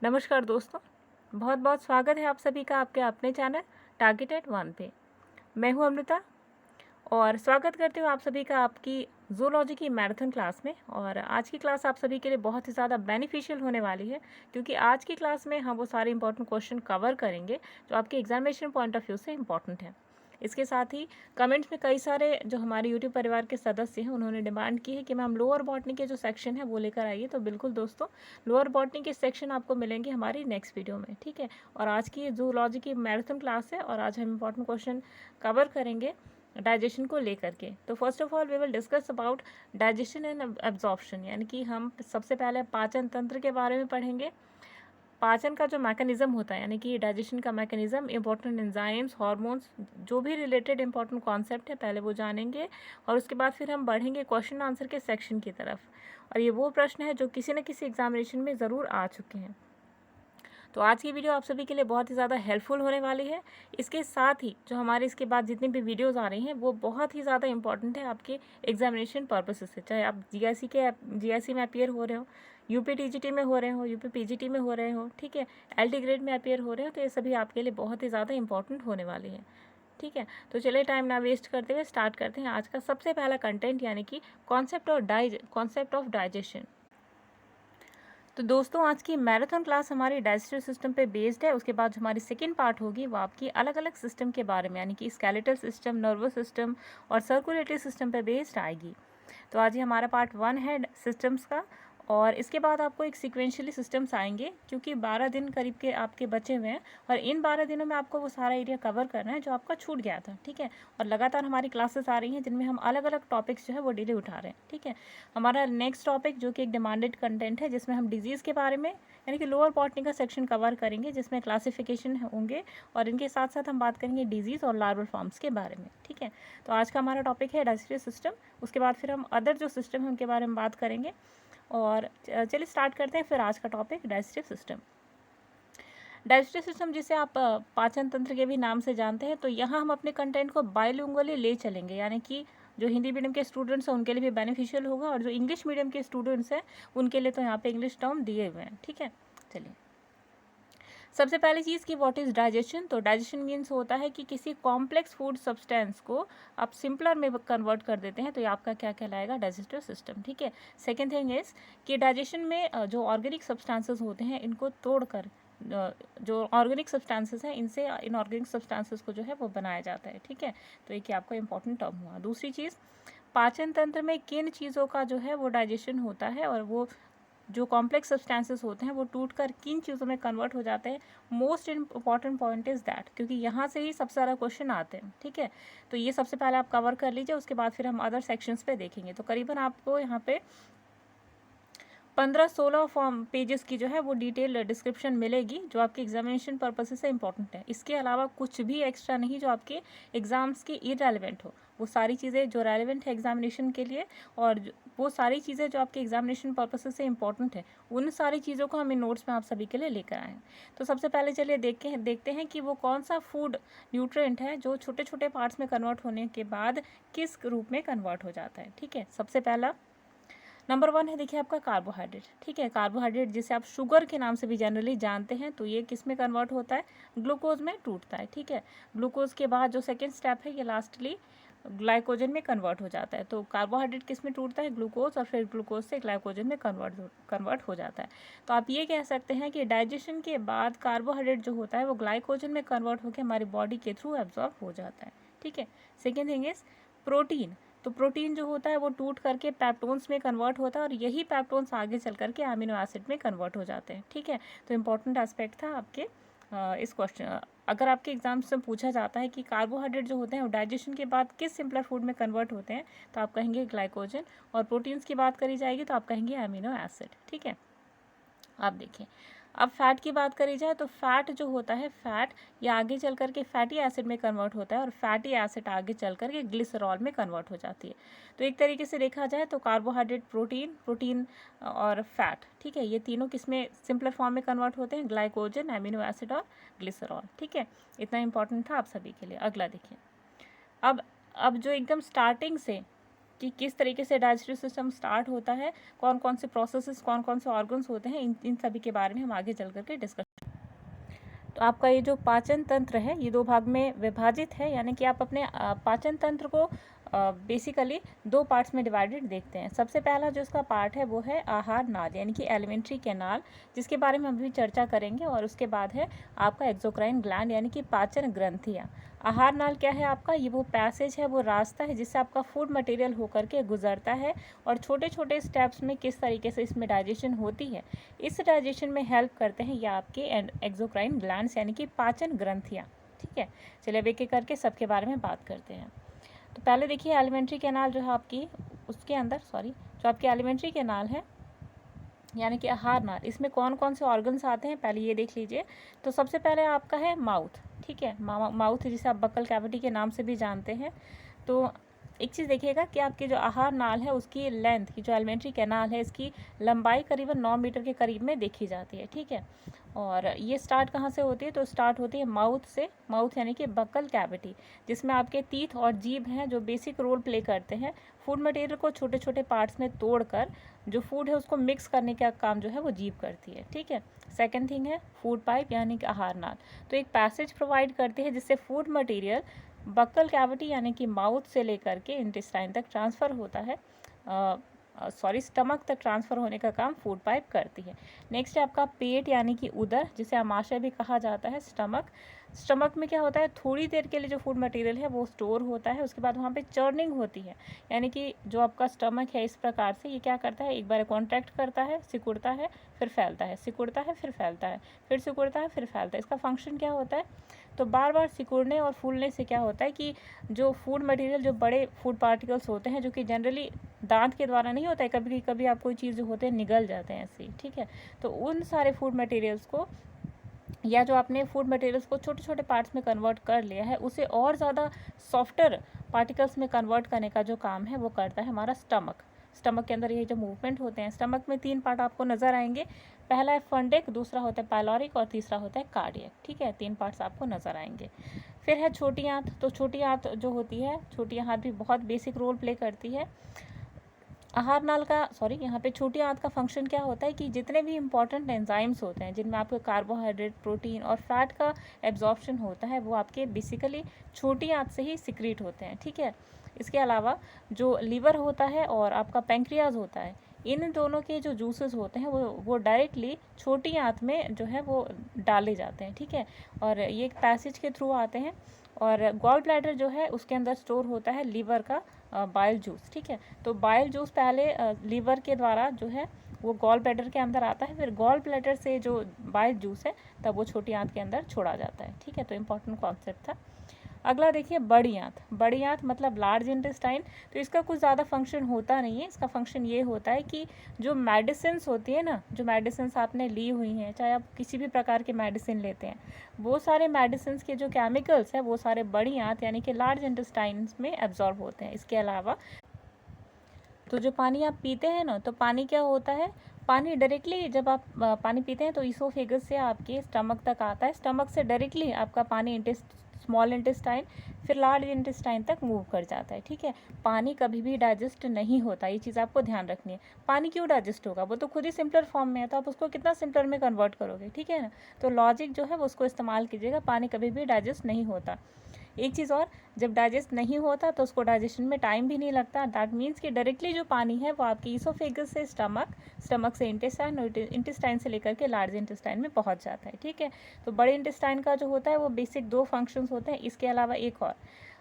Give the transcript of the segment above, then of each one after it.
नमस्कार दोस्तों, बहुत बहुत स्वागत है आप सभी का आपके अपने चैनल टारगेटेड वन पे। मैं हूं अमृता और स्वागत करती हूं आप सभी का आपकी जूलॉजी की मैराथन क्लास में। और आज की क्लास आप सभी के लिए बहुत ही ज़्यादा बेनिफिशियल होने वाली है, क्योंकि आज की क्लास में हम वो सारे इंपॉर्टेंट क्वेश्चन कवर करेंगे जो आपके एग्जामिनेशन पॉइंट ऑफ व्यू से इंपॉर्टेंट है। इसके साथ ही कमेंट्स में कई सारे जो हमारे यूट्यूब परिवार के सदस्य हैं उन्होंने डिमांड की है कि मैम लोअर बॉटनी के जो सेक्शन है वो लेकर आइए। तो बिल्कुल दोस्तों, लोअर बॉटनी के सेक्शन आपको मिलेंगे हमारी नेक्स्ट वीडियो में, ठीक है। और आज की जूलॉजी की मैराथन क्लास है और आज हम इंपॉर्टेंट क्वेश्चन कवर करेंगे डाइजेशन को लेकर के। तो first of all we will discuss about digestion and absorption, यानी कि हम सबसे पहले पाचन तंत्र के बारे में पढ़ेंगे। पाचन का जो मैकेनिज्म होता है, यानी कि डाइजेशन का मैकेनिज्म, इंपॉर्टेंट एंजाइम्स, हार्मोन्स, जो भी रिलेटेड इंपॉर्टेंट कॉन्सेप्ट है पहले वो जानेंगे। और उसके बाद फिर हम बढ़ेंगे क्वेश्चन आंसर के सेक्शन की तरफ। और ये वो प्रश्न है जो किसी न किसी एग्जामिनेशन में ज़रूर आ चुके हैं। तो आज की वीडियो आप सभी के लिए बहुत ही ज़्यादा हेल्पफुल होने वाली है। इसके साथ ही जो हमारे इसके बाद जितनी भी वीडियोज़ आ रही हैं वो बहुत ही ज़्यादा इंपॉर्टेंट है आपके एग्जामिनेशन पर्पसेस से, चाहे आप जीआईसी में अपीयर हो रहे हो, यूपी टीजीटी में हो रहे हो, यूपी पीजीटी में हो रहे हो, ठीक है, एलटी ग्रेड में अपीयर हो रहे हो। तो ये सभी आपके लिए बहुत ही ज़्यादा इंपॉर्टेंट होने वाली है, ठीक है। तो चलिए टाइम ना वेस्ट करते हुए स्टार्ट करते हैं आज का सबसे पहला कंटेंट, यानी कि कॉन्सेप्ट ऑफ डाइजेशन। तो दोस्तों, आज की मैराथन क्लास हमारी डाइजेस्टिव सिस्टम पे बेस्ड है। उसके बाद जो हमारी सेकेंड पार्ट होगी वो आपकी अलग अलग सिस्टम के बारे में, यानी कि स्केलेटल सिस्टम, नर्वस सिस्टम और सर्कुलेटरी सिस्टम पे बेस्ड आएगी। तो आज ये हमारा पार्ट 1 है सिस्टम्स का। और इसके बाद आपको एक सिक्वेंशियली सिस्टम्स आएंगे, क्योंकि 12 दिन करीब के आपके बचे हुए हैं और इन 12 दिनों में आपको वो सारा एरिया कवर करना है जो आपका छूट गया था, ठीक है। और लगातार हमारी क्लासेस आ रही हैं जिनमें हम अलग अलग टॉपिक्स जो है वो डेली उठा रहे हैं, ठीक है। हमारा नेक्स्ट टॉपिक जो कि एक डिमांडेड कंटेंट है, जिसमें हम डिजीज़ के बारे में, यानी कि लोअर बॉटनी का सेक्शन कवर करेंगे, जिसमें क्लासिफिकेशन होंगे और इनके साथ साथ हम बात करेंगे डिजीज़ और लार्वल फॉर्म्स के बारे में, ठीक है। तो आज का हमारा टॉपिक है डाइजेस्टिव सिस्टम। उसके बाद फिर हम अदर जो सिस्टम है उनके बारे में बात करेंगे। और चलिए स्टार्ट करते हैं फिर आज का topic digestive system. Digestive system जिसे आप पाचन तंत्र के भी नाम से जानते हैं, तो यहाँ हम अपने कंटेंट को बायलिंगुअली ले चलेंगे, यानी कि जो हिंदी मीडियम के स्टूडेंट्स हैं उनके लिए भी बेनिफिशियल होगा और जो इंग्लिश मीडियम के स्टूडेंट्स हैं उनके लिए तो यहाँ पे इंग्लिश टर्म दिए हुए हैं, ठीक है। चलिए, सबसे पहली चीज़ कि व्हाट इज़ डाइजेशन। तो डाइजेशन मीन्स होता है कि किसी कॉम्प्लेक्स फूड सब्सटेंस को आप सिंपलर में कन्वर्ट कर देते हैं, तो ये आपका क्या कहलाएगा, डाइजेस्टिव सिस्टम, ठीक है। सेकेंड थिंग इज़ कि डाइजेशन में जो ऑर्गेनिक सब्सटेंसेस होते हैं इनको तोड़कर जो ऑर्गेनिक सब्सटेंसेस हैं इनसे इनऑर्गेनिक सब्सटेंसेस को जो है वो बनाया जाता है, ठीक है। तो एक आपका इंपॉर्टेंट टर्म हुआ। दूसरी चीज़, पाचन तंत्र में किन चीज़ों का जो है वो डाइजेशन होता है और वो जो कॉम्प्लेक्स सब्सटेंसेस होते हैं वो टूटकर किन चीज़ों में कन्वर्ट हो जाते हैं। Most important point is that, क्योंकि यहाँ से ही सबसे सारा क्वेश्चन आते हैं, ठीक है। तो ये सबसे पहले आप कवर कर लीजिए, उसके बाद फिर हम अदर सेक्शंस पे देखेंगे। तो करीबन आपको यहाँ पे 15-16 फॉर्म पेजेस की जो है वो डिटेल डिस्क्रिप्शन मिलेगी, जो आपके एग्जामिनेशन पर्पस से इंपॉर्टेंट है। इसके अलावा कुछ भी एक्स्ट्रा नहीं जो आपके एग्जाम्स के इरेलीवेंट हो। वो सारी चीज़ें जो रेलिवेंट है एग्जामिनेशन के लिए और वो सारी चीज़ें जो आपके एग्जामिनेशन पर्पस से इंपॉर्टेंट है, उन सारी चीज़ों को हम इन नोट्स में आप सभी के लिए लेकर आए हैं। तो सबसे पहले चलिए देखते हैं कि वो कौन सा फूड न्यूट्रिएंट है जो छोटे छोटे पार्ट्स में कन्वर्ट होने के बाद किस रूप में कन्वर्ट हो जाता है, ठीक है। सबसे पहला नंबर 1 है, देखिए आपका कार्बोहाइड्रेट, ठीक है। कार्बोहाइड्रेट जिसे आप शुगर के नाम से भी जनरली जानते हैं, तो ये किस में कन्वर्ट होता है, ग्लूकोज में टूटता है, ठीक है। ग्लूकोज के बाद जो सेकेंड स्टेप है ये लास्टली ग्लाइकोजन में कन्वर्ट हो जाता है। तो कार्बोहाइड्रेट किस में टूटता है, ग्लूकोज, और फिर ग्लूकोज से ग्लाइकोजन में कन्वर्ट हो जाता है। तो आप ये कह सकते हैं कि डाइजेशन के बाद कार्बोहाइड्रेट जो होता है वो ग्लाइकोजन में कन्वर्ट होकर हमारी बॉडी के थ्रू एब्जॉर्ब हो जाता है, ठीक है। Second thing is protein. तो प्रोटीन जो होता है वो टूट करके पेप्टोन्स में कन्वर्ट होता है और यही पेप्टोन्स आगे चल करके अमीनो एसिड में कन्वर्ट हो जाते हैं, ठीक है। तो इंपॉर्टेंट एस्पेक्ट था आपके इस क्वेश्चन। अगर आपके एग्जाम से पूछा जाता है कि कार्बोहाइड्रेट जो होते हैं वो डाइजेशन के बाद किस सिंपलर फूड में कन्वर्ट होते हैं, तो आप कहेंगे ग्लाइकोजन, और प्रोटीन्स की बात करी जाएगी तो आप कहेंगे अमीनो एसिड, ठीक है। आप देखिए, अब फैट की बात करी जाए तो फैट जो होता है, फैट ये आगे चल करके फैटी एसिड में कन्वर्ट होता है और फैटी एसिड आगे चल करके ग्लिसरॉल में कन्वर्ट हो जाती है। तो एक तरीके से देखा जाए तो कार्बोहाइड्रेट, प्रोटीन और फैट, ठीक है, ये तीनों किसमें सिंपलर फॉर्म में कन्वर्ट होते हैं, ग्लाइकोजन, एमिनो एसिड और ग्लिसरॉल, ठीक है। इतना इंपॉर्टेंट था आप सभी के लिए। अगला देखिए, अब जो एकदम स्टार्टिंग से कि किस तरीके से डाइजेस्टिव सिस्टम स्टार्ट होता है, कौन कौन से प्रोसेसेस, कौन कौन से ऑर्गन्स होते हैं, इन सभी के बारे में हम आगे चल करके डिस्कस। तो आपका ये जो पाचन तंत्र है ये 2 भाग में विभाजित है, यानी कि आप अपने पाचन तंत्र को बेसिकली 2 पार्ट्स में डिवाइडेड देखते हैं। सबसे पहला जो इसका पार्ट है वो है आहार नाल, यानी कि एलिमेंट्री कैनाल, जिसके बारे में हम अभी चर्चा करेंगे। और उसके बाद है आपका एक्सोक्राइन ग्लैंड, यानी कि पाचन ग्रंथियाँ। आहार नाल क्या है आपका, ये वो पैसेज है, वो रास्ता है जिससे आपका फूड मटेरियल होकर के गुजरता है, और छोटे छोटे स्टेप्स में किस तरीके से इसमें डाइजेशन होती है, इस डाइजेशन में हेल्प करते हैं ये आपके एक्सोक्राइन ग्लैंड्स, यानी कि पाचन ग्रंथियाँ। ठीक है, चलिए अब एक एक करके सबके बारे में बात करते हैं। तो पहले देखिए एलिमेंट्री कैनाल जो है आपकी, उसके अंदर जो आपकी एलिमेंट्री कैनाल है यानी कि आहार नाल, इसमें कौन कौन से ऑर्गन्स आते हैं पहले ये देख लीजिए। तो सबसे पहले आपका है माउथ। ठीक है, माउथ जिसे आप बक्कल कैविटी के नाम से भी जानते हैं। तो एक चीज़ देखिएगा कि आपकी जो आहार नाल है उसकी लेंथ, की जो एलिमेंट्री कैनाल है इसकी लंबाई करीबन 9 मीटर के करीब में देखी जाती है। ठीक है, और ये स्टार्ट कहाँ से होती है, तो स्टार्ट होती है माउथ से। माउथ यानी कि बक्कल कैविटी, जिसमें आपके टीथ और जीभ हैं जो बेसिक रोल प्ले करते हैं फूड मटेरियल को छोटे छोटे पार्ट्स में तोड़कर जो फूड है उसको मिक्स करने का काम जो है वो जीभ करती है। ठीक है, सेकेंड थिंग है फूड पाइप यानी कि आहार नाल। तो एक पैसेज प्रोवाइड करती है जिससे फूड मटेरियल बक्कल कैविटी यानी कि माउथ से लेकर के इंटेस्टाइन तक ट्रांसफ़र होता है, स्टमक तक ट्रांसफ़र होने का काम फूड पाइप करती है। नेक्स्ट है आपका पेट यानी कि उदर, जिसे आमाशय भी कहा जाता है। स्टमक में क्या होता है, थोड़ी देर के लिए जो फूड मटेरियल है वो स्टोर होता है, उसके बाद वहाँ पे चर्निंग होती है, यानी कि जो आपका स्टमक है इस प्रकार से ये क्या करता है, एक बार कॉन्ट्रैक्ट करता है, सिकुड़ता है, फिर फैलता है, सिकुड़ता है, फिर फैलता है, फिर सिकुड़ता है, फिर फैलता है। इसका फंक्शन क्या होता है, तो बार बार सिकुड़ने और फूलने से क्या होता है कि जो फूड मटेरियल, जो बड़े फूड पार्टिकल्स होते हैं जो कि जनरली दांत के द्वारा नहीं होता है, कभी कभी आप कोई चीज़ जो होते हैं निगल जाते हैं ऐसे ही। ठीक है, तो उन सारे फूड मटेरियल्स को, या जो आपने फूड मटेरियल्स को छोटे छोटे पार्ट्स में कन्वर्ट कर लिया है उसे और ज़्यादा सॉफ्टर पार्टिकल्स में कन्वर्ट करने का जो काम है वो करता है हमारा स्टमक के अंदर ये जो मूवमेंट होते हैं। स्टमक में 3 पार्ट आपको नज़र आएंगे, पहला है फंडिक, दूसरा होता है पाइलोरिक और तीसरा होता है कार्डियक। ठीक है, 3 पार्ट्स आपको नज़र आएंगे। फिर है छोटी आंत। तो छोटी आंत जो होती है, छोटी आंत भी बहुत बेसिक रोल प्ले करती है आहार नाल का। यहाँ पे छोटी आंत का फंक्शन क्या होता है कि जितने भी इंपॉर्टेंट एंजाइम्स होते हैं जिनमें आपके कार्बोहाइड्रेट, प्रोटीन और फैट का एब्जॉर्प्शन होता है वो आपके बेसिकली छोटी आंत से ही सिक्रीट होते हैं। ठीक है, इसके अलावा जो लीवर होता है और आपका पेंक्रियाज होता है, इन दोनों के जो जूसेस होते हैं वो डायरेक्टली छोटी आंत में जो है वो डाले जाते हैं। ठीक है, और ये एक पैसेज के थ्रू आते हैं, और गॉल ब्लैडर जो है उसके अंदर स्टोर होता है लीवर का बाइल जूस। ठीक है, तो बाइल जूस पहले लीवर के द्वारा जो है वो गॉल ब्लैडर के अंदर आता है, फिर गॉल ब्लैडर से जो बाइल जूस है तब वो छोटी आंत के अंदर छोड़ा जाता है। ठीक है, तो इम्पॉर्टेंट कॉन्सेप्ट था। अगला देखिए बड़ी आंत मतलब लार्ज इंटेस्टाइन। तो इसका कुछ ज़्यादा फंक्शन होता नहीं है, इसका फंक्शन ये होता है कि जो मेडिसिन्स होती है ना, जो मेडिसिन्स आपने ली हुई हैं, चाहे आप किसी भी प्रकार के मेडिसिन लेते हैं, वो सारे मेडिसिन्स के जो केमिकल्स हैं वो सारे बड़ी आंत यानी कि लार्ज इंटेस्टाइन में एब्जॉर्ब होते हैं। इसके अलावा तो जो पानी आप पीते हैं ना, तो पानी क्या होता है, पानी डायरेक्टली जब आप पानी पीते हैं तो ईसोफेगस से आपके स्टमक तक आता है, स्टमक से डायरेक्टली आपका पानी स्मॉल इंटेस्टाइन फिर लार्ज इंटेस्टाइन तक मूव कर जाता है। ठीक है, पानी कभी भी डाइजेस्ट नहीं होता, ये चीज़ आपको ध्यान रखनी है। पानी क्यों डाइजेस्ट होगा, वो तो खुद ही सिंपलर फॉर्म में है, तो आप उसको कितना सिंपलर में कन्वर्ट करोगे। ठीक है ना, तो लॉजिक जो है वो उसको इस्तेमाल कीजिएगा, पानी कभी भी डाइजेस्ट नहीं होता। एक चीज़ और, जब डाइजेस्ट नहीं होता तो उसको डाइजेशन में टाइम भी नहीं लगता। दैट मीन्स कि डायरेक्टली जो पानी है वो आपकी ईसोफेगस से स्टमक से इंटेस्टाइन और इंटेस्टाइन से लेकर के लार्ज इंटेस्टाइन में पहुंच जाता है। ठीक है, तो बड़े इंटेस्टाइन का जो होता है वो बेसिक 2 फंक्शंस होते हैं। इसके अलावा एक और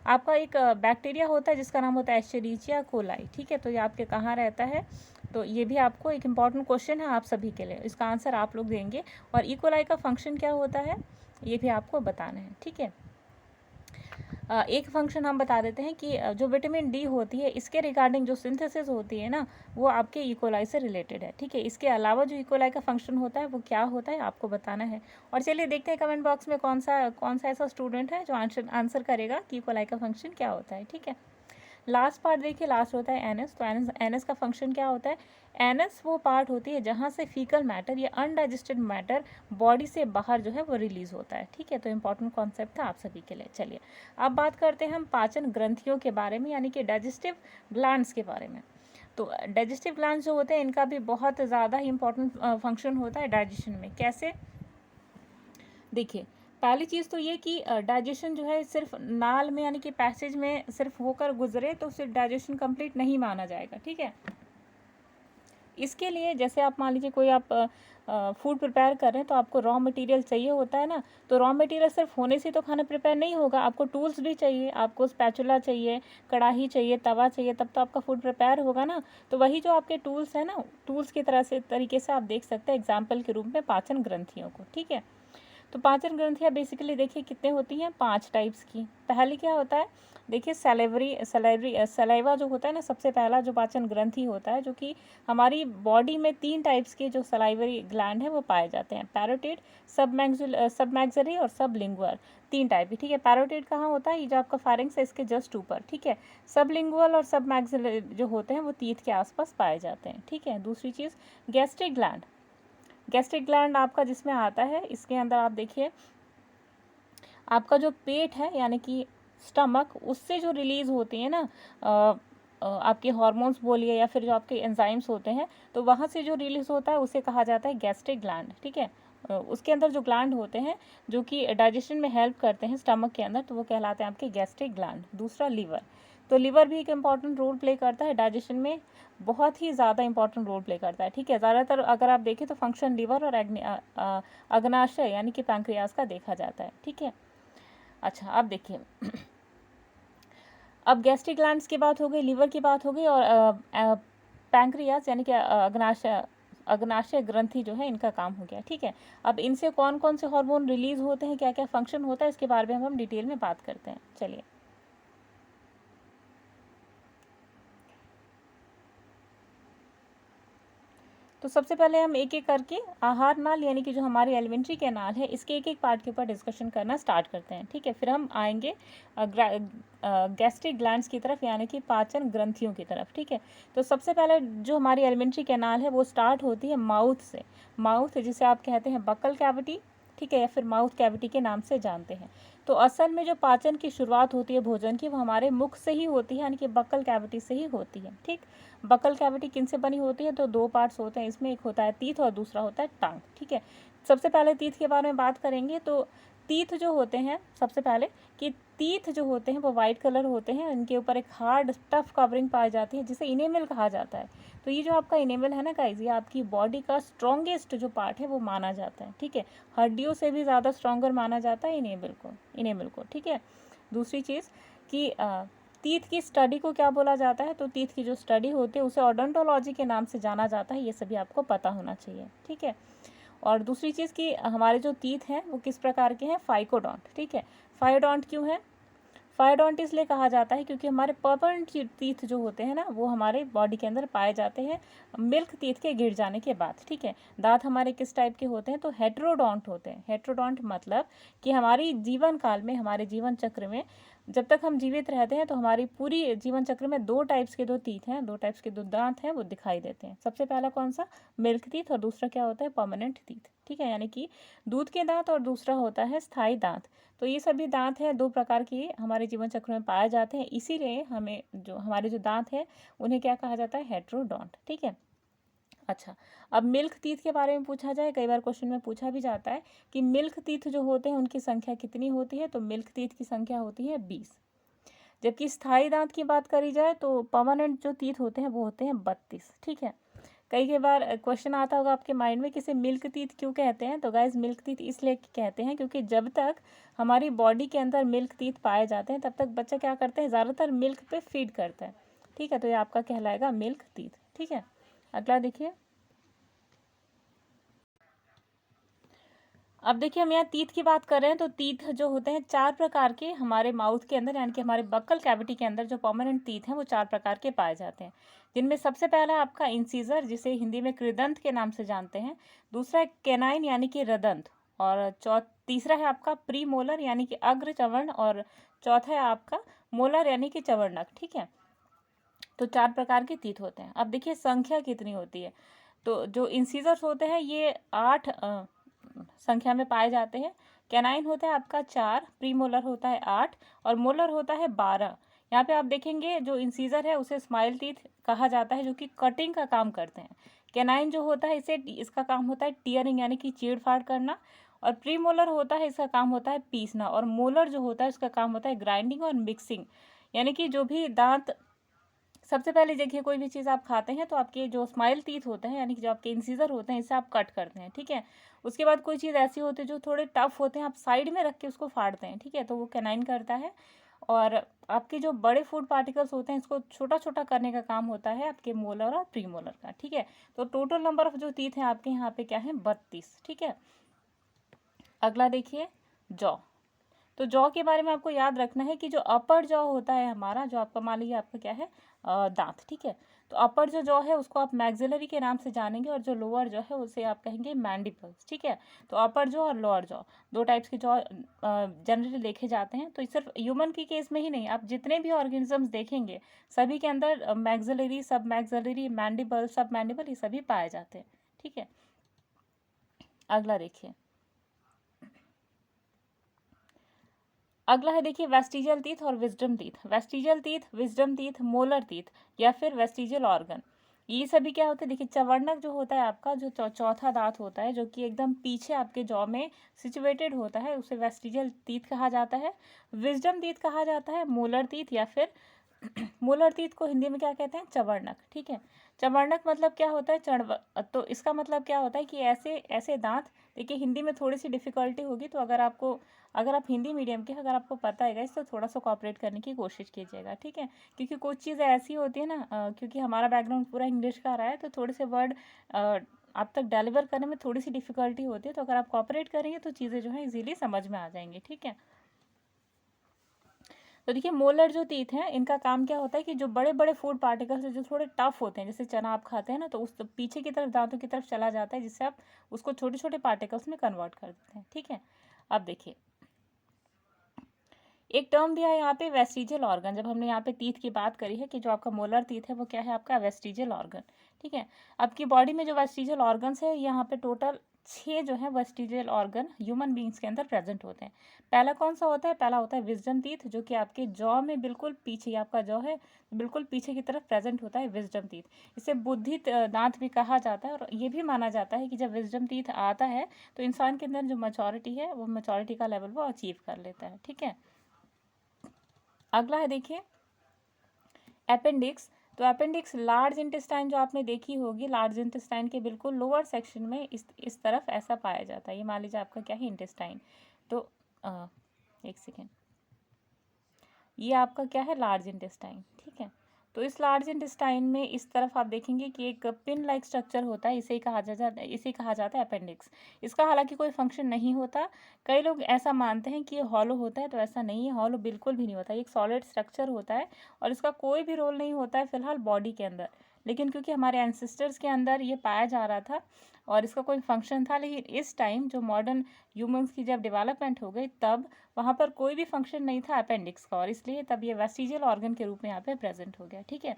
आपका एक बैक्टीरिया होता है जिसका नाम होता है एस्चेरिचिया कोलाई। ठीक है, तो ये आपके कहाँ रहता है, तो ये भी आपको एक इम्पॉर्टेंट क्वेश्चन है आप सभी के लिए, इसका आंसर आप लोग देंगे। और ई कोलाई का फंक्शन क्या होता है ये भी आपको बताना है। ठीक है, एक फंक्शन हम बता देते हैं कि जो विटामिन डी होती है इसके रिगार्डिंग जो सिंथेसिस होती है ना वो आपके इकोलाई से रिलेटेड है। ठीक है, इसके अलावा जो इकोलाई का फंक्शन होता है वो क्या होता है आपको बताना है। और चलिए देखते हैं कमेंट बॉक्स में कौन सा ऐसा स्टूडेंट है जो आंसर करेगा कि इकोलाई का फंक्शन क्या होता है। ठीक है, लास्ट पार्ट देखिए, लास्ट होता है एनएस। तो एनएस का फंक्शन क्या होता है? एनएस वो पार्ट होती है जहाँ से फीकल मैटर या अनडाइजेस्टेड मैटर बॉडी से बाहर जो है वो रिलीज होता है। ठीक है, तो इंपॉर्टेंट कॉन्सेप्ट था आप सभी के लिए। चलिए अब बात करते हैं हम पाचन ग्रंथियों के बारे में, यानी कि डाइजेस्टिव ग्लैंड्स के बारे में। तो डाइजेस्टिव ग्लैंड्स जो होते हैं इनका भी बहुत ज़्यादा ही इंपॉर्टेंट फंक्शन होता है डाइजेशन में। कैसे? देखिए, पहली चीज़ तो ये कि डाइजेशन जो है सिर्फ नाल में यानी कि पैसेज में सिर्फ होकर गुजरे तो सिर्फ डाइजेशन कंप्लीट नहीं माना जाएगा। ठीक है, इसके लिए जैसे आप मान लीजिए कोई आप फूड प्रिपेयर कर रहे हैं तो आपको रॉ मटेरियल चाहिए होता है ना। तो रॉ मटेरियल सिर्फ होने से तो खाना प्रिपेयर नहीं होगा, आपको टूल्स भी चाहिए, आपको स्पैचुला चाहिए, कढ़ाई चाहिए, तवा चाहिए, तब तो आपका फूड प्रिपेयर होगा ना। तो वही जो आपके टूल्स हैं ना, टूल्स की तरह से तरीके से आप देख सकते हैं एग्जाम्पल के रूप में पाचन ग्रंथियों को। ठीक है, तो पाचन ग्रंथियाँ बेसिकली देखिए कितने होती हैं, 5 टाइप्स की। पहली क्या होता है? देखिए सलाइवा जो होता है ना, सबसे पहला जो पाचन ग्रंथि होता है, जो कि हमारी बॉडी में 3 टाइप्स के जो सलाइवरी ग्लैंड है वो पाए जाते हैं, पैरोटिड, सबमैक्सिलरी और सबलिंगुअल। 3 टाइप की। ठीक है, पैरोटिड कहाँ होता है? ये जो आपका फारिंक्स है इसके जस्ट ऊपर। ठीक है, सबलिंगुअल और सबमैक्सिलरी जो होते हैं वो तीत के आसपास पाए जाते हैं। ठीक है, दूसरी चीज़ गैस्ट्रिक ग्लैंड। गैस्ट्रिक ग्लैंड आपका जिसमें आता है, इसके अंदर आप देखिए आपका जो पेट है यानी कि स्टमक, उससे जो रिलीज़ होती है ना आपके हार्मोन्स बोलिए या फिर जो आपके एंजाइम्स होते हैं, तो वहाँ से जो रिलीज़ होता है उसे कहा जाता है गैस्ट्रिक ग्लैंड। ठीक है, उसके अंदर जो ग्लैंड होते हैं जो कि डाइजेशन में हेल्प करते हैं स्टमक के अंदर, तो वो कहलाते हैं आपके गैस्ट्रिक ग्लैंड। दूसरा लीवर। तो लीवर भी एक इम्पॉर्टेंट रोल प्ले करता है डाइजेशन में, बहुत ही ज़्यादा इंपॉर्टेंट रोल प्ले करता है। ठीक है, ज़्यादातर अगर आप देखें तो फंक्शन लीवर और अग्नाशय यानी कि पैंक्रियाज का देखा जाता है। ठीक है, अच्छा अब देखिए अब गैस्ट्रिक ग्लैंड्स की बात हो गई, लीवर की बात हो गई, और पैंक्रियाज यानी कि अग्नाशय ग्रंथि जो है इनका काम हो गया। ठीक है, अब इनसे कौन कौन से हार्मोन रिलीज होते हैं, क्या क्या फंक्शन होता है, इसके बारे में हम डिटेल में बात करते हैं। चलिए तो सबसे पहले हम एक एक करके आहार नाल यानी कि जो हमारी एलिमेंट्री कैनाल है इसके एक एक पार्ट के ऊपर डिस्कशन करना स्टार्ट करते हैं। ठीक है, फिर हम आएंगे गैस्ट्रिक ग्लैंड्स की तरफ यानी कि पाचन ग्रंथियों की तरफ। ठीक है, तो सबसे पहले जो हमारी एलिमेंट्री कैनाल है वो स्टार्ट होती है माउथ से। माउथ जिसे आप कहते हैं बक्कल कैविटी, ठीक है, या फिर माउथ कैविटी के नाम से जानते हैं। तो असल में जो पाचन की शुरुआत होती है भोजन की वो हमारे मुख से ही होती है, यानी कि बक्कल कैविटी से ही होती है। ठीक, बक्कल कैविटी किन से बनी होती है? तो 2 पार्ट्स होते हैं इसमें, एक होता है तीत और दूसरा होता है टांग। ठीक है, सबसे पहले तीत के बारे में बात करेंगे। तो तीत जो होते हैं, सबसे पहले कि तीत जो होते हैं वो वाइट कलर होते हैं, इनके ऊपर एक हार्ड टफ कवरिंग पाई जाती है जिसे इनेमल कहा जाता है। तो ये जो आपका इनेमल है ना गाइस, ये आपकी बॉडी का स्ट्रॉन्गेस्ट जो पार्ट है वो माना जाता है। ठीक है, हड्डियों से भी ज़्यादा स्ट्रॉन्गर माना जाता है इनेमल को। ठीक है, दूसरी चीज़ कि तीत की स्टडी को क्या बोला जाता है? तो तीत की जो स्टडी होती है उसे ओडोंटोलॉजी के नाम से जाना जाता है, ये सभी आपको पता होना चाहिए। ठीक है, और दूसरी चीज़ कि हमारे जो तीत हैं वो किस प्रकार के हैं? फाइकोडोंट। ठीक है, फाइकोडोंट क्यों है? फाइकोडोंट इसलिए कहा जाता है क्योंकि हमारे परमानेंट टीथ जो होते हैं ना वो हमारे बॉडी के अंदर पाए जाते हैं मिल्क टीथ के गिर जाने के बाद। ठीक है, दांत हमारे किस टाइप के होते हैं? तो हेट्रोडोंट होते हैं। हेट्रोडोंट मतलब कि हमारी जीवन काल में, हमारे जीवन चक्र में जब तक हम जीवित रहते हैं तो हमारी पूरी जीवन चक्र में 2 टाइप्स के 2 टीथ हैं, 2 टाइप्स के 2 दांत हैं वो दिखाई देते हैं। सबसे पहला कौन सा? मिल्क टीथ, और दूसरा क्या होता है? Permanent teeth. ठीक है, यानी कि दूध के दांत, और दूसरा होता है स्थायी दांत। तो ये सभी दांत हैं 2 प्रकार की हमारे जीवन चक्र में पाए जाते हैं, इसीलिए हमें जो हमारे जो दांत हैं उन्हें क्या कहा जाता है? हेट्रोडोंट। ठीक है, अच्छा अब मिल्क टीथ के बारे में पूछा जाए, कई बार क्वेश्चन में पूछा भी जाता है कि मिल्क टीथ जो होते हैं उनकी संख्या कितनी होती है? तो मिल्क टीथ की संख्या होती है 20। जबकि स्थायी दांत की बात करी जाए तो परमानेंट जो टीथ होते हैं वो होते हैं 32। ठीक है, कई बार क्वेश्चन आता होगा आपके माइंड में कि इसे मिल्क टीथ क्यों कहते हैं? तो गाइज मिल्क टीथ इसलिए कहते हैं क्योंकि जब तक हमारी बॉडी के अंदर मिल्क टीथ पाए जाते हैं तब तक बच्चा क्या करते हैं? ज़्यादातर मिल्क पे फीड करता है। ठीक है, तो ये आपका कहलाएगा मिल्क टीथ। ठीक है, अगला देखिए। अब देखिए हम यहाँ तीत की बात कर रहे हैं, तो तीत जो होते हैं 4 प्रकार के हमारे माउथ के अंदर यानी कि हमारे बक्कल कैविटी के अंदर जो परमानेंट तीत हैं वो 4 प्रकार के पाए जाते हैं, जिनमें सबसे पहला आपका इंसीजर जिसे हिंदी में कृदंत के नाम से जानते हैं, दूसरा है केनाइन यानी कि रदंत, और तीसरा है आपका प्री मोलर यानी कि अग्र चवर्ण, और चौथा है आपका मोलर यानी कि चवर्णक। ठीक है, तो 4 प्रकार के टीथ होते हैं। अब देखिए संख्या कितनी होती है। तो जो इंसीजर्स होते हैं ये 8 संख्या में पाए जाते हैं। कैनाइन होता है आपका 4, प्रीमोलर होता है 8 और मोलर होता है 12। यहाँ पे आप देखेंगे जो इंसीजर है उसे स्माइल टीथ कहा जाता है, जो कि कटिंग का काम करते हैं। कैनाइन जो होता है इसका काम होता है टीयरिंग यानी कि चीड़ फाड़ करना, और प्रीमोलर होता है इसका काम होता है पीसना, और मोलर जो होता है इसका काम होता है ग्राइंडिंग और मिक्सिंग। यानी कि जो भी दांत, सबसे पहले देखिए कोई भी चीज़ आप खाते हैं तो आपके जो स्माइल टीथ होते हैं यानी कि जो आपके इंसीजर होते हैं इससे आप कट करते हैं, ठीक है। उसके बाद कोई चीज़ ऐसी होती है जो थोड़े टफ होते हैं, आप साइड में रख के उसको फाड़ते हैं, ठीक है, तो वो कैनाइन करता है। और आपके जो बड़े फूड पार्टिकल्स होते हैं इसको छोटा छोटा करने का काम होता है आपके मोलर और प्रीमोलर का, ठीक है। तो टोटल नंबर ऑफ जो टीथ हैं आपके यहाँ पे क्या है, 32, ठीक है। अगला देखिए जॉ। तो जॉ के बारे में आपको याद रखना है कि जो अपर जॉ होता है हमारा, जो आपका मान लीजिए आपका क्या है दांत, ठीक है। तो अपर जो जॉ है उसको आप मैक्सिलरी के नाम से जानेंगे, और जो लोअर जॉ है उसे आप कहेंगे मैंडिबल्स, ठीक है। तो अपर जॉ और लोअर जॉ दो टाइप्स के जॉ जनरली देखे जाते हैं। तो सिर्फ ह्यूमन की केस में ही नहीं, आप जितने भी ऑर्गेनिजम्स देखेंगे सभी के अंदर मैक्सिलरी, सब मैक्सिलरी, मैंडिबल, सब मैंडिबल ये सभी पाए जाते हैं, ठीक है। अगला देखिए, अगला है देखिए वेस्टिजियल टीथ और wisdom teeth. Vestigial teeth, wisdom teeth, molar teeth या फिर वेस्टिजियल ऑर्गन, ये सभी क्या होते हैं, देखिए चवर्णक जो होता है आपका, जो चौथा दांत होता है जो कि एकदम पीछे आपके जॉ में सिचुएटेड होता है, उसे वेस्टिजियल टीथ कहा जाता है। विजडम टीथ कहा जाता है, मोलर टीथ या फिर मोलर टीथ को हिंदी में क्या कहते हैं, चवर्णक, ठीक है। चवर्णक मतलब क्या होता है, तो इसका मतलब क्या होता है कि ऐसे ऐसे दांत, देखिए हिंदी में थोड़ी सी डिफिकल्टी होगी, तो अगर आप हिंदी मीडियम के, अगर आपको पता है गाइस तो थोड़ा सा कॉपरेट करने की कोशिश कीजिएगा, ठीक है। क्योंकि कुछ चीज़ें ऐसी होती है ना, क्योंकि हमारा बैकग्राउंड पूरा इंग्लिश का रहा है तो थोड़े से वर्ड आप तक डिलीवर करने में थोड़ी सी डिफिकल्टी होती है। तो अगर आप कॉपरेट करेंगे तो चीज़ें जो है इजीली समझ में आ जाएंगी, ठीक है। तो देखिए मोलर जो टीथ हैं इनका काम क्या होता है कि जो बड़े बड़े फूड पार्टिकल्स जो थोड़े टफ होते हैं, जैसे चना आप खाते हैं ना, तो उस पीछे की तरफ दांतों की तरफ चला जाता है, जिससे आप उसको छोटे छोटे पार्टिकल्स में कन्वर्ट कर देते हैं, ठीक है। अब देखिए एक टर्म दिया है यहाँ पे वेस्टिजियल ऑर्गन। जब हमने यहाँ पे टीथ की बात करी है कि जो आपका मोलर टीथ है वो क्या है, आपका वेस्टिजियल ऑर्गन, ठीक है। आपकी बॉडी में जो वेस्टिजियल ऑर्गन्स है यहाँ पे टोटल 6 जो है वेस्टिजियल ऑर्गन ह्यूमन बींग्स के अंदर प्रेजेंट होते हैं। पहला कौन सा होता है, पहला होता है विजडम टीथ, जो कि आपके जॉ में बिल्कुल पीछे, आपका जॉ है बिल्कुल पीछे की तरफ प्रेजेंट होता है विजडम टीथ। इसे बुद्धि दांत भी कहा जाता है, और ये भी माना जाता है कि जब विजडम टीथ आता है तो इंसान के अंदर जो मैच्योरिटी है वो मैच्योरिटी का लेवल वो अचीव कर लेता है, ठीक है। अगला है देखिए अपेंडिक्स। तो अपेंडिक्स लार्ज इंटेस्टाइन जो आपने देखी होगी, लार्ज इंटेस्टाइन के बिल्कुल लोअर सेक्शन में इस तरफ ऐसा पाया जाता है। ये मान लीजिए आपका क्या है, इंटेस्टाइन। तो एक सेकेंड, ये आपका क्या है, लार्ज इंटेस्टाइन, ठीक है। तो इस लार्ज इंटेस्टाइन में इस तरफ आप देखेंगे कि एक पिन लाइक स्ट्रक्चर होता है, इसे कहा जाता है अपेंडिक्स। इसका हालांकि कोई फंक्शन नहीं होता। कई लोग ऐसा मानते हैं कि ये हॉलो होता है, तो ऐसा नहीं है, हॉलो बिल्कुल भी नहीं होता। ये एक सॉलिड स्ट्रक्चर होता है और इसका कोई भी रोल नहीं होता है फिलहाल बॉडी के अंदर। लेकिन क्योंकि हमारे एंसेस्टर्स के अंदर ये पाया जा रहा था और इसका कोई फंक्शन था, लेकिन इस टाइम जो मॉडर्न ह्यूमंस की जब डेवलपमेंट हो गई तब वहाँ पर कोई भी फंक्शन नहीं था अपेंडिक्स का, और इसलिए तब ये वेस्टिजियल ऑर्गन के रूप में यहाँ पे प्रेजेंट हो गया, ठीक है।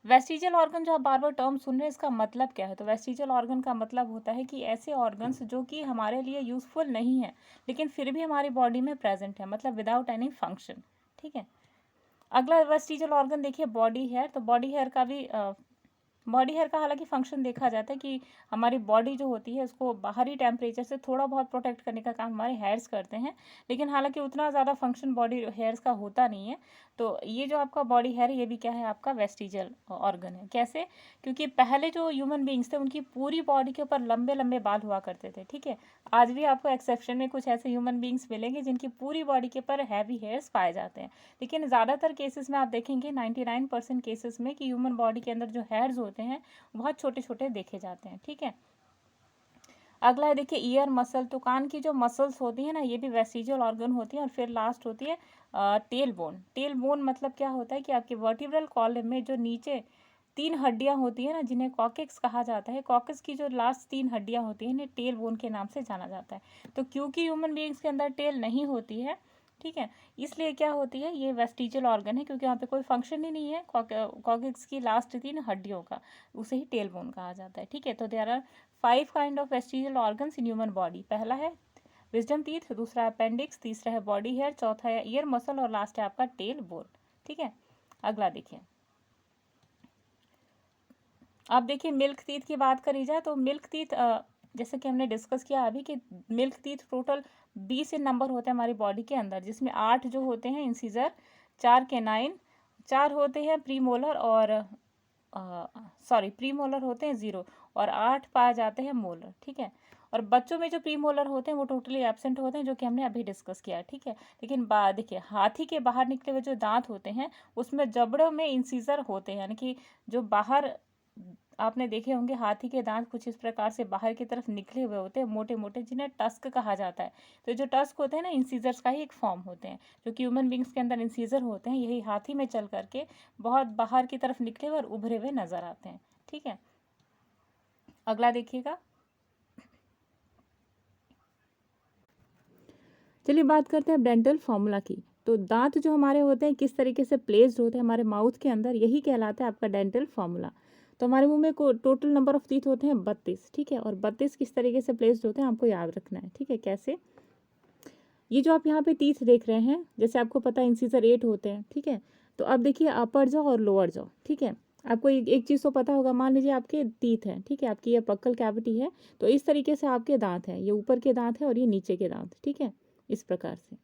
वेस्टिजियल ऑर्गन जो आप बार बार टर्म सुन रहे हैं, इसका मतलब क्या है, तो वेस्टिजियल ऑर्गन का मतलब होता है कि ऐसे ऑर्गन्स जो कि हमारे लिए यूजफुल नहीं है लेकिन फिर भी हमारी बॉडी में प्रेजेंट है, मतलब विदाउट एनी फंक्शन, ठीक है। अगला वेस्टिजियल ऑर्गन देखिए बॉडी हेयर। तो बॉडी हेयर का हालांकि फंक्शन देखा जाता है कि हमारी बॉडी जो होती है उसको बाहरी टेम्परेचर से थोड़ा बहुत प्रोटेक्ट करने का काम हमारे हेयर्स करते हैं, लेकिन हालांकि उतना ज़्यादा फंक्शन बॉडी हेयर्स का होता नहीं है। तो ये जो आपका बॉडी हेयर है ये भी क्या है, आपका वेस्टिजियल ऑर्गन है। कैसे, क्योंकि पहले जो ह्यूमन बींग्स थे उनकी पूरी बॉडी के ऊपर लंबे लंबे बाल हुआ करते थे, ठीक है। आज भी आपको एक्सेप्शन में कुछ ऐसे ह्यूमन बींग्स मिलेंगे जिनकी पूरी बॉडी के ऊपर हैवी हेयर्स पाए जाते हैं, लेकिन ज़्यादातर केसेस में आप देखेंगे 99% केसेस में कि ह्यूमन बॉडी के अंदर जो हेयर्स होते हैं बहुत छोटे छोटे देखे जाते हैं, ठीक है। अगला है देखिए ईयर मसल। तो कान की जो मसल्स होती है ना ये भी वेस्टिजियल ऑर्गन होती है। और फिर लास्ट होती है टेल बोन। टेल बोन मतलब क्या होता है कि आपके वर्टिब्रल कॉलम में जो नीचे 3 हड्डियां होती है ना, जिन्हें कॉकेक्स कहा जाता है, कॉकेक्स की जो लास्ट 3 हड्डियां होती हैं इन्हें टेल बोन के नाम से जाना जाता है। तो क्योंकि ह्यूमन बीइंग्स के अंदर टेल नहीं होती है ठीक है। इसलिए क्या होती है, ये वेस्टिजियल ऑर्गन है क्योंकि यहाँ पे कोई फंक्शन ही नहीं है। कॉर्टेक्स की लास्ट 3 हड्डियों का, उसे ही टेल बोन कहा जाता है। ठीक है, तो there are 5 kind of vestigial organs in human body. पहला है विजडम टीथ, दूसरा अपेंडिक्स, तीसरा है बॉडी हेयर, चौथा है ईयर मसल और लास्ट है आपका टेल बोन। ठीक है, अगला देखिए। अब देखिए मिल्क टीथ की बात करी जाए तो मिल्क टीथ जैसे कि हमने डिस्कस किया अभी कि मिल्क टीथ टोटल 20 नंबर होते हैं हमारी बॉडी के अंदर, जिसमें 8 जो होते हैं इंसीजर, 4 कैनाइन, 4 होते हैं प्रीमोलर और प्रीमोलर होते हैं 0 और 8 पाए जाते हैं मोलर। ठीक है, और बच्चों में जो प्रीमोलर होते हैं वो टोटली एब्सेंट होते हैं, जो कि हमने अभी डिस्कस किया। ठीक है, लेकिन देखिए हाथी के बाहर निकले हुए जो दांत होते हैं उसमें जबड़ों में इंसीजर होते हैं, यानी कि जो बाहर आपने देखे होंगे हाथी के दांत कुछ इस प्रकार से बाहर की तरफ निकले हुए होते हैं, मोटे मोटे, जिन्हें टस्क कहा जाता है। तो जो टस्क होते हैं ना, इंसीजर्स का ही एक फॉर्म होते हैं, जो कि ह्यूमन बींग्स के अंदर इंसीजर होते हैं, यही हाथी में चल करके बहुत बाहर की तरफ निकले हुए और उभरे हुए नजर आते हैं। ठीक है, अगला देखिएगा। चलिए बात करते हैं डेंटल फॉर्मूला की। तो दांत जो हमारे होते हैं किस तरीके से प्लेस्ड होते हैं हमारे माउथ के अंदर, यही कहलाता है आपका डेंटल फॉर्मूला। तो हमारे मुंह में टोटल नंबर ऑफ टीथ होते हैं 32। ठीक है, और 32 किस तरीके से प्लेस्ड होते हैं आपको याद रखना है। ठीक है, कैसे? ये जो आप यहाँ पे टीथ देख रहे हैं, जैसे आपको पता है इंसीजर 8 होते हैं। ठीक है, तो अब देखिए अपर जॉ और लोअर जॉ। ठीक है, आपको एक चीज़ तो पता होगा, मान लीजिए आपके टीथ हैं। ठीक है, आपकी ये बक्कल कैविटी है, तो इस तरीके से आपके दांत हैं, ये ऊपर के दांत है और ये नीचे के दांत। ठीक है, इस प्रकार से।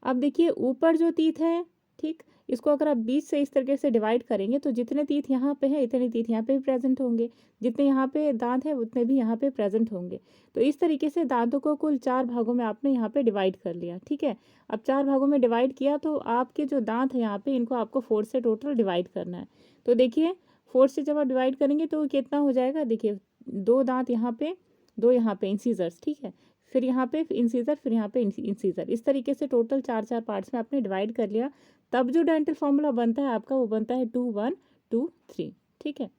अब देखिए ऊपर जो टीथ है, ठीक, इसको अगर आप बीच से इस तरीके से डिवाइड करेंगे तो जितने टीथ यहाँ पे हैं इतने टीथ यहाँ पे भी प्रेजेंट होंगे, जितने यहाँ पे दांत है उतने भी यहाँ पे प्रेजेंट होंगे। तो इस तरीके से दांतों को कुल 4 भागों में आपने यहाँ पे डिवाइड कर लिया। ठीक है, अब 4 भागों में डिवाइड किया तो आपके जो दांत है यहाँ पे, इनको आपको 4 से टोटल डिवाइड करना है। तो देखिए 4 से जब आप डिवाइड करेंगे तो कितना हो जाएगा, देखिए 2 दांत यहाँ पे, 2 यहाँ पे इंसीजर्स। ठीक है, फिर यहाँ पे इंसीजर, फिर यहाँ पे इंसीजर, इस तरीके से टोटल 4 पार्ट्स में आपने डिवाइड कर लिया। तब जो डेंटल फॉर्मूला बनता है आपका, वो बनता है 2 1 2 3। ठीक है,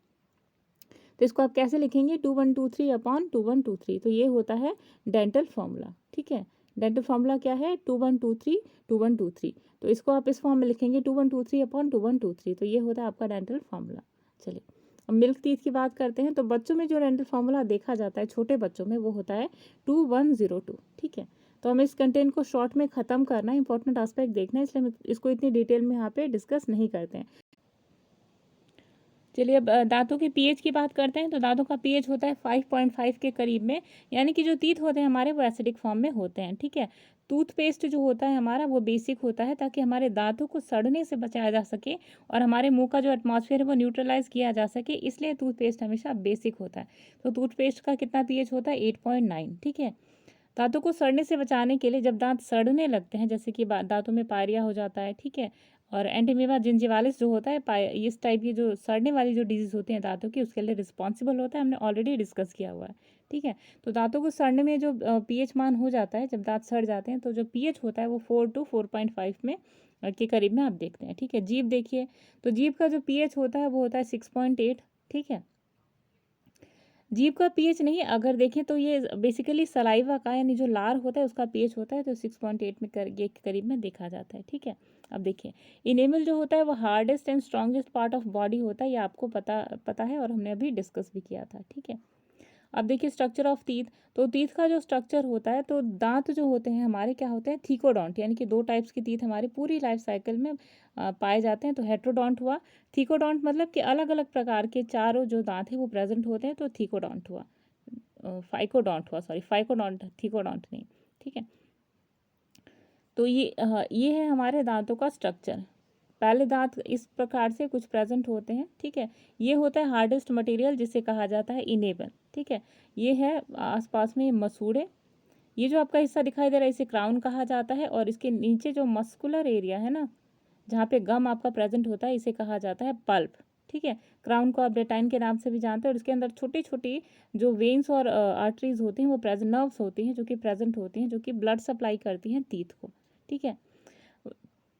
तो इसको आप कैसे लिखेंगे, 2 1 2 3 अपॉन 2 1 2 3। तो ये होता है डेंटल फॉर्मूला। ठीक है, डेंटल फॉर्मूला क्या है, 2 1 2 3 2 1 2 3। तो इसको आप इस फॉर्म में लिखेंगे 2 1 2 3 अपॉन 2 1 2 3। तो ये होता है आपका डेंटल फॉर्मूला। चलिए अब मिल्क टीथ की बात करते हैं। तो बच्चों में जो डेंटल फॉर्मूला देखा जाता है छोटे बच्चों में, वो होता है 2 1 0 2। ठीक है, तो हमें इस कंटेंट को शॉर्ट में ख़त्म करना है, इंपॉर्टेंट एस्पेक्ट देखना है, इसलिए हम इसको इतनी डिटेल में यहाँ पे डिस्कस नहीं करते हैं। चलिए अब दांतों के पीएच की बात करते हैं। तो दांतों का पीएच होता है 5.5 के करीब में, यानी कि जो टीथ होते हैं हमारे वो एसिडिक फॉर्म में होते हैं। ठीक है, टूथपेस्ट जो होता है हमारा वो बेसिक होता है, ताकि हमारे दांतों को सड़ने से बचाया जा सके और हमारे मुंह का जो एटमॉस्फेयर है वो न्यूट्रलाइज किया जा सके, इसलिए टूथपेस्ट हमेशा बेसिक होता है। तो टूथपेस्ट का कितना पीएच होता है, 8.9। ठीक है, दांतों को सड़ने से बचाने के लिए जब दांत सड़ने लगते हैं, जैसे कि दांतों में पायरिया हो जाता है, ठीक है, और एंटीमीवा जिंजिवालिस जो होता है, इस टाइप की जो सड़ने वाली जो डिजीज होती हैं दांतों की, उसके लिए रिस्पॉन्सिबल होता है, हमने ऑलरेडी डिस्कस किया हुआ है। ठीक है, तो दांतों को सड़ने में जो पीएच मान हो जाता है, जब दांत सड़ जाते हैं तो जो पीएच होता है वो 4 to 4.5 में के करीब में आप देखते हैं। ठीक है, जीभ देखिए, तो जीभ का जो पीएच होता है वो होता है 6.8। ठीक है, जीभ का पीएच नहीं, अगर देखें तो ये बेसिकली सलाइवा का, यानी जो लार होता है उसका पीएच होता है, तो 6.8 में के करीब में देखा जाता है। ठीक है, अब देखिए इनेमल जो होता है वो hardest and strongest part of body होता है, ये आपको पता है और हमने अभी डिस्कस भी किया था। ठीक है, अब देखिए स्ट्रक्चर ऑफ टीथ। तो टीथ का जो स्ट्रक्चर होता है, तो दांत जो होते हैं हमारे क्या होते हैं, थीकोडॉन्ट, यानी कि 2 टाइप्स की टीथ हमारी पूरी लाइफ साइकिल में पाए जाते हैं। तो हेट्रोडॉन्ट हुआ, थीकोडॉन्ट मतलब कि अलग अलग प्रकार के चारों जो दांत हैं वो प्रेजेंट होते हैं, तो थीकोडॉन्ट हुआ। फाइकोडॉन्ट हुआ, सॉरी फाइकोडॉन्ट, थीकोडॉन्ट नहीं। ठीक है, तो ये है हमारे दांतों का स्ट्रक्चर। पहले दांत इस प्रकार से कुछ प्रेजेंट होते हैं। ठीक है, ये होता है हार्डेस्ट मटेरियल, जिसे कहा जाता है इनेबल। ठीक है, ये है आसपास में मसूड़े, ये जो आपका हिस्सा दिखाई दे रहा है इसे क्राउन कहा जाता है, और इसके नीचे जो मस्कुलर एरिया है ना, जहाँ पे गम आपका प्रेजेंट होता है, इसे कहा जाता है पल्प। ठीक है, क्राउन को आप डेटाइन के नाम से भी जानते हैं, और इसके अंदर छोटी छोटी जो वेन्स और आर्टरीज होती हैं वो प्रेजेंट, नर्व्स होती हैं जो कि प्रेजेंट होती हैं, जो कि ब्लड सप्लाई करती हैं टीथ को। ठीक है,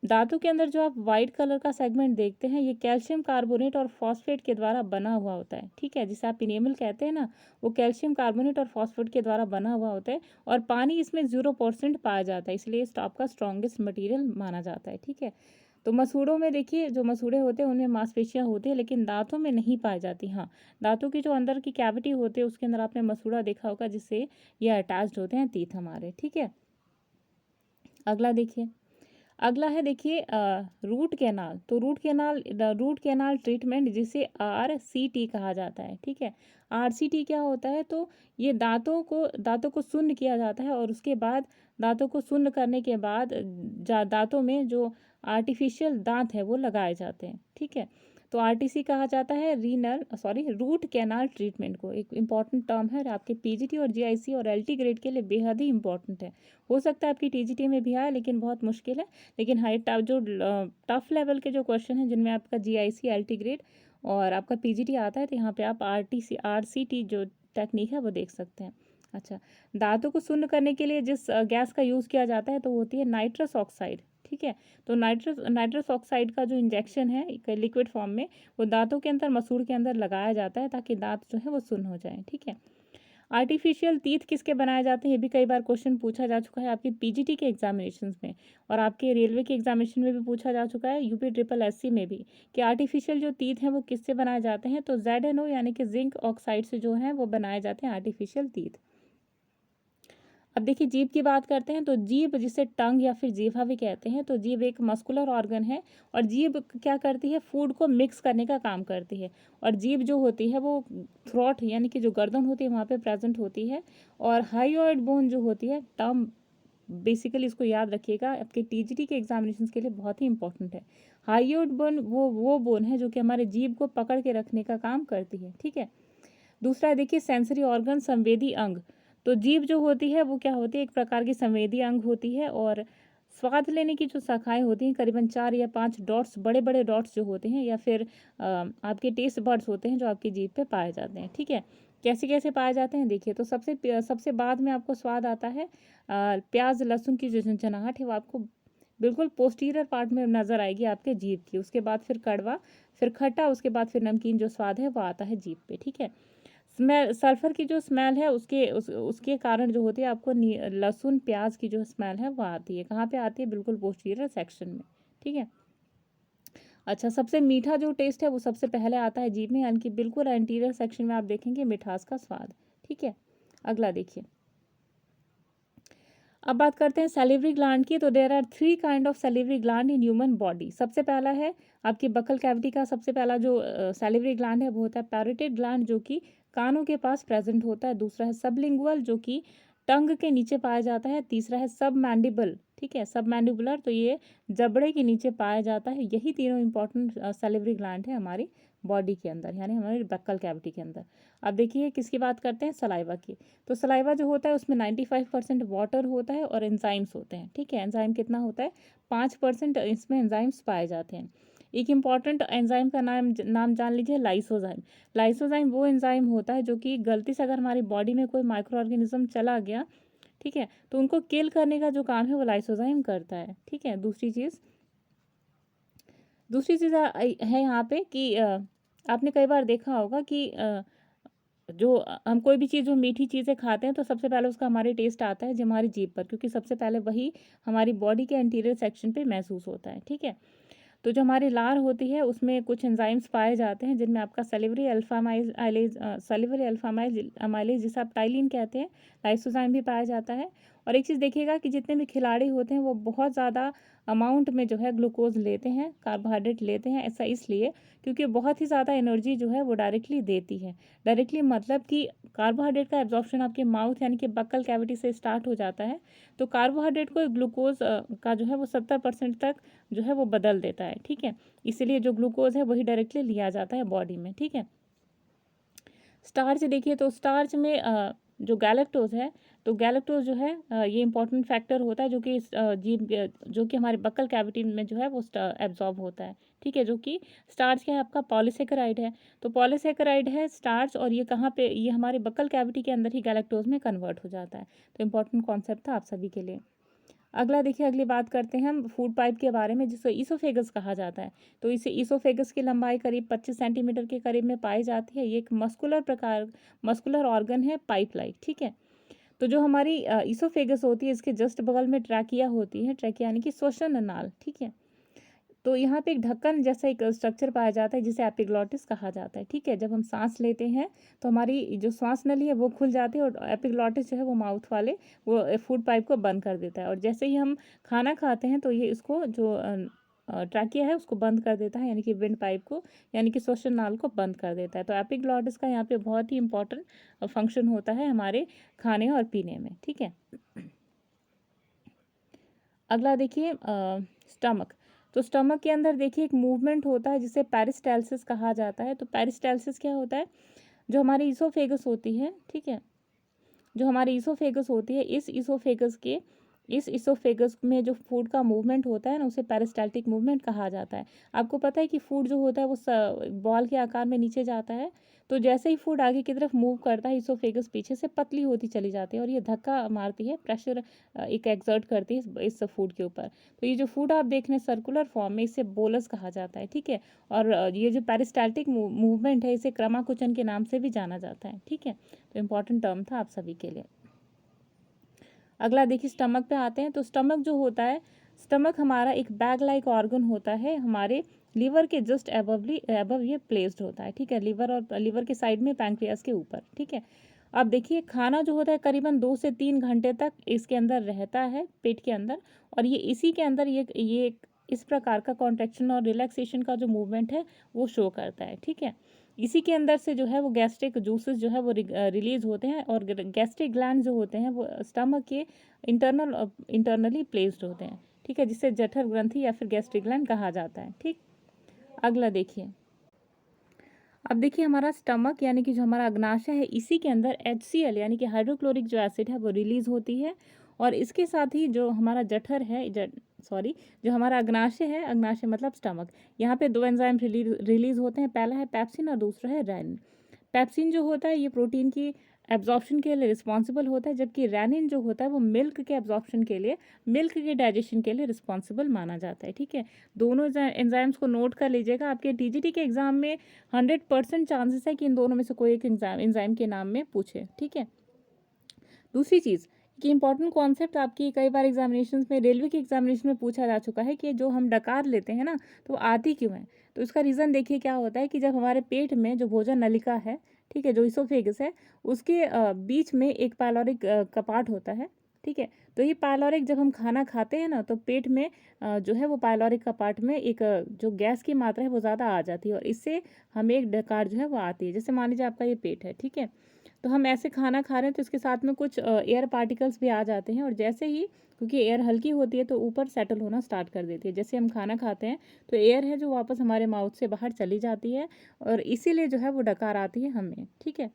दांतों के अंदर जो आप वाइट कलर का सेगमेंट देखते हैं, ये कैल्शियम कार्बोनेट और फॉस्फेट के द्वारा बना हुआ होता है, ठीक है, जिसे आप इनेमल कहते हैं ना, वो कैल्शियम कार्बोनेट और फॉस्फेट के द्वारा बना हुआ होता है, और पानी इसमें 0% पाया जाता है, इसलिए इस आपका स्ट्रॉन्गेस्ट मटेरियल माना जाता है, ठीक है। तो मसूड़ों में देखिए, जो मसूड़े होते हैं उनमें मांसपेशियां होती है, लेकिन दांतों में नहीं पाई जाती। हाँ, दांतों की जो अंदर की कैविटी होती है उसके अंदर आपने मसूड़ा देखा होगा, जिससे ये अटैच्ड होते हैं टीथ हमारे, ठीक है। अगला देखिए, अगला है देखिए रूट कैनाल। तो रूट कैनाल ट्रीटमेंट, जिसे RCT कहा जाता है, ठीक है। RCT क्या होता है? तो ये दांतों को शून्य किया जाता है, और उसके बाद दांतों को शून्य करने के बाद दांतों में जो आर्टिफिशियल दांत है वो लगाए जाते हैं, ठीक है। तो RTC कहा जाता है रूट कैनाल ट्रीटमेंट को। एक इम्पॉर्टेंट टर्म है, आपके PGT और GIC और LT ग्रेड के लिए बेहद ही इंपॉर्टेंट है। हो सकता है आपकी TGT में भी आए, लेकिन बहुत मुश्किल है। लेकिन हाई जो टफ लेवल के जो क्वेश्चन हैं, जिनमें आपका GIC LT ग्रेड और आपका PGT आता है, तो यहाँ पे आप RCT जो टेक्निक है वो देख सकते हैं। अच्छा, दांतों को शून्य करने के लिए जिस गैस का यूज़ किया जाता है, तो होती है नाइट्रस ऑक्साइड, ठीक है। तो नाइट्रस ऑक्साइड का जो इंजेक्शन है लिक्विड फॉर्म में, वो दांतों के अंदर, मसूड़ के अंदर लगाया जाता है, ताकि दांत जो है वो शून्य हो जाए, ठीक है। आर्टिफिशियल टीथ किसके बनाए जाते हैं, ये भी कई बार क्वेश्चन पूछा जा चुका है आपकी PGT के एग्जामिनेशंस में, और आपके रेलवे के एग्जामिनेशन में भी पूछा जा चुका है, UPSSC में भी, कि आर्टिफिशियल जो टीथ हैं वो किससे बनाए जाते हैं। तो ZNO यानी कि जिंक ऑक्साइड से जो है वो बनाए जाते हैं आर्टिफिशियल टीथ। अब देखिए, जीभ की बात करते हैं। तो जीभ, जिसे टंग या फिर जीभा भी कहते हैं, तो जीभ एक मस्कुलर ऑर्गन है, और जीभ क्या करती है? फूड को मिक्स करने का काम करती है। और जीभ जो होती है वो थ्रोट यानी कि जो गर्दन होती है वहाँ पे प्रेजेंट होती है। और हाइयोइड बोन जो होती है, टर्म बेसिकली इसको याद रखिएगा, आपके TGT के एग्जामिनेशन के लिए बहुत ही इंपॉर्टेंट है। हाइयोइड बोन वो बोन है जो कि हमारे जीभ को पकड़ के रखने का काम करती है, ठीक है। दूसरा देखिए, सेंसरी ऑर्गन, संवेदी अंग। तो जीभ जो होती है वो क्या होती है? एक प्रकार की संवेदी अंग होती है, और स्वाद लेने की जो शाखाएं होती हैं, करीबन 4 या 5 डॉट्स, बड़े बड़े डॉट्स जो होते हैं, या फिर आपके टेस्ट बड्स होते हैं जो आपकी जीभ पे पाए जाते हैं, ठीक है। कैसे कैसे पाए जाते हैं देखिए, तो सबसे बाद में आपको स्वाद आता है प्याज लहसुन की जो झनझनाहट है वो आपको बिल्कुल पोस्टीरियर पार्ट में नज़र आएगी आपके जीभ की। उसके बाद फिर कड़वा, फिर खट्टा, उसके बाद फिर नमकीन जो स्वाद है वो आता है जीभ पे, ठीक है। स्मेल, सल्फर की जो स्मेल है उसके कारण जो होती है आपको लहसुन प्याज की जो स्मेल है वो आती है। कहाँ पे आती है? बिल्कुल पोस्टीरियर सेक्शन में, ठीक है। अच्छा, सबसे मीठा जो टेस्ट है वो सबसे पहले आता है जीभ में, यानी कि बिल्कुल एंटीरियर सेक्शन में आप देखेंगे मिठास का स्वाद, ठीक है। अगला देखिए, अब बात करते हैं सैलिवरी ग्लैंड की। तो there are 3 kind of salivary gland in human body. सबसे पहला है आपकी बकल कैविटी का सबसे पहला जो सैलिवरी ग्लैंड है वो होता है पैरोटिड ग्लैंड, जो कि कानों के पास प्रेजेंट होता है। दूसरा है सबलिंगुअल, जो कि टंग के नीचे पाया जाता है। तीसरा है सब मैंडिबल, ठीक है, सब मैंडिबुलर, तो ये जबड़े के नीचे पाया जाता है। यही तीनों इंपॉर्टेंट सैलिवरी ग्लैंड है हमारी बॉडी के अंदर, यानी हमारी बक्कल कैविटी के अंदर। अब देखिए, किसकी बात करते हैं? सलाइवा की। तो सलाइवा जो होता है उसमें 95% वाटर होता है और एंजाइम्स होते हैं, ठीक है। एंजाइम कितना होता है? 5% इसमें एंजाइम्स पाए जाते हैं। एक इम्पॉर्टेंट एंजाइम का नाम जान लीजिए, लाइसोजाइम। लाइसोजाइम वो एंजाइम होता है जो कि गलती से अगर हमारी बॉडी में कोई माइक्रो ऑर्गेनिज्म चला गया, ठीक है, तो उनको किल करने का जो काम है वो लाइसोजाइम करता है, ठीक है। दूसरी चीज़ है यहाँ पे कि आपने कई बार देखा होगा कि हम कोई भी चीज़, जो मीठी चीज़ें खाते हैं, तो सबसे पहले उसका हमारे टेस्ट आता है जो हमारी जीभ पर, क्योंकि सबसे पहले वही हमारी बॉडी के एंटीरियर सेक्शन पे महसूस होता है, ठीक है। तो जो हमारी लार होती है उसमें कुछ एंजाइम्स पाए जाते हैं, जिनमें आपका सलिवरी अल्फामाइलेज जिसे आप टाइलिन कहते हैं, लाइसोजाइम भी पाया जाता है। और एक चीज़ देखिएगा कि जितने भी खिलाड़ी होते हैं वो बहुत ज़्यादा अमाउंट में जो है ग्लूकोज लेते हैं, कार्बोहाइड्रेट लेते हैं। ऐसा इसलिए क्योंकि बहुत ही ज़्यादा एनर्जी जो है वो डायरेक्टली देती है। डायरेक्टली मतलब कि कार्बोहाइड्रेट का एब्जॉर्प्शन आपके माउथ यानी कि बक्कल कैविटी से स्टार्ट हो जाता है। तो कार्बोहाइड्रेट को ग्लूकोज का जो है वो 70% तक जो है वो बदल देता है, ठीक है। इसीलिए जो ग्लूकोज है वही डायरेक्टली लिया जाता है बॉडी में, ठीक है। स्टार्च देखिए, तो स्टार्च में जो गैलेक्टोज है, तो गैलेक्टोज जो है ये इंपॉर्टेंट फैक्टर होता है जो कि जो कि हमारे बक्कल कैविटी में जो है वो एब्जॉर्ब होता है, ठीक है। जो कि स्टार्च क्या है? आपका पॉलीसेकेराइड है। तो पॉलीसेकेराइड है स्टार्च, और ये कहाँ पे? ये हमारे बक्कल कैविटी के अंदर ही गैलेक्टोज में कन्वर्ट हो जाता है। तो इंपॉर्टेंट कॉन्सेप्ट था आप सभी के लिए। अगला देखिए, अगली बात करते हैं हम फूड पाइप के बारे में, जिसे ईसोफेगस कहा जाता है। तो इसे ईसोफेगस की लंबाई करीब 25 सेंटीमीटर के करीब में पाई जाती है। ये एक मस्कुलर ऑर्गन है पाइप लाइक, ठीक है। तो जो हमारी ईसोफेगस होती है, इसके जस्ट बगल में ट्रैकिया होती है, ट्रैकिया यानी कि श्वसन नाल, ठीक है। तो यहाँ पे एक ढक्कन जैसा एक स्ट्रक्चर पाया जाता है जिसे एपिग्लॉटिस कहा जाता है, ठीक है। जब हम सांस लेते हैं तो हमारी जो श्वास नली है वो खुल जाती है, और एपिग्लॉटिस जो है वो माउथ वाले वो फूड पाइप को बंद कर देता है। और जैसे ही हम खाना खाते हैं तो ये इसको जो ट्रैकिया है उसको बंद कर देता है, यानी कि विंड पाइप को, यानी कि श्वसन नाल को बंद कर देता है। तो एपिग्लॉटिस का यहाँ पे बहुत ही इंपॉर्टेंट फंक्शन होता है हमारे खाने और पीने में, ठीक है। अगला देखिए स्टमक। तो स्टमक के अंदर देखिए एक मूवमेंट होता है जिसे पेरिस्टाल्सिस कहा जाता है। तो पेरिस्टाल्सिस क्या होता है, जो हमारी ईसोफेगस होती है, ठीक है, जो हमारी ईसोफेगस होती है, इस ईसोफेगस में जो फूड का मूवमेंट होता है ना, उसे पेरिस्टाल्टिक मूवमेंट कहा जाता है। आपको पता है कि फूड जो होता है वो बॉल के आकार में नीचे जाता है। तो जैसे ही फूड आगे की तरफ मूव करता है, ईसोफेगस पीछे से पतली होती चली जाती है, और ये धक्का मारती है, प्रेशर एक एक्सर्ट करती है इस फूड के ऊपर। तो ये जो फूड आप देख रहे हैं सर्कुलर फॉर्म में, इसे बोलस कहा जाता है, ठीक है। और ये जो पेरिस्टाल्टिक मूवमेंट है, इसे क्रमाकुचन के नाम से भी जाना जाता है, ठीक है। तो इम्पॉर्टेंट टर्म था आप सभी के लिए। अगला देखिए, स्टमक पे आते हैं। तो स्टमक जो होता है, स्टमक हमारा एक बैग लाइक ऑर्गन होता है, हमारे लीवर के जस्ट अबव ये प्लेस्ड होता है, ठीक है। लीवर के साइड में, पैंक्रियास के ऊपर, ठीक है। अब देखिए, खाना जो होता है करीबन 2 से 3 घंटे तक इसके अंदर रहता है, पेट के अंदर, और ये इसी के अंदर ये इस प्रकार का कॉन्ट्रैक्शन और रिलैक्सेशन का जो मूवमेंट है वो शो करता है, ठीक है। इसी के अंदर से जो है वो गैस्ट्रिक जूसेस जो है वो रिलीज होते हैं, और गैस्ट्रिक ग्लैंड जो होते हैं वो स्टमक के इंटरनली प्लेस्ड होते हैं, ठीक है, जिसे जठर ग्रंथि या फिर गैस्ट्रिक ग्लैंड कहा जाता है, ठीक। अगला देखिए, अब देखिए हमारा स्टमक यानी कि जो हमारा अग्नाशय है, इसी के अंदर HCl यानी कि हाइड्रोक्लोरिक जो एसिड है वो रिलीज होती है। और इसके साथ ही जो हमारा जठर है, जो हमारा अग्नाशय है, अग्नाशय मतलब स्टमक, यहाँ पे 2 एंजाइम रिलीज होते हैं। पहला है पेप्सिन और दूसरा है रेनिन। पेप्सिन जो होता है ये प्रोटीन की एब्जॉर्प्शन के लिए रिस्पॉन्सिबल होता है, जबकि रेनिन जो होता है वो मिल्क के एब्जॉर्प्शन के लिए, मिल्क के डाइजेशन के लिए रिस्पॉन्सिबल माना जाता है, ठीक है। दोनों एंजाइम्स को नोट कर लीजिएगा, आपके TGT के एग्जाम में 100% चांसेस है कि इन दोनों में से कोई एक एंजाइम के नाम में पूछे, ठीक है। दूसरी चीज़ कि इंपॉर्टेंट कॉन्सेप्ट आपकी कई बार एग्जामिनेशंस में, रेलवे के एग्जामिनेशन में पूछा जा चुका है कि जो हम डकार लेते हैं ना, तो आती क्यों है। तो इसका रीज़न देखिए क्या होता है कि जब हमारे पेट में जो भोजन नलिका है, ठीक है, जो ईसोफेगस है, उसके बीच में एक पाइलोरिक कपाट होता है, ठीक है। तो ये पाइलोरिक, जब हम खाना खाते हैं ना, तो पेट में जो है वो पाइलोरिक कपाट में एक जो गैस की मात्रा है वो ज़्यादा आ जाती है, और इससे हमें एक डकार जो है वो आती है। जैसे मान लीजिए आपका ये पेट है, ठीक है, तो हम ऐसे खाना खा रहे हैं तो इसके साथ में कुछ एयर पार्टिकल्स भी आ जाते हैं, और जैसे ही, क्योंकि एयर हल्की होती है तो ऊपर सेटल होना स्टार्ट कर देती है। जैसे हम खाना खाते हैं तो एयर है जो वापस हमारे माउथ से बाहर चली जाती है, और इसीलिए जो है वो डकार आती है हमें, ठीक है।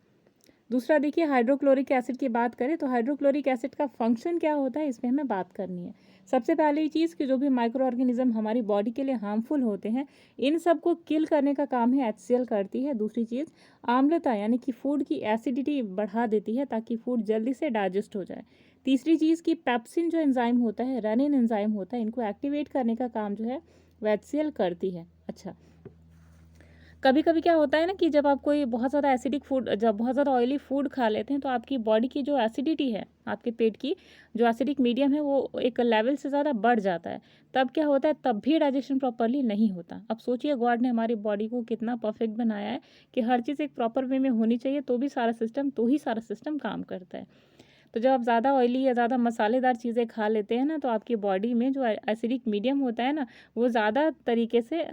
दूसरा देखिए, हाइड्रोक्लोरिक एसिड की बात करें तो हाइड्रोक्लोरिक एसिड का फंक्शन क्या होता है, इसमें हमें बात करनी है। सबसे पहली चीज़ कि जो भी माइक्रो ऑर्गेनिज्म हमारी बॉडी के लिए हार्मफुल होते हैं, इन सब को किल करने का काम है HCl करती है। दूसरी चीज़, आम्लता यानी कि फूड की एसिडिटी बढ़ा देती है ताकि फूड जल्दी से डाइजेस्ट हो जाए। तीसरी चीज़ कि पेप्सिन जो एंजाइम होता है, रेनिन एंजाइम होता है, इनको एक्टिवेट करने का काम जो है वो HCl करती है। अच्छा, कभी कभी क्या होता है ना कि जब आप कोई बहुत ज़्यादा एसिडिक फूड, जब बहुत ज़्यादा ऑयली फूड खा लेते हैं, तो आपकी बॉडी की जो एसिडिटी है, आपके पेट की जो एसिडिक मीडियम है, वो एक लेवल से ज़्यादा बढ़ जाता है। तब क्या होता है, तब भी डाइजेशन प्रॉपरली नहीं होता। अब सोचिए, गॉड ने हमारी बॉडी को कितना परफेक्ट बनाया है कि हर चीज़ एक प्रॉपर वे में होनी चाहिए, तो ही सारा सिस्टम काम करता है। तो जब आप ज़्यादा ऑयली या ज़्यादा मसालेदार चीज़ें खा लेते हैं ना, तो आपकी बॉडी में जो एसिडिक मीडियम होता है ना, वो ज़्यादा तरीके से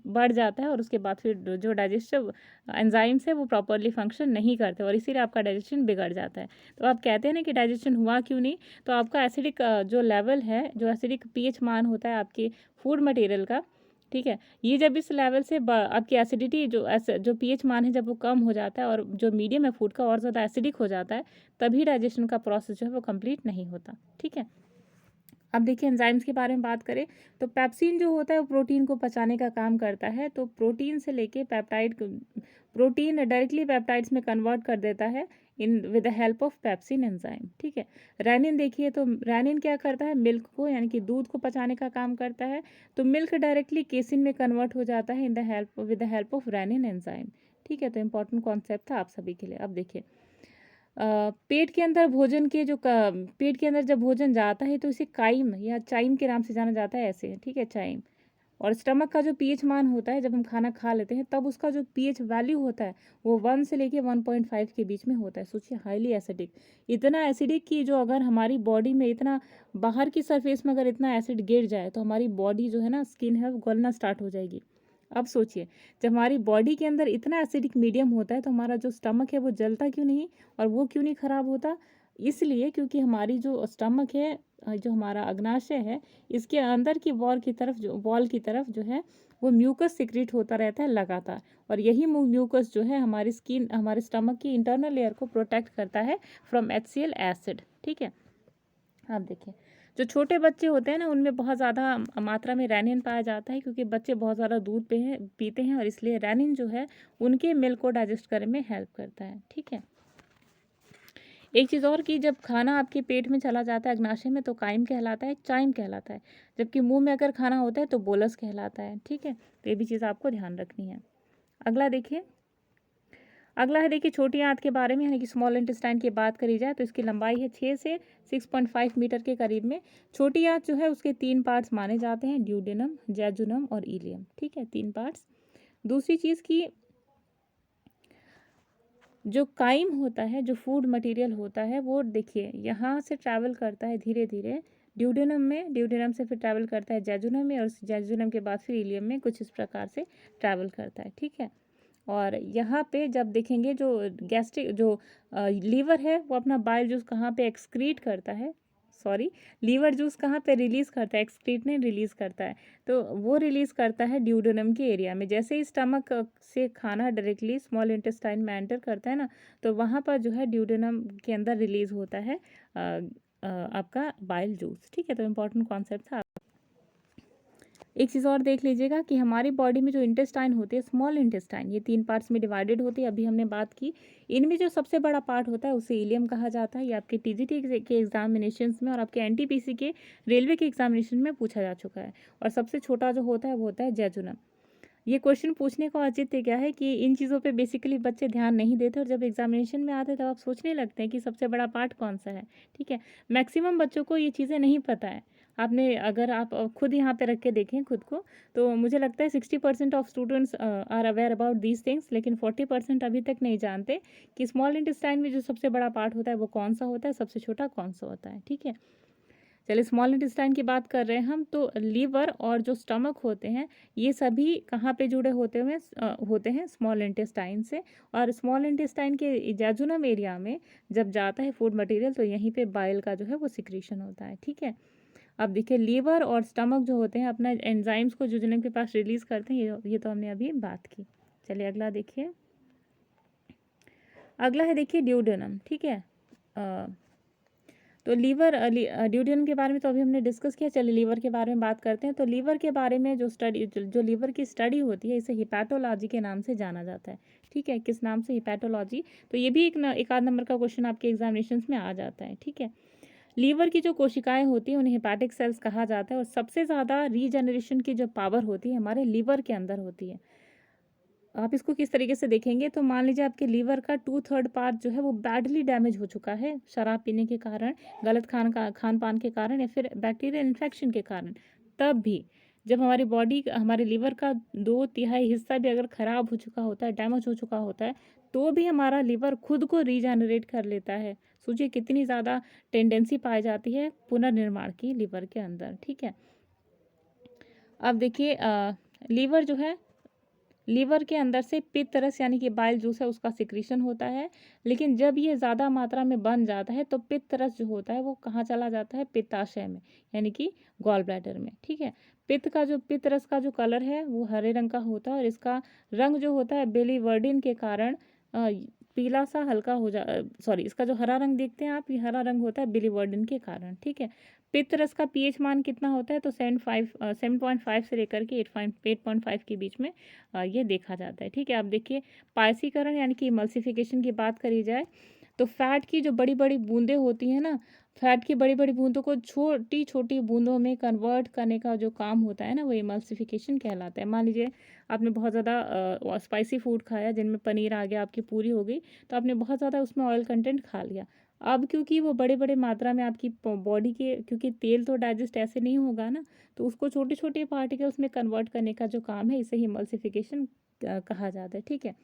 बढ़ जाता है, और उसके बाद फिर जो डाइजेस्टिव एंजाइम्स है वो प्रॉपरली फंक्शन नहीं करते, और इसीलिए आपका डाइजेशन बिगड़ जाता है। तो आप कहते हैं ना कि डाइजेशन हुआ क्यों नहीं, तो आपका एसिडिक जो लेवल है, जो एसिडिक pH मान होता है आपके फूड मटेरियल का, ठीक है, ये जब इस लेवल से आपकी एसिडिटी जो pH मान है, जब वो कम हो जाता है और जो मीडियम है फूड का और ज़्यादा एसिडिक हो जाता है, तभी डाइजेशन का प्रोसेस जो है वो कंप्लीट नहीं होता, ठीक है। अब देखिए एंजाइम्स के बारे में बात करें तो पेप्सिन जो होता है वो प्रोटीन को पचाने का काम करता है। तो प्रोटीन से लेके प्रोटीन डायरेक्टली पेप्टाइड्स में कन्वर्ट कर देता है in with the help of pepsin enzyme. ठीक है, रेनिन देखिए तो रेनिन क्या करता है, मिल्क को यानी कि दूध को पचाने का काम करता है। तो मिल्क डायरेक्टली केसिन में कन्वर्ट हो जाता है with the help of rennin enzyme. ठीक है, तो इंपॉर्टेंट कॉन्सेप्ट था आप सभी के लिए। अब देखिए पेट के अंदर पेट के अंदर जब भोजन जाता है तो इसे काइम या चाइम के नाम से जाना जाता है, ऐसे। ठीक है, चाइम। और स्टमक का जो पीएच मान होता है जब हम खाना खा लेते हैं तब उसका जो पीएच वैल्यू होता है वो 1 से लेके 1.5 के बीच में होता है। सोचिए, हाईली एसिडिक, इतना एसिडिक कि जो अगर हमारी बॉडी में इतना बाहर की सरफेस में अगर इतना एसिड गिर जाए तो हमारी बॉडी जो है ना, स्किन है, वो गलना स्टार्ट हो जाएगी। अब सोचिए, जब हमारी बॉडी के अंदर इतना एसिडिक मीडियम होता है तो हमारा जो स्टमक है वो जलता क्यों नहीं और वो क्यों नहीं खराब होता? इसलिए क्योंकि हमारी जो स्टमक है, जो हमारा अग्नाशय है, इसके अंदर की वॉल की तरफ जो है वो म्यूकस सिक्रीट होता रहता है लगातार। और यही म्यूकस जो है हमारे स्टमक की इंटरनल लेयर को प्रोटेक्ट करता है फ्रॉम HCl एसिड। ठीक है, आप देखिए जो छोटे बच्चे होते हैं ना उनमें बहुत ज़्यादा मात्रा में रेनिन पाया जाता है, क्योंकि बच्चे बहुत ज़्यादा दूध पीते हैं और इसलिए रेनिन जो है उनके मिल्क को डाइजेस्ट करने में हेल्प करता है। ठीक है, एक चीज़ और कि जब खाना आपके पेट में चला जाता है अग्नाशय में तो काइम कहलाता है, चाइम कहलाता है। जबकि मुंह में अगर खाना होता है तो बोलस कहलाता है। ठीक है, तो ये भी चीज़ आपको ध्यान रखनी है। अगला है देखिए छोटी आंत के बारे में, यानी कि स्मॉल इंटेस्टाइन की बात करी जाए तो इसकी लंबाई है 6 से 6.5 मीटर के करीब में। छोटी आंत जो है उसके 3 पार्ट्स माने जाते हैं, ड्यूडेनम, जेजुनम और इलियम। ठीक है, 3 पार्ट्स। दूसरी चीज़ की जो काइम होता है, जो फूड मटेरियल होता है, वो देखिए यहाँ से ट्रैवल करता है धीरे धीरे ड्यूडेनम से फिर ट्रैवल करता है जेजुनम में और जेजुनम के बाद फिर इलियम में, कुछ इस प्रकार से ट्रैवल करता है। ठीक है, और यहाँ पे जब देखेंगे जो लीवर है वो अपना बाइल जूस कहाँ पे एक्सक्रीट करता है, लीवर जूस कहाँ पे रिलीज़ करता है, एक्सक्रीट नहीं रिलीज़ करता है, तो वो रिलीज़ करता है ड्यूडेनम के एरिया में। जैसे ही स्टमक से खाना डायरेक्टली स्मॉल इंटेस्टाइन में एंटर करता है ना, तो वहाँ पर जो है ड्यूडेनम के अंदर रिलीज़ होता है आपका बाइल जूस। ठीक है, तो इम्पॉर्टेंट कॉन्सेप्ट था। एक चीज़ और देख लीजिएगा कि हमारी बॉडी में जो इंटेस्टाइन होती है, स्मॉल इंटेस्टाइन, ये 3 पार्ट्स में डिवाइडेड होती है, अभी हमने बात की। इनमें जो सबसे बड़ा पार्ट होता है उसे इलियम कहा जाता है। ये आपके TGT के एग्जामिनेशंस में और आपके NTPC के रेलवे के एग्जामिनेशन में पूछा जा चुका है। और सबसे छोटा जो होता है वो होता है जेजुनम। ये क्वेश्चन पूछने का औचित्य क्या है कि इन चीज़ों पे बेसिकली बच्चे ध्यान नहीं देते और जब एग्जामिनेशन में आते हैं तब आप सोचने लगते हैं कि सबसे बड़ा पार्ट कौन सा है। ठीक है, मैक्सिमम बच्चों को ये चीज़ें नहीं पता है। अगर आप खुद यहाँ पे रख के देखें खुद को, तो मुझे लगता है 60% of students are aware about these things, लेकिन 40% अभी तक नहीं जानते कि स्मॉल इंटेस्टाइन में जो सबसे बड़ा पार्ट होता है वो कौन सा होता है, सबसे छोटा कौन सा होता है। ठीक है, चलिए स्मॉल इंटेस्टाइन की बात कर रहे हैं हम, तो लीवर और जो स्टमक होते हैं ये सभी कहाँ पे जुड़े होते हैं स्मॉल इंटेस्टाइन से। और स्मॉल इंटेस्टाइन के जेजुनम एरिया में जब जाता है फूड मटेरियल तो यहीं पे बाइल का जो है वो सिक्रीशन होता है। ठीक है, अब देखिए लीवर और स्टमक जो होते हैं अपना एंजाइम्स को जेजुनम के पास रिलीज़ करते हैं, ये तो हमने अभी बात की। चलिए अगला देखिए, अगला है देखिए ड्यूडेनम। ठीक है, तो ड्यूडेनम के बारे में तो अभी हमने डिस्कस किया। चलिए लीवर के बारे में बात करते हैं। तो लीवर के बारे में जो लीवर की स्टडी होती है इसे हिपैटोलॉजी के नाम से जाना जाता है। ठीक है, किस नाम से? हिपैटोलॉजी। तो ये भी एक आध नंबर का क्वेश्चन आपके एग्जामिनेशन में आ जाता है। ठीक है, लीवर की जो कोशिकाएं होती हैं उन्हें हेपाटिक सेल्स कहा जाता है और सबसे ज़्यादा रीजनरेशन की जो पावर होती है हमारे लीवर के अंदर होती है। आप इसको किस तरीके से देखेंगे तो मान लीजिए आपके लीवर का 2/3 पार्ट जो है वो बैडली डैमेज हो चुका है शराब पीने के कारण, गलत खान पान के कारण या फिर बैक्टीरियल इन्फेक्शन के कारण। तब भी जब हमारे लीवर का 2/3 हिस्सा भी अगर ख़राब हो चुका होता है, डैमेज हो चुका होता है, तो भी हमारा लीवर खुद को रीजनरेट कर लेता है। सोचिए कितनी ज़्यादा टेंडेंसी पाई जाती है पुनर्निर्माण की लीवर के अंदर। ठीक है, अब देखिए लीवर के अंदर से पित्त रस यानी कि बाइल जूस है उसका सिक्रीशन होता है। लेकिन जब ये ज़्यादा मात्रा में बन जाता है तो पित्त रस जो होता है वो कहाँ चला जाता है? पित्ताशय में, यानी कि गॉल ब्लैडर में। ठीक है, पित्त रस का जो कलर है वो हरे रंग का होता है और इसका रंग जो होता है बिलीवर्डिन के कारण पीला सा हल्का हो सॉरी, इसका जो हरा रंग देखते हैं आप, ये हरा रंग होता है बिलीवर्डिन के कारण। ठीक है, पित्त रस का पीएच मान कितना होता है, तो 7.5 से लेकर के 8.5 के बीच में ये देखा जाता है। ठीक है, अब देखिए पायसीकरण यानी कि इमल्सिफिकेशन की बात करी जाए तो फैट की जो बड़ी बड़ी बूंदें होती हैं ना, फैट की बड़ी बड़ी बूंदों को छोटी छोटी बूंदों में कन्वर्ट करने का जो काम होता है ना, वो इमल्सिफिकेशन कहलाता है। मान लीजिए आपने बहुत ज़्यादा स्पाइसी फूड खाया जिनमें पनीर आ गया, आपकी पूरी हो गई, तो आपने बहुत ज़्यादा उसमें ऑयल कंटेंट खा लिया। अब क्योंकि वो बड़े बड़े मात्रा में आपकी बॉडी के, क्योंकि तेल तो डाइजेस्ट ऐसे नहीं होगा ना, तो उसको छोटे छोटे पार्टिकल्स में कन्वर्ट करने का जो काम है, इसे ही इमल्सिफिकेशन कहा जाता है। ठीक है,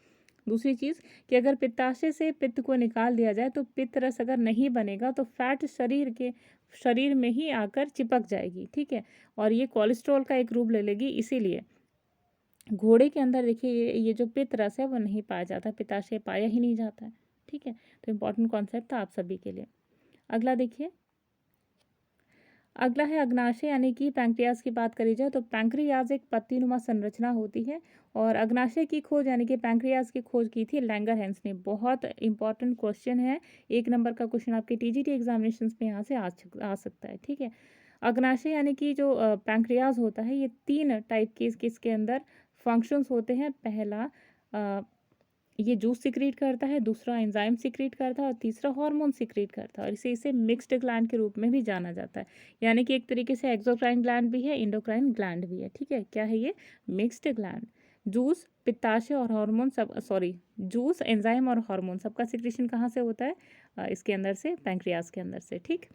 दूसरी चीज़ कि अगर पित्ताशय से पित्त को निकाल दिया जाए तो पित्त रस अगर नहीं बनेगा तो फैट शरीर में ही आकर चिपक जाएगी। ठीक है, और ये कोलेस्ट्रॉल का एक रूप ले लेगी। इसीलिए घोड़े के अंदर देखिए ये जो पित्त रस है वो नहीं पाया जाता, पित्ताशय पाया ही नहीं जाता है। ठीक है, तो इम्पॉर्टेंट कॉन्सेप्ट था आप सभी के लिए। अगला देखिए, अगला है अग्नाशय यानी कि पैंक्रियाज की बात करी जाए तो पैंक्रियाज एक पत्तीनुमा संरचना होती है और अग्नाशय की खोज यानी कि पैंक्रियाज की खोज की थी लैंगरहैंस ने। बहुत इंपॉर्टेंट क्वेश्चन है, 1 नंबर का क्वेश्चन आपके टीजीटी एग्जामिनेशन में यहाँ से आ सकता है। ठीक है, अग्नाशय यानी कि जो पैंक्रियाज होता है, ये 3 टाइप के इसके अंदर फंक्शंस होते हैं। पहला ये जूस सिक्रीट करता है, दूसरा एंजाइम सिक्रीट करता है और तीसरा हार्मोन सिक्रीट करता है, और इसे मिक्स्ड ग्लैंड के रूप में भी जाना जाता है। यानी कि एक तरीके से एक्सोक्राइन ग्लैंड भी है, इंडोक्राइन ग्लैंड भी है। ठीक है, क्या है ये? Mixed gland. जूस, पित्ताशय और हार्मोन सब, सॉरी, जूस, एंजाइम और हार्मोन सबका सिक्रीशन कहाँ से होता है? इसके अंदर से, पैंक्रियाज के अंदर से। ठीक,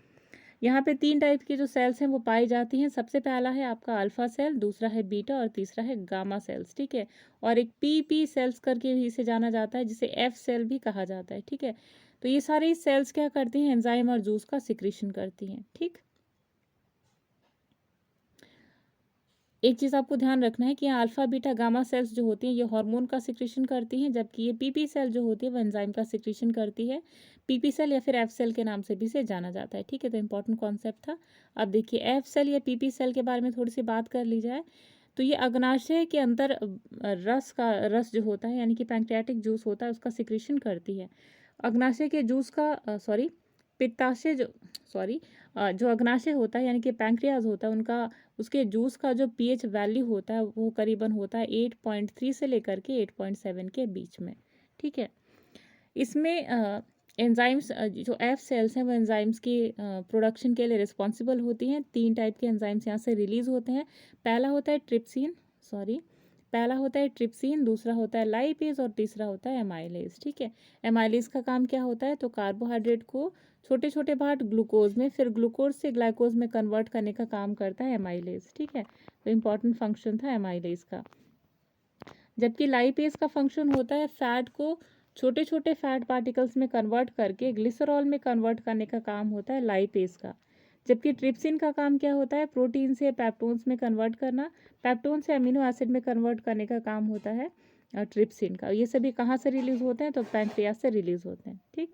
यहाँ पे 3 टाइप की जो सेल्स हैं वो पाई जाती हैं। सबसे पहला है आपका अल्फा सेल, दूसरा है बीटा और तीसरा है गामा सेल्स। ठीक है, और एक पीपी सेल्स करके भी इसे जाना जाता है, जिसे एफ सेल भी कहा जाता है। ठीक है, तो ये सारी सेल्स क्या करती हैं? एंजाइम और जूस का सिक्रीशन करती हैं। ठीक, एक चीज़ आपको ध्यान रखना है कि यहाँ अल्फा बीटा गामा सेल्स जो होती हैं ये हार्मोन का सिक्रीशन करती हैं, जबकि ये पीपी सेल जो होती है वो एंजाइम का सिक्रीशन करती है। पीपी सेल या फिर एफ सेल के नाम से भी इसे जाना जाता है। ठीक है, तो इंपॉर्टेंट कॉन्सेप्ट था। अब देखिए एफ सेल या पीपी सेल के बारे में थोड़ी सी बात कर ली जाए तो ये अग्नाशय के अंदर रस जो होता है यानी कि पैंक्रियाटिक जूस होता है उसका सिक्रीशन करती है। अग्नाशय के जूस का सॉरी पित्ताशय जो अग्नाशय होता है यानी कि पैंक्रियाज होता है, उनका उसके जूस का जो पीएच वैल्यू होता है वो करीबन होता है 8.3 से लेकर के 8.7 के बीच में। ठीक है, इसमें एंजाइम्स जो एफ सेल्स हैं वो एंजाइम्स की प्रोडक्शन के लिए रिस्पॉन्सिबल होती हैं। 3 टाइप के एंजाइम्स यहाँ से रिलीज होते हैं। पहला होता है ट्रिप्सिन, दूसरा होता है लाइपेज और तीसरा होता है एमाइलेज। ठीक है, एमाइलेज का काम क्या होता है? तो कार्बोहाइड्रेट को छोटे छोटे पार्ट ग्लूकोज में, फिर ग्लूकोज से ग्लाइकोज में कन्वर्ट करने का काम करता है एमाइलेज। ठीक है, तो इम्पॉर्टेंट फंक्शन था एमाइलेज का। जबकि लाइपेज का फंक्शन होता है फैट को छोटे छोटे फैट पार्टिकल्स में कन्वर्ट करके ग्लिसरॉल में कन्वर्ट करने का काम होता है लाइपेज का। जबकि ट्रिप्सिन का काम क्या होता है? प्रोटीन से पेप्टोन्स में कन्वर्ट करना, पेप्टोन से अमीनो एसिड में कन्वर्ट करने का काम होता है ट्रिप्सिन का। ये सभी कहाँ से रिलीज होते हैं? तो पैंक्रियाज से रिलीज होते हैं। ठीक,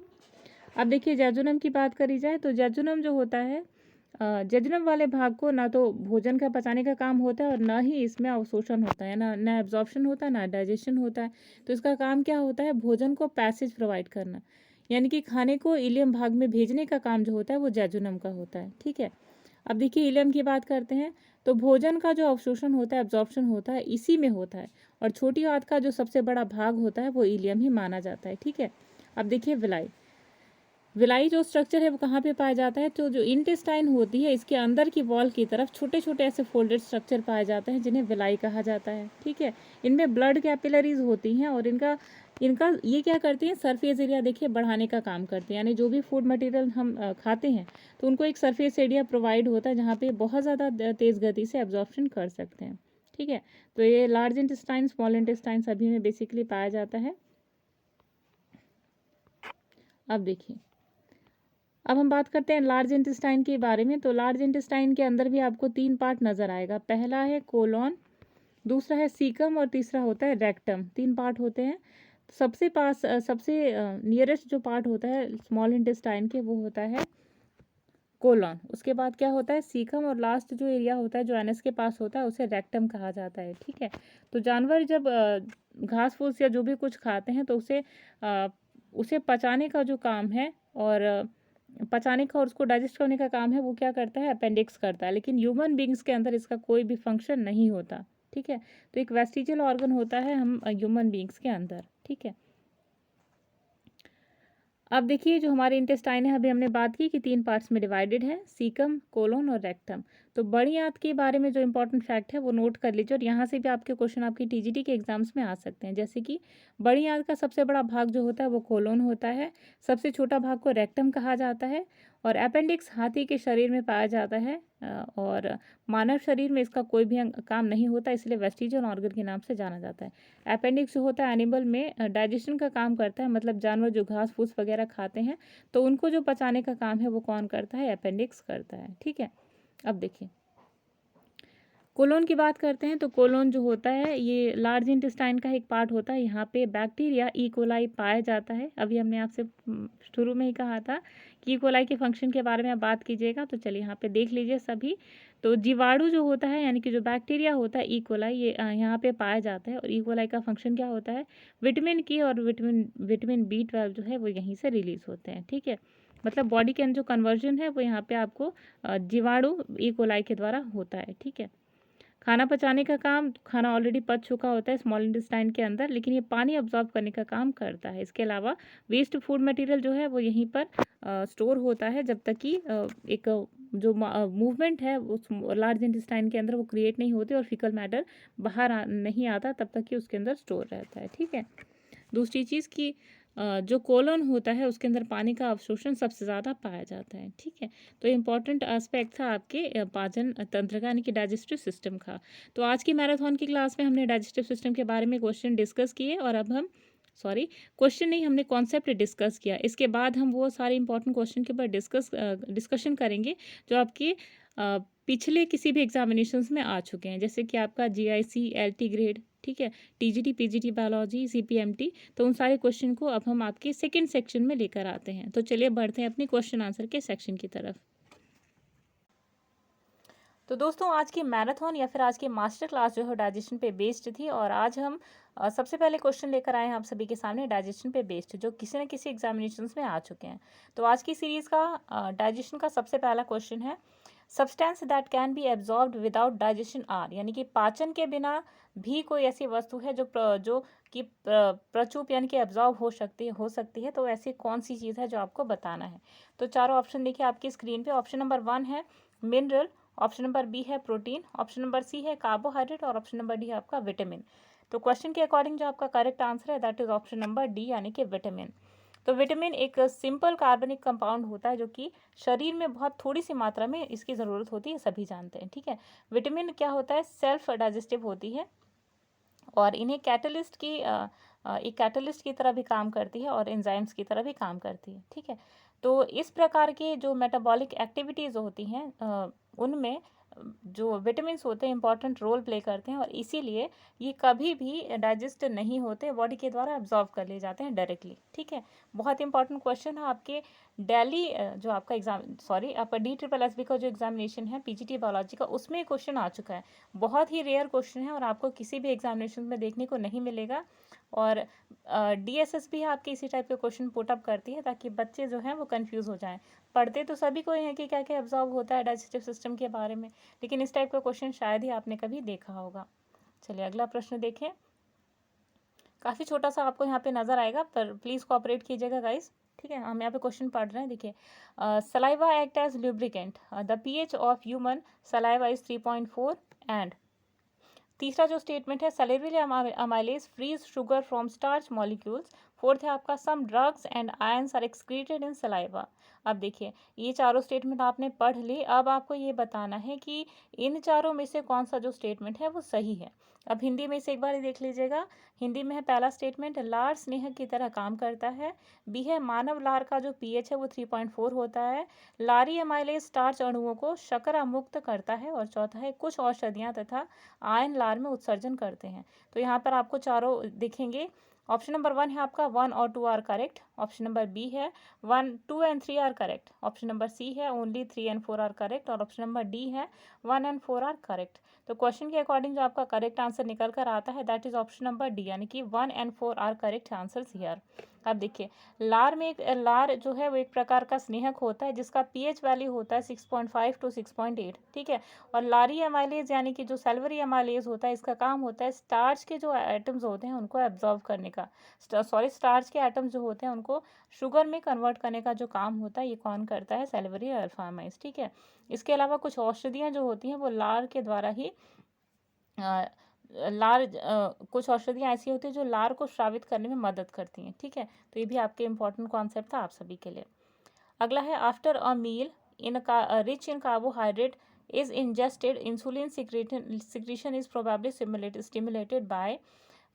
अब देखिए जेजुनम की बात करी जाए तो जेजुनम जो होता है, जेजुनम वाले भाग को ना तो भोजन का पचाने का काम होता है और ना ही इसमें अवशोषण होता है, ना एब्जॉर्प्शन होता है, ना डाइजेशन होता है। तो इसका काम क्या होता है? भोजन को पैसेज प्रोवाइड करना, यानी कि खाने को इलियम भाग में भेजने का काम जो होता है वो जेजुनम का होता है। ठीक है, अब देखिए इलियम की बात करते हैं तो भोजन का जो अवशोषण होता है, एब्जॉर्प्शन होता है, इसी में होता है, और छोटी आंत का जो सबसे बड़ा भाग होता है वो इलियम ही माना जाता है। ठीक है, अब देखिए विलाई जो स्ट्रक्चर है वो कहाँ पे पाया जाता है? तो जो इंटेस्टाइन होती है इसके अंदर की वॉल की तरफ छोटे छोटे ऐसे फोल्डेड स्ट्रक्चर पाए जाते हैं जिन्हें विलाई कहा जाता है। ठीक है, इनमें ब्लड कैपिलरीज होती हैं और इनका इनका ये क्या करती हैं? सरफेस एरिया देखिए बढ़ाने का काम करते हैं, यानी जो भी फूड मटेरियल हम खाते हैं तो उनको एक सरफेस एरिया प्रोवाइड होता है जहाँ पे बहुत ज़्यादा तेज़ गति से एब्जॉर्प्शन कर सकते हैं। ठीक है, तो ये लार्ज इंटेस्टाइन, स्मॉल इंटेस्टाइन सभी में बेसिकली पाया जाता है। अब देखिए, अब हम बात करते हैं लार्ज इंटेस्टाइन के बारे में। तो लार्ज इंटेस्टाइन के अंदर भी आपको 3 पार्ट नजर आएगा। पहला है कोलॉन, दूसरा है सीकम और तीसरा होता है रेक्टम। 3 पार्ट होते हैं। सबसे नियरेस्ट जो पार्ट होता है स्मॉल इंटेस्टाइन के वो होता है कोलॉन। उसके बाद क्या होता है? सीकम, और लास्ट जो एरिया होता है जो एनस के पास होता है उसे रेक्टम कहा जाता है। ठीक है, तो जानवर जब घास फूस या जो भी कुछ खाते हैं तो उसे उसे पचाने का जो काम है और पचाने का और उसको डाइजेस्ट करने का काम है वो क्या करता है, अपेंडिक्स करता है। लेकिन ह्यूमन बींग्स के अंदर इसका कोई भी फंक्शन नहीं होता, ठीक है। तो एक वेस्टिजियल ऑर्गन होता है हम ह्यूमन बींग्स के अंदर, ठीक है। अब देखिए जो हमारे इंटेस्टाइन है, अभी हमने बात की कि 3 पार्ट्स में डिवाइडेड है, सीकम, कोलोन और रेक्टम। तो बड़ी आंत के बारे में जो इंपॉर्टेंट फैक्ट है वो नोट कर लीजिए, और यहाँ से भी आपके क्वेश्चन आपकी टीजीटी के एग्जाम्स में आ सकते हैं। जैसे कि बड़ी आंत का सबसे बड़ा भाग जो होता है वो कोलोन होता है, सबसे छोटा भाग को रेक्टम कहा जाता है, और अपेंडिक्स हाथी के शरीर में पाया जाता है, और मानव शरीर में इसका कोई भी काम नहीं होता, इसलिए वेस्टिजियल ऑर्गन के नाम से जाना जाता है। अपेंडिक्स जो होता है एनिमल में डाइजेशन का काम करता है, मतलब जानवर जो घास फूस वगैरह खाते हैं तो उनको जो पचाने का काम है वो कौन करता है, अपेंडिक्स करता है, ठीक है। अब देखिए कोलोन की बात करते हैं, तो कोलोन जो होता है ये लार्ज इंटेस्टाइन का एक पार्ट होता है। यहाँ पे बैक्टीरिया ई कोलाई पाया जाता है। अभी हमने आपसे शुरू में ही कहा था कि ई कोलाई के फंक्शन के बारे में आप बात कीजिएगा, तो चलिए यहाँ पे देख लीजिए सभी। तो जीवाणु जो होता है यानी कि जो बैक्टीरिया होता है ई कोलाई, ये यहाँ पे पाया जाता है। और ई कोलाई का फंक्शन क्या होता है, विटामिन की और विटामिन B12 जो है वो यहीं से रिलीज होते हैं, ठीक है। मतलब बॉडी के अंदर जो कन्वर्जन है वो यहाँ पे आपको जीवाणु ई कोलाई के द्वारा होता है, ठीक है। खाना पचाने का काम, खाना ऑलरेडी पच चुका होता है स्मॉल इंटेस्टाइन के अंदर, लेकिन ये पानी अब्जॉर्ब करने का काम करता है। इसके अलावा वेस्ट फूड मटेरियल जो है वो यहीं पर स्टोर होता है, जब तक कि एक जो मूवमेंट है उस लार्ज इंटेस्टाइन के अंदर वो क्रिएट नहीं होती और फिकल मैटर बाहर नहीं आता, तब तक कि उसके अंदर स्टोर रहता है, ठीक है। दूसरी चीज़ की जो कोलन होता है उसके अंदर पानी का अवशोषण सबसे ज़्यादा पाया जाता है, ठीक है। तो इम्पॉर्टेंट एस्पेक्ट था आपके पाचन तंत्र का यानी कि डाइजेस्टिव सिस्टम का। तो आज की मैराथन की क्लास में हमने डाइजेस्टिव सिस्टम के बारे में क्वेश्चन डिस्कस किए, और अब हम क्वेश्चन नहीं, हमने कॉन्सेप्ट डिस्कस किया। इसके बाद हम वो सारे इंपॉर्टेंट क्वेश्चन के ऊपर डिस्कशन करेंगे जो आपके पिछले किसी भी एग्जामिनेशंस में आ चुके हैं, जैसे कि आपका GIC LT ग्रेड, ठीक है, TGT PGT बायोलॉजी CPMT। तो उन सारे क्वेश्चन को अब हम आपके सेकंड सेक्शन में लेकर आते हैं। तो चलिए बढ़ते हैं अपने क्वेश्चन आंसर के सेक्शन की तरफ। तो दोस्तों आज की मैराथन या फिर आज की मास्टर क्लास जो है डाइजेशन पे बेस्ड थी, और आज हम सबसे पहले क्वेश्चन लेकर आए हैं आप सभी के सामने डाइजेशन पे बेस्ड, जो किसी न किसी एग्जामिनेशंस में आ चुके हैं। तो आज की सीरीज़ का डाइजेशन का सबसे पहला क्वेश्चन है, substance that can be absorbed without digestion are, यानी कि पाचन के बिना भी कोई ऐसी वस्तु है जो कि प्रचुप यानी कि एब्जॉर्ब हो सकती है। तो ऐसी कौन सी चीज़ है जो आपको बताना है। तो चारों ऑप्शन देखिए आपकी स्क्रीन पे। ऑप्शन नंबर 1 है मिनरल, ऑप्शन नंबर B है प्रोटीन, ऑप्शन नंबर C है कार्बोहाइड्रेट, और ऑप्शन नंबर D है आपका विटामिन। तो क्वेश्चन के अकॉर्डिंग जो आपका करेक्ट आंसर है that is option number D यानी कि विटामिन। तो विटामिन एक सिंपल कार्बनिक कंपाउंड होता है जो कि शरीर में बहुत थोड़ी सी मात्रा में इसकी ज़रूरत होती है, सभी जानते हैं, ठीक है। विटामिन क्या होता है, सेल्फ डाइजेस्टिव होती है, और इन्हें एक कैटलिस्ट की तरह भी काम करती है और एंजाइम्स की तरह भी काम करती है, ठीक है। तो इस प्रकार के जो मेटाबॉलिक एक्टिविटीज़ होती हैं उनमें जो विटामिन्स होते हैं इंपॉर्टेंट रोल प्ले करते हैं, और इसीलिए ये कभी भी डाइजेस्ट नहीं होते, बॉडी के द्वारा एब्जॉर्ब कर लिए जाते हैं डायरेक्टली, ठीक है। बहुत इंपॉर्टेंट क्वेश्चन है आपके डेली जो आपका आपका DSSB का जो एग्जामिनेशन है PGT बायोलॉजी का, उसमें क्वेश्चन आ चुका है। बहुत ही रेयर क्वेश्चन है और आपको किसी भी एग्जामिनेशन में देखने को नहीं मिलेगा, और DSS भी आपके इसी टाइप के क्वेश्चन पुटअप करती है ताकि बच्चे जो हैं वो कंफ्यूज हो जाएं। पढ़ते तो सभी को ही हैं कि क्या क्या एब्जॉर्ब होता है डाइजेस्टिव सिस्टम के बारे में, लेकिन इस टाइप का क्वेश्चन शायद ही आपने कभी देखा होगा। चलिए अगला प्रश्न देखें। काफ़ी छोटा सा आपको यहाँ पे नज़र आएगा, पर प्लीज़ कोऑपरेट कीजिएगा गाइस, ठीक है। हम यहाँ पे क्वेश्चन पढ़ रहे हैं, देखिए। Saliva act as lubricant, the pH of human saliva is 3.4, and तीसरा जो स्टेटमेंट है, salivary amylase frees sugar from starch molecules. Fourth है आपका, some drugs and ions are excreted in saliva. अब देखिए ये चारों स्टेटमेंट आपने पढ़ ली, अब आपको ये बताना है कि इन चारों में से कौन सा जो स्टेटमेंट है वो सही है। अब हिंदी में इसे एक बार देख लीजिएगा। हिंदी में है पहला स्टेटमेंट, लार स्नेह की तरह काम करता है। बी है, मानव लार का जो pH है वो 3.4 होता है। लारी अमाइलेज स्टार्च अणुओं को शर्करा मुक्त करता है। और चौथा है, कुछ औषधियाँ तथा आयन लार में उत्सर्जन करते हैं। तो यहाँ पर आपको चारों दिखेंगे। ऑप्शन नंबर 1 है आपका 1 और 2 are correct. Option number B है 1, 2 and 3 are correct. Option number C है ओनली 3 एंड 4 आर करेक्ट। और ऑप्शन नंबर D है 1 एंड 4 आर करेक्ट। तो क्वेश्चन के अकॉर्डिंग जो आपका करेक्ट आंसर निकल कर आता है that is option number D, यानी कि 1 and 4 are correct answers here. अब देखिए, लार जो है वो एक प्रकार का स्नेहक होता है जिसका पीएच वैल्यू होता है 6.5 टू 6.8, ठीक है। और लारी एमाइलेज यानी कि जो सल्फरी एमाइलेज होता है, इसका काम होता है स्टार्च के जो एटम्स होते हैं उनको एब्जॉर्व करने का, स्टार्च के एटम्स जो होते हैं उनको शुगर में कन्वर्ट करने का जो काम होता है, ये कौन करता है? सल्फरी अल्फा एमाइड्स, ठीक है। इसके अलावा कुछ औषधियाँ जो होती हैं वो लार के द्वारा ही कुछ औषधियाँ ऐसी होती हैं जो लार को स्रावित करने में मदद करती हैं, ठीक है। तो ये भी आपके इंपॉर्टेंट कॉन्सेप्ट था आप सभी के लिए। अगला है after a meal rich in carbohydrate is ingested, insulin secretion is probably stimulated by.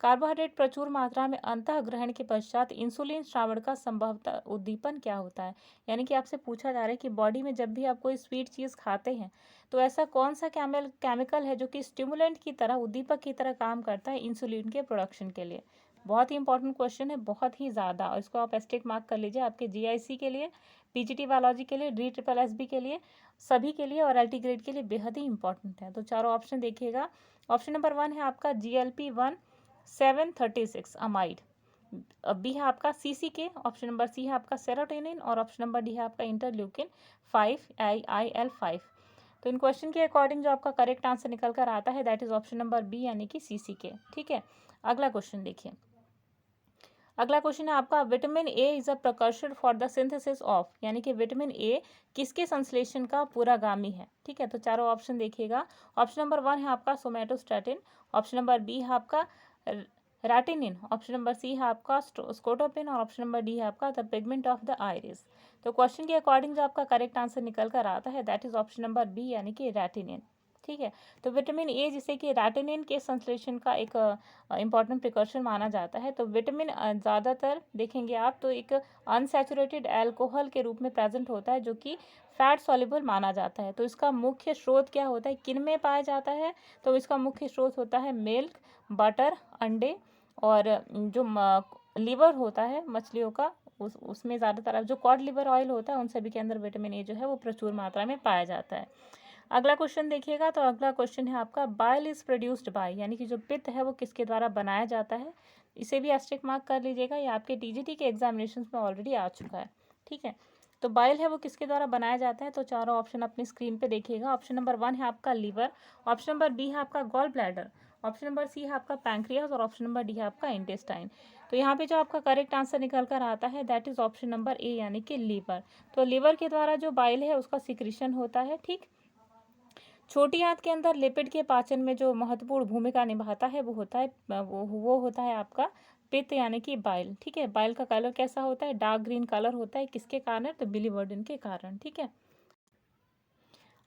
Carbohydrate प्रचुर मात्रा में अंतः ग्रहण के पश्चात इंसुलिन श्रावण का संभवतः उद्दीपन क्या होता है? यानी कि आपसे पूछा जा रहा है कि बॉडी में जब भी आप कोई स्वीट चीज़ खाते हैं तो ऐसा कौन सा केमिकल है जो कि स्टिमुलेंट की तरह, उद्दीपक की तरह काम करता है इंसुलिन के प्रोडक्शन के लिए। बहुत ही इंपॉर्टेंट क्वेश्चन है, बहुत ही ज़्यादा, और इसको आप एस्टिक मार्क कर लीजिए आपके जीआईसी के लिए, पीजीटी बायोलॉजी के लिए, DSSB के लिए, सभी के लिए, और एलटी ग्रेड के लिए बेहद ही इंपॉर्टेंट है। तो चारों ऑप्शन देखिएगा। ऑप्शन नंबर 1 है आपका GLP-1 736 अमाइड, बी है आपका CCK, ऑप्शन नंबर सी है आपका सेरोटोनिन, और ऑप्शन नंबर डी है आपका इंटरल्यूकिन 5 IL-5। तो इन क्वेश्चन के अकॉर्डिंग जो आपका करेक्ट आंसर निकल कर आता है that is option number B यानी कि CCK, ठीक है। अगला क्वेश्चन देखिए। अगला क्वेश्चन है आपका vitamin A is a precursor for the synthesis of, यानी कि विटामिन ए किसके संश्लेषण का पूरागामी है, ठीक है। तो चारों ऑप्शन देखिएगा। ऑप्शन नंबर 1 है आपका सोमेटोस्टैटिन, ऑप्शन नंबर बी है आपका रैटिनिन, ऑप्शन नंबर सी है आपका स्कोटोपिन, और ऑप्शन नंबर डी है आपका the pigment of the iris. तो क्वेश्चन के अकॉर्डिंग जो आपका करेक्ट आंसर निकल कर आता है that is option number B यानी कि रैटिनिन, ठीक है। तो विटामिन ए जिसे कि रैटिनिन के संश्लेषण का एक इंपॉर्टेंट प्रिकॉशन माना जाता है। तो विटामिन ज़्यादातर देखेंगे आप तो एक अनसैचुरेटेड एल्कोहल के रूप में प्रेजेंट होता है जो कि फैट सॉल्युबल माना जाता है। तो इसका मुख्य स्रोत क्या होता है, किन में पाया जाता है? तो इसका मुख्य स्रोत होता है मिल्क, बटर, अंडे, और जो लीवर होता है मछलियों का उसमें ज़्यादातर जो कॉड लिवर ऑयल होता है उन सभी के अंदर विटामिन ए जो है वो प्रचुर मात्रा में पाया जाता है। अगला क्वेश्चन देखिएगा। तो अगला क्वेश्चन है आपका बाइल इज प्रोड्यूस्ड बाय, यानी कि जो पित्त है वो किसके द्वारा बनाया जाता है? इसे भी एस्टेरिक मार्क कर लीजिएगा, ये आपके टीजीटी के एग्जामिनेशन में ऑलरेडी आ चुका है, ठीक है। तो बाइल है वो किसके द्वारा बनाया जाता है? तो चारों ऑप्शन अपनी स्क्रीन पे देखिएगा। ऑप्शन नंबर 1 है आपका लीवर, ऑप्शन नंबर बी है आपका gall bladder, option number C है आपका पैंक्रियास, और ऑप्शन नंबर डी है आपका इंटेस्टाइन। तो यहाँ पे जो आपका करेक्ट आंसर निकल कर आता है that is option number A यानी कि लीवर। तो लीवर के द्वारा जो बाइल है उसका सिक्रीशन होता है, ठीक। छोटी आंत के अंदर लिपिड के पाचन में जो महत्वपूर्ण भूमिका निभाता है वो होता है वो होता है आपका पित्त यानी कि बाइल, ठीक है। बाइल का कलर कैसा होता है? डार्क ग्रीन कलर होता है, किसके कारण? तो बिलीवर्डिन के कारण, ठीक है।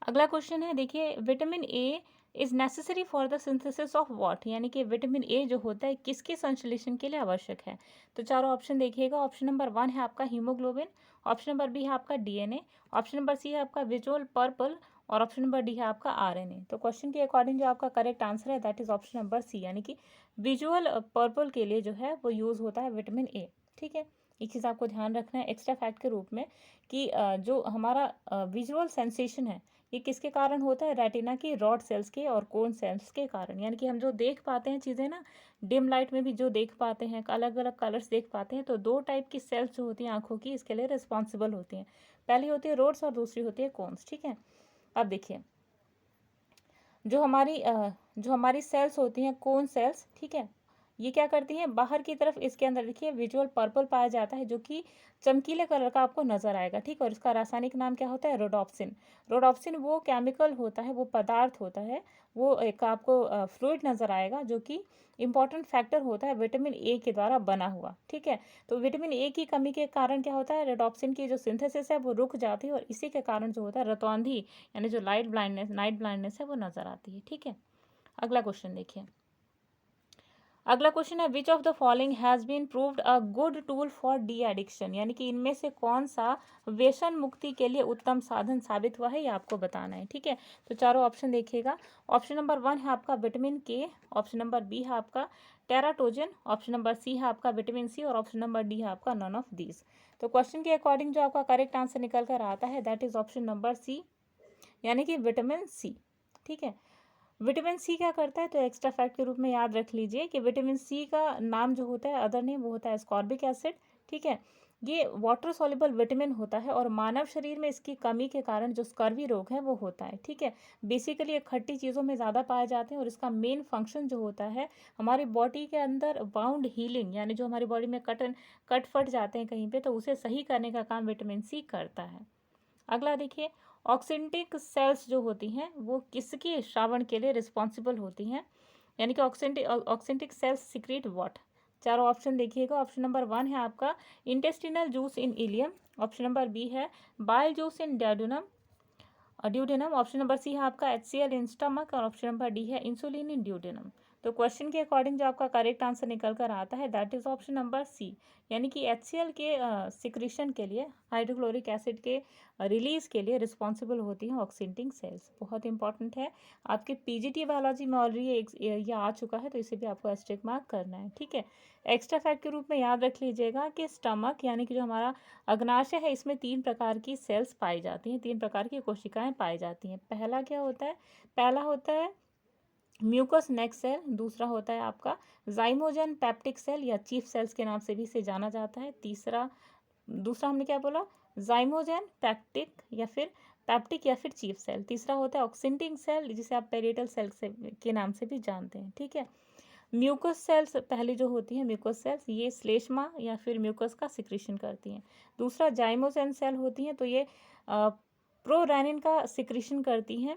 अगला क्वेश्चन है देखिए, vitamin A is necessary for the synthesis of what, यानी कि विटामिन ए जो होता है किसके संश्लेषण के लिए आवश्यक है? तो चारों ऑप्शन देखिएगा। ऑप्शन नंबर 1 है आपका हीमोग्लोबिन, ऑप्शन नंबर बी है आपका DNA, ऑप्शन नंबर सी है आपका विजुअल पर्पल, और ऑप्शन नंबर डी है आपका RNA। तो क्वेश्चन के अकॉर्डिंग जो आपका करेक्ट आंसर है that is option number C यानी कि विजुअल पर्पल के लिए जो है वो यूज़ होता है विटामिन ए, ठीक है। एक चीज़ आपको ध्यान रखना है एक्स्ट्रा फैक्ट के रूप में कि जो हमारा विजुअल सेंसेशन है ये किसके कारण होता है? रेटिना की रॉड सेल्स के और कोन सेल्स के कारण। यानी कि हम जो देख पाते हैं चीज़ें ना, डिम लाइट में भी जो देख पाते हैं, अलग अलग कलर्स देख पाते हैं, तो 2 टाइप की सेल्स जो होती हैं आंखों की इसके लिए रिस्पॉन्सिबल होती हैं। पहली होती है रोड्स और दूसरी होती है कोन्स, ठीक है। अब देखिए जो हमारी सेल्स होती हैं कोन सेल्स, ठीक है, ये क्या करती हैं? बाहर की तरफ इसके अंदर देखिए विजुअल पर्पल पाया जाता है जो कि चमकीले कलर का आपको नजर आएगा, ठीक। और इसका रासायनिक नाम क्या होता है? रोडोप्सिन। रोडोप्सिन वो केमिकल होता है, वो पदार्थ होता है, वो एक आपको फ्लूइड नजर आएगा जो कि इंपॉर्टेंट फैक्टर होता है विटामिन ए के द्वारा बना हुआ, ठीक है। तो विटामिन ए की कमी के कारण क्या होता है? रोडोप्सिन की जो सिंथेसिस है वो रुक जाती है और इसी के कारण जो होता है रतौंधी यानी जो नाइट ब्लाइंडनेस है वो नजर आती है, ठीक है। अगला क्वेश्चन देखिए। अगला क्वेश्चन है which of the following has been proved a good tool for de addiction, यानी कि इनमें से कौन सा व्यसन मुक्ति के लिए उत्तम साधन साबित हुआ है ये आपको बताना है, ठीक है। तो चारों ऑप्शन देखिएगा। ऑप्शन नंबर 1 है आपका विटामिन के, ऑप्शन नंबर बी है आपका टेराटोजन, ऑप्शन नंबर सी है आपका विटामिन सी, और ऑप्शन नंबर डी है आपका नन ऑफ दीज। तो क्वेश्चन के अकॉर्डिंग जो आपका करेक्ट आंसर निकल कर आता है that is option number C यानी कि विटामिन सी, ठीक है। विटामिन सी क्या करता है? तो एक्स्ट्रा फैक्ट के रूप में याद रख लीजिए कि विटामिन सी का नाम जो होता है अदर नेम वो होता है एस्कॉर्बिक एसिड, ठीक है। ये वाटर सॉल्युबल विटामिन होता है और मानव शरीर में इसकी कमी के कारण जो स्कर्वी रोग है वो होता है, ठीक है। बेसिकली ये खट्टी चीज़ों में ज़्यादा पाए जाते हैं और इसका मेन फंक्शन जो होता है हमारी बॉडी के अंदर बाउंड हीलिंग, यानी जो हमारी बॉडी में कट फट जाते हैं कहीं पे, तो उसे सही करने का काम विटामिन सी करता है। अगला देखिए, ऑक्सिंटिक सेल्स जो होती हैं वो किसके श्रावण के लिए रिस्पॉन्सिबल होती हैं, यानी कि ऑक्सिंटिक सेल्स सिक्रीट व्हाट। चारों ऑप्शन देखिएगा। ऑप्शन नंबर 1 है आपका intestinal juice in ileum, option number B है bile juice in duodenum, option number C है आपका HCl इन स्टमक और ऑप्शन नंबर डी है इंसुलिन इन ड्यूडेनम। तो क्वेश्चन के अकॉर्डिंग जो आपका करेक्ट आंसर निकल कर आता है that is option number C, यानी कि HCl के सिक्रीशन के लिए, हाइड्रोक्लोरिक एसिड के रिलीज के लिए रिस्पॉन्सिबल होती हैं ऑक्सिंटिंग सेल्स। बहुत इंपॉर्टेंट है, आपके PGT बायोलॉजी में ऑलरेडी ये आ चुका है, तो इसे भी आपको एस्टेरिक मार्क करना है, ठीक है। एक्स्ट्रा फैक्ट के रूप में याद रख लीजिएगा कि स्टमक यानी कि जो हमारा अग्नाशय है इसमें 3 प्रकार की सेल्स पाई जाती हैं, 3 प्रकार की कोशिकाएं पाई जाती हैं। पहला क्या होता है, पहला होता है म्यूकस नेक सेल, दूसरा होता है आपका जाइमोजन पेप्टिक सेल या चीफ सेल्स के नाम से भी इसे जाना जाता है। दूसरा हमने क्या बोला, जाइमोजन पेप्टिक या फिर चीफ सेल। तीसरा होता है ऑक्सिंटिंग सेल जिसे आप पेरिटल सेल से के नाम से भी जानते हैं, ठीक है। म्यूकस सेल्स पहली जो होती है म्यूकस सेल्स, ये श्लेष्मा या फिर म्यूकस का सिक्रीशन करती हैं। दूसरा जाइमोजन सेल होती हैं, तो ये प्रोरैनिन का सिक्रीशन करती हैं।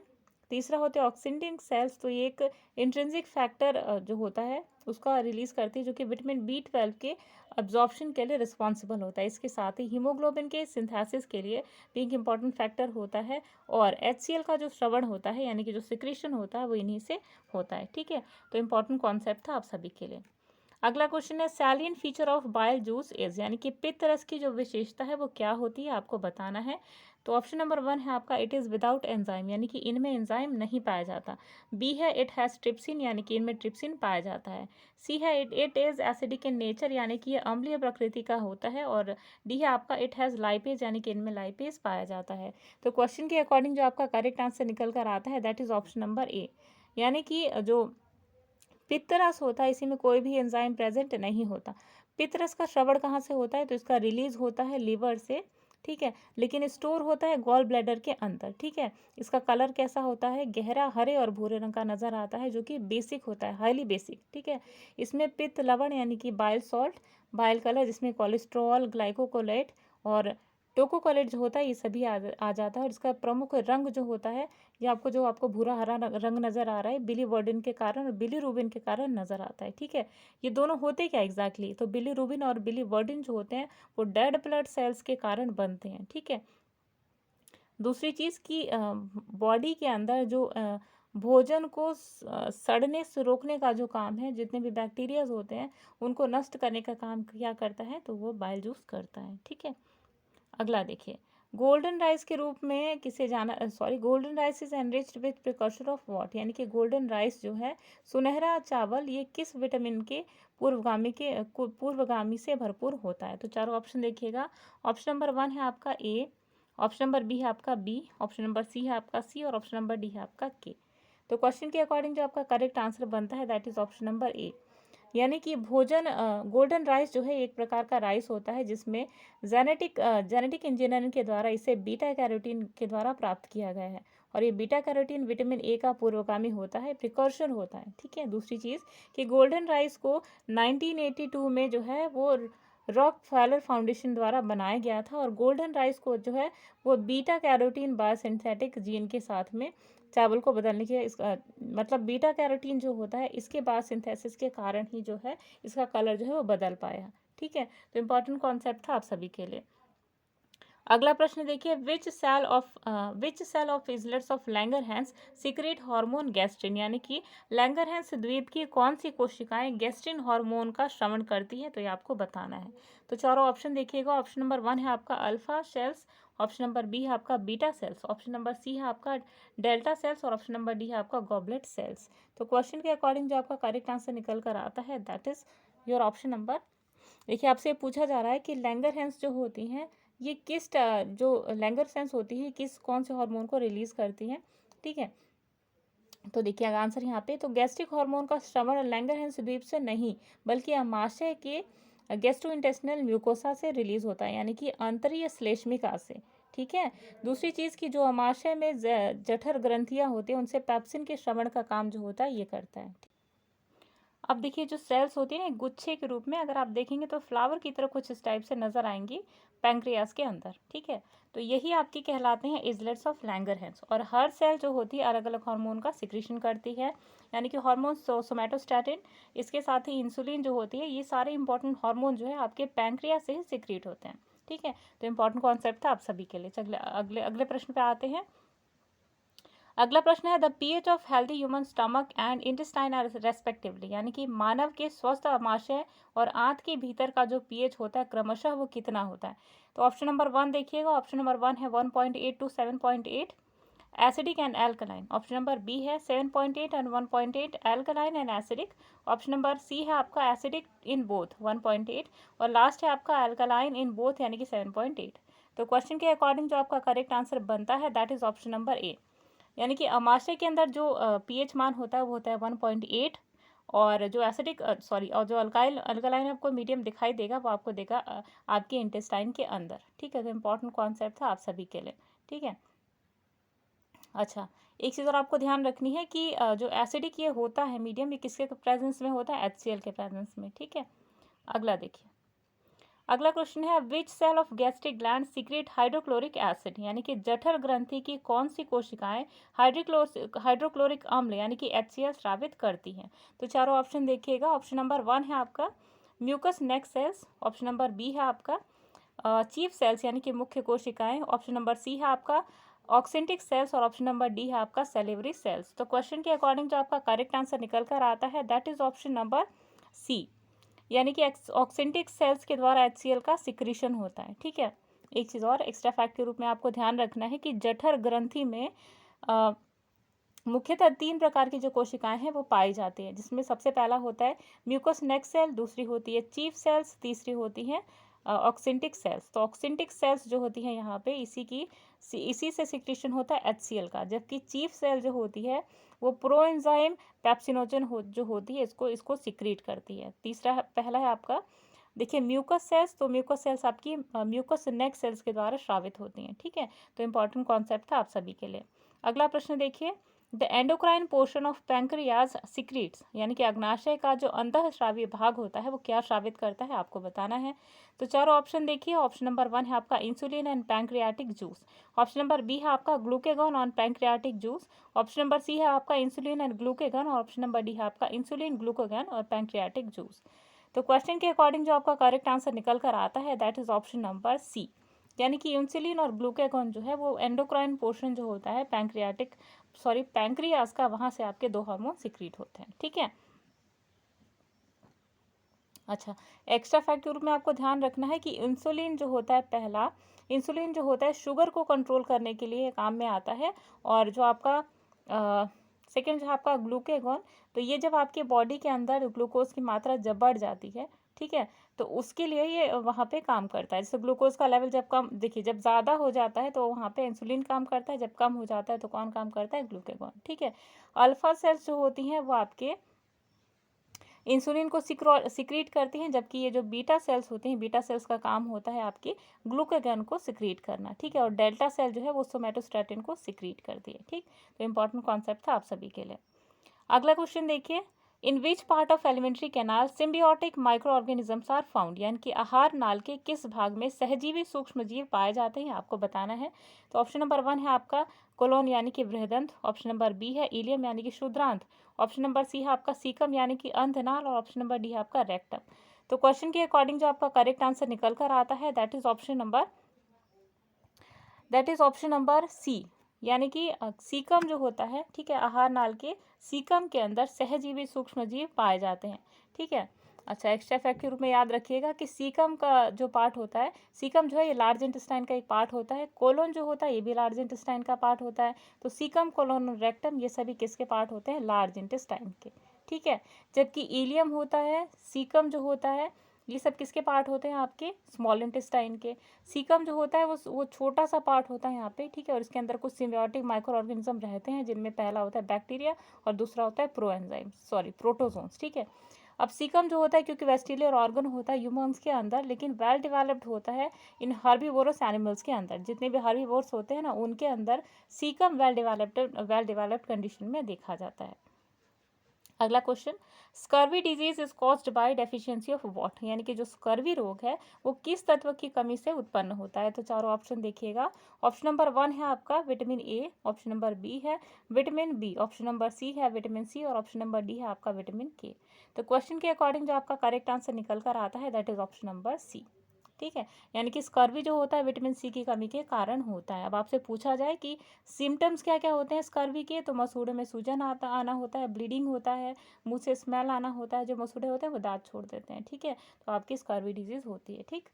तीसरा होते हैं ऑक्सिंटिंग सेल्स, तो ये एक इंट्रिंसिक फैक्टर जो होता है उसका रिलीज करती है, जो कि विटामिन B12 के अब्जॉर्प्शन के लिए रिस्पॉन्सिबल होता है। इसके साथ ही हीमोग्लोबिन के सिंथेसिस के लिए भी एक इम्पॉर्टेंट फैक्टर होता है और HCl का जो श्रवण होता है यानी कि जो सिक्रीशन होता है वो इन्हीं से होता है, ठीक है। तो इम्पॉर्टेंट कॉन्सेप्ट था आप सभी के लिए। अगला क्वेश्चन है salient feature of bile juice is, यानी कि पित्त रस की जो विशेषता है वो क्या होती है आपको बताना है। तो ऑप्शन नंबर 1 है आपका इट इज़ विदाउट एंजाइम, यानी कि इनमें एंजाइम नहीं पाया जाता। बी है इट हैज़ ट्रिप्सिन, यानी कि इनमें ट्रिप्सिन पाया जाता है। सी है it is acidic in nature, यानी कि ये अम्लीय प्रकृति का होता है। और डी है आपका इट हैज़ लाइपेज, यानी कि इनमें लाइपेज पाया जाता है। तो क्वेश्चन के अकॉर्डिंग जो आपका करेक्ट आंसर निकल कर आता है that is option number A, यानी कि जो पित्तरस होता है इसी में कोई भी एंजाइम प्रेजेंट नहीं होता। पित्तरस का श्रवण कहाँ से होता है, तो इसका रिलीज होता है लिवर से, ठीक है, लेकिन स्टोर होता है गॉल ब्लैडर के अंदर, ठीक है। इसका कलर कैसा होता है, गहरा हरे और भूरे रंग का नजर आता है, जो कि बेसिक होता है, हाईली बेसिक, ठीक है। इसमें पित्त लवण यानी कि बाइल सॉल्ट, बाइल कलर जिसमें कोलेस्ट्रॉल, ग्लाइकोकोलेट और टोकोकोलेट जो होता है ये सभी आ जाता है। और इसका प्रमुख रंग जो होता है ये आपको भूरा हरा रंग नज़र आ रहा है, बिलीवर्डिन के कारण और बिलीरुबिन के कारण नज़र आता है, ठीक है। ये दोनों होते क्या एग्जैक्टली, तो बिलीरुबिन और बिलीवर्डिन जो होते हैं वो डेड ब्लड सेल्स के कारण बनते हैं, ठीक है। दूसरी चीज़ की बॉडी के अंदर जो भोजन को सड़ने से रोकने का जो काम है, जितने भी बैक्टीरियाज होते हैं उनको नष्ट करने का काम क्या करता है, तो वो बाइल जूस करता है, ठीक है। अगला देखिए, गोल्डन राइस के रूप में किसे जाना, golden rice is enriched with precaution of what, यानी कि गोल्डन राइस जो है सुनहरा चावल, ये किस विटामिन के पूर्वगामी से भरपूर होता है। तो चारों ऑप्शन देखिएगा। ऑप्शन नंबर 1 है आपका ए, ऑप्शन नंबर बी है आपका बी, ऑप्शन नंबर सी है आपका सी और ऑप्शन नंबर डी है आपका के। तो क्वेश्चन के अकॉर्डिंग जो आपका करेक्ट आंसर बनता है that is option number A, यानी कि गोल्डन राइस जो है एक प्रकार का राइस होता है जिसमें जेनेटिक इंजीनियरिंग के द्वारा इसे बीटा कैरोटीन के द्वारा प्राप्त किया गया है। और ये बीटा कैरोटीन विटामिन ए का पूर्वगामी होता है, प्रिकॉर्शन होता है, ठीक है। दूसरी चीज़ कि गोल्डन राइस को 1982 में जो है वो रॉक फैलर फाउंडेशन द्वारा बनाया गया था और गोल्डन राइस को जो है वो बीटा कैरोटीन बायोसिंथेटिक जीन के साथ में चावल को बदलने के इसका मतलब बीटा कैरोटीन जो होता है इसके बाद सिंथेसिस के कारण ही जो है इसका कलर जो है वो बदल पाया, ठीक है। तो इम्पॉर्टेंट कॉन्सेप्ट था आप सभी के लिए। अगला प्रश्न देखिए, which cell of islets of Langerhans secrete hormone gastrin, यानी कि लैंगरहैंस द्वीप की कौन सी कोशिकाएं गैस्ट्रिन हार्मोन का श्रवण करती हैं, तो ये आपको बताना है। तो चारों ऑप्शन देखिएगा। ऑप्शन नंबर 1 है आपका alpha cells, option number B है आपका beta cells, option number C है आपका डेल्टा सेल्स और ऑप्शन नंबर डी है आपका गॉबलेट सेल्स। तो क्वेश्चन के अकॉर्डिंग जो आपका करेक्ट आंसर निकल कर आता है that is your option number. देखिए आपसे पूछा जा रहा है कि लैंगरहैंस जो होती हैं ये जो लैंगरहैंस होती है किस कौन से हार्मोन को रिलीज करती हैं, ठीक है। तो देखिए आंसर यहाँ पे, तो गैस्ट्रिक हार्मोन का श्रवण लैंगरहैंस द्वीप से नहीं बल्कि अमाशय के गैस्ट्रोइंटेस्टिनल म्यूकोसा से रिलीज होता है, यानी कि आंतरीय श्लेष्मिका से। ठीक है। दूसरी चीज़ की जो आमाशय में जठर ग्रंथियां होती हैं उनसे पेप्सिन के श्रवण का काम जो होता है ये करता है। अब देखिए जो सेल्स होती है ना गुच्छे के रूप में अगर आप देखेंगे तो फ्लावर की तरह कुछ इस टाइप से नजर आएंगी पैंक्रियास के अंदर। ठीक है। तो यही आपकी कहलाते हैं इजलेट्स ऑफ लैंगरहैंस। और हर सेल जो होती है अलग अलग हार्मोन का सिक्रीशन करती है, यानी कि हार्मोन सोमैटोस्टैटिन, इसके साथ ही इंसुलिन जो होती है, ये सारे इंपॉर्टेंट हार्मोन जो है आपके पैंक्रियास से ही सिक्रीट होते हैं। ठीक है। तो इंपॉर्टेंट कॉन्सेप्ट था आप सभी के लिए। चलिए अगले अगले प्रश्न पे आते हैं। अगला प्रश्न है the pH of healthy human stomach and intestine are respectively, यानी कि मानव के स्वस्थ आमाशय और आंत के भीतर का जो पीएच होता है क्रमशः वो कितना होता है। तो ऑप्शन नंबर 1 देखिएगा। ऑप्शन नंबर 1 है 1.8 to 7.8 acidic and alkaline. Option number B है 7.8 and 1.8 alkaline and acidic. Option number C है आपका एसिडिक इन बोथ 1.8 और लास्ट है आपका एल्कलाइन इन बोथ यानी कि 7.8। तो क्वेश्चन के अकॉर्डिंग जो आपका करेक्ट आंसर बनता है that is option number A, यानी कि आमाशय के अंदर जो पीएच मान होता है वो होता है 1.8 और जो एसिडिक और जो अल्कलाइन आपको मीडियम दिखाई देगा वो आपको देगा आपके इंटेस्टाइन के अंदर। ठीक है। तो इंपॉर्टेंट कॉन्सेप्ट था आप सभी के लिए। ठीक है। अच्छा, एक चीज़ और आपको ध्यान रखनी है कि जो एसिडिक ये होता है मीडियम, ये किसके प्रेजेंस में होता है, HCl के प्रेजेंस में। ठीक है। अगला देखिए। अगला क्वेश्चन है which cell of gastric gland secrete hydrochloric acid, यानी कि जठर ग्रंथि की कौन सी कोशिकाएं हाइड्रोक्लोरिक अम्ल यानी कि HCl स्रावित करती हैं। तो चारों ऑप्शन देखिएगा। ऑप्शन नंबर 1 है आपका म्यूकस नेक सेल्स। ऑप्शन नंबर बी है आपका चीफ सेल्स यानी कि मुख्य कोशिकाएं। ऑप्शन नंबर सी है आपका ऑक्सेंटिक सेल्स और ऑप्शन नंबर डी है आपका सेलिवरी सेल्स। तो क्वेश्चन के अकॉर्डिंग जो आपका करेक्ट आंसर निकल कर आता है that is option number C, यानी कि ऑक्सेंटिक सेल्स के द्वारा HCl का सिक्रीशन होता है। ठीक है। एक चीज़ और एक्स्ट्रा फैक्ट के रूप में आपको ध्यान रखना है कि जठर ग्रंथि में मुख्यतः 3 प्रकार की जो कोशिकाएं हैं वो पाई जाती हैं, जिसमें सबसे पहला होता है म्यूकस नेक सेल, दूसरी होती है चीफ सेल्स, तीसरी होती है ऑक्सेंटिक सेल्स। तो ऑक्सेंटिक सेल्स जो होती हैं यहाँ पे इसी से सिक्रीशन होता है HCl का, जबकि चीफ सेल जो होती है वो प्रोएंजाइम पेप्सिनोजन जो होती है इसको सिक्रीट करती है। पहला है आपका देखिए म्यूकस सेल्स। तो म्यूकस सेल्स आपकी म्यूकस नेक सेल्स के द्वारा स्रावित होती हैं। ठीक है। तो इंपॉर्टेंट कॉन्सेप्ट था आप सभी के लिए। अगला प्रश्न देखिए the endocrine portion of pancreas secretes, यानी कि अग्नाशय का जो अंतःस्रावी भाग होता है वो क्या स्रावित करता है आपको बताना है। तो चारों ऑप्शन देखिए। ऑप्शन नंबर 1 है आपका insulin and pancreatic juice. Option number B है आपका glucagon on pancreatic juice. Option number C है आपका इंसुलिन एंड ग्लूकेगॉन और ऑप्शन नंबर डी है आपका इंसुलिन ग्लूकोगॉन और पैंक्रियाटिक जूस। तो क्वेश्चन के अकॉर्डिंग जो आपका करेक्ट आंसर निकल कर आता है that is option number C, यानी कि इंसुलिन और ग्लूकेगॉन जो है वो एंडोक्राइन पोर्शन जो होता है पैंक्रियास का, वहां से आपके 2 हार्मोन सिक्रीट होते हैं। ठीक है। अच्छा, एक्स्ट्रा फैक्ट के रूप में आपको ध्यान रखना है कि इंसुलिन जो होता है शुगर को कंट्रोल करने के लिए काम में आता है। और जो आपका सेकेंड जो आपका ग्लूकेगॉन, तो ये जब आपके बॉडी के अंदर ग्लूकोज की मात्रा जब बढ़ जाती है, ठीक है, तो उसके लिए ये वहाँ पे काम करता है। जैसे ग्लूकोज का लेवल जब कम, देखिए जब ज़्यादा हो जाता है तो वहाँ पे इंसुलिन काम करता है, जब कम हो जाता है तो कौन काम करता है, ग्लूकेगॉन। ठीक है। अल्फा सेल्स जो होती हैं वो आपके इंसुलिन को सिक्रीट करती हैं, जबकि ये जो बीटा सेल्स होती हैं, बीटा सेल्स का काम होता है आपकी ग्लूकेगॉन को सिक्रीट करना। ठीक है। और डेल्टा सेल जो है वो सोमैटोस्टैटिन को सिक्रीट करती है। ठीक। तो इंपॉर्टेंट कॉन्सेप्ट था आप सभी के लिए। अगला क्वेश्चन देखिए in which part of alimentary canal symbiotic microorganisms are found, यानी कि आहार नाल के किस भाग में सहजीवी सूक्ष्म जीव पाए जाते हैं आपको बताना है। तो ऑप्शन नंबर 1 है आपका कोलोन यानी कि बृहदंत। ऑप्शन नंबर बी है इलियम यानी कि क्षुद्रांत। ऑप्शन नंबर सी है आपका सीकम यानी कि अंधनाल और ऑप्शन नंबर डी है आपका रेक्टम। तो क्वेश्चन के अकॉर्डिंग जो आपका करेक्ट आंसर निकल कर आता है that is option number C, यानी कि सीकम जो होता है, ठीक है, आहार नाल के सीकम के अंदर सहजीवी सूक्ष्म जीव पाए जाते हैं। ठीक है। अच्छा, एक्स्ट्रा फैक्ट के रूप में याद रखिएगा कि सीकम का जो पार्ट होता है, सीकम जो है ये लार्ज इंटेस्टाइन का एक पार्ट होता है। कोलोन जो होता है ये भी लार्ज इंटेस्टाइन का पार्ट होता है। तो सीकम, कोलोन और रेक्टम ये सभी किसके पार्ट होते हैं, लार्ज इंटेस्टाइन के। ठीक है। जबकि इलियम होता है, सीकम जो होता है, ये सब किसके पार्ट होते हैं, आपके स्मॉल इंटेस्टाइन के। सीकम जो होता है वो छोटा सा पार्ट होता है यहाँ पे। ठीक है। और इसके अंदर कुछ सिम्बियोटिक माइक्रो ऑर्गेनिज्म रहते हैं, जिनमें पहला होता है बैक्टीरिया और दूसरा होता है प्रोटोजोन्स। ठीक है। अब सीकम जो होता है क्योंकि वेस्टिलियर ऑर्गन होता है ह्यूमन्स के अंदर, लेकिन वेल डेवलप्ड होता है इन हर्बीवोरस एनिमल्स के अंदर। जितने भी हर्बीवोर्स होते हैं ना उनके अंदर सीकम वेल डेवलप्ड कंडीशन में देखा जाता है। अगला question, scurvy disease is caused by deficiency of what, यानी कि जो स्कर्वी रोग है वो किस तत्व की कमी से उत्पन्न होता है। तो चारों ऑप्शन देखिएगा। ऑप्शन नंबर 1 है आपका vitamin A, option number B है vitamin B, option number C है विटामिन सी और ऑप्शन नंबर डी है आपका विटामिन के। तो क्वेश्चन के अकॉर्डिंग जो आपका करेक्ट आंसर निकल कर आता है that is option number C. ठीक है, यानी कि स्कर्वी जो होता है विटामिन सी की कमी के कारण होता है। अब आपसे पूछा जाए कि सिम्टम्स क्या क्या होते हैं स्कर्वी के, तो मसूड़े में सूजन आना होता है, ब्लीडिंग होता है, मुंह से स्मेल आना होता है, जो मसूड़े होते हैं वो दांत छोड़ देते हैं। ठीक है, तो आपकी स्कर्वी डिजीज होती है। ठीक,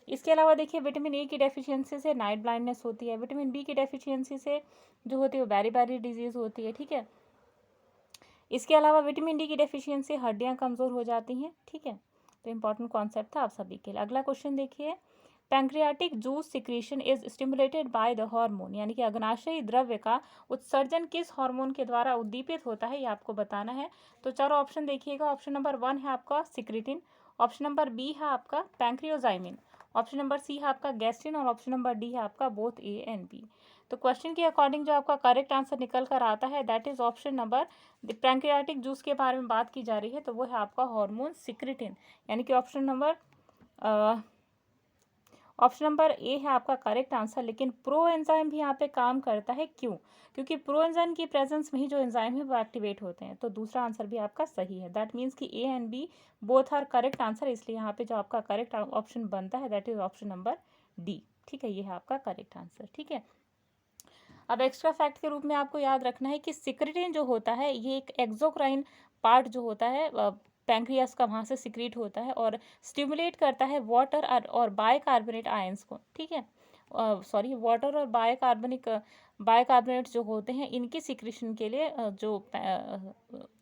इसके अलावा देखिए विटामिन ए की डेफिशिएंसी से नाइट ब्लाइंडनेस होती है, विटामिन बी की डेफिशिएंसी से जो होती है वो बैरी डिजीज होती है। ठीक है, इसके अलावा विटामिन डी की डेफिशिएंसी हड्डियां कमजोर हो जाती हैं। ठीक है, तो इंपॉर्टेंट कॉन्सेप्ट था आप सभी के लिए। अगला क्वेश्चन देखिए, pancreatic juice secretion is stimulated by the hormone, यानी कि अग्नाशयी द्रव्य का उत्सर्जन किस हार्मोन के द्वारा उद्दीपित होता है ये आपको बताना है। तो चारों ऑप्शन देखिएगा। ऑप्शन नंबर 1 है आपका सिक्रिटिन, ऑप्शन नंबर बी है आपका पैंक्रियोजाइमिन, ऑप्शन नंबर सी है आपका गैस्ट्रिन और ऑप्शन नंबर डी है आपका बोथ ए एंड बी। तो क्वेश्चन के अकॉर्डिंग जो आपका करेक्ट आंसर निकल कर आता है that is option number, pancreatic juice के बारे में बात की जा रही है तो वो है आपका हार्मोन सिक्रिटिन, यानी कि ऑप्शन नंबर ए है आपका करेक्ट आंसर। लेकिन प्रो एंजाइम भी यहाँ पे काम करता है, क्यों? क्योंकि प्रो एंजाइम की प्रेजेंस में ही जो एंजाइम है वो एक्टिवेट होते हैं। तो दूसरा आंसर भी आपका सही है, दैट मीन्स कि A and B both are correct answer, इसलिए यहाँ पे जो आपका करेक्ट ऑप्शन बनता है that is option number D. ठीक है, ये है आपका करेक्ट आंसर। ठीक है, अब एक्स्ट्रा फैक्ट के रूप में आपको याद रखना है कि सिक्रिटिन जो होता है ये एक एक्सोक्राइन पार्ट जो होता है पैंक्रियास का, वहाँ से सिक्रीट होता है और स्टिमुलेट करता है वाटर और बाइकार्बोनेट आयंस को। ठीक है, सॉरी, वाटर और बाइकार्बोनेट जो होते हैं इनकी सिक्रीशन के लिए जो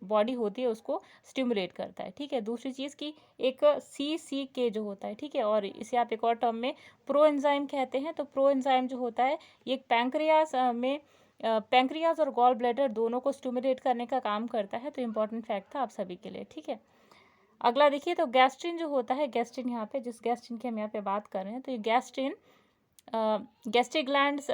बॉडी होती है उसको स्टिमुलेट करता है। ठीक है, दूसरी चीज़ की एक CCK जो होता है, ठीक है, और इसे आप एक और टर्म में प्रो एंजाइम कहते हैं। तो प्रो एंजाइम जो होता है ये पैंक्रियाज और गॉल ब्लैडर दोनों को स्टिमुलेट करने का काम करता है। तो इंपॉर्टेंट फैक्ट था आप सभी के लिए। ठीक है, अगला देखिए, तो गैस्ट्रिन जो होता है, गैस्ट्रिन यहाँ पे जिस गैस्ट्रिन की हम यहाँ पे बात कर रहे हैं तो ये गैस्ट्रिन गैस्ट्रिक ग्लैंड्स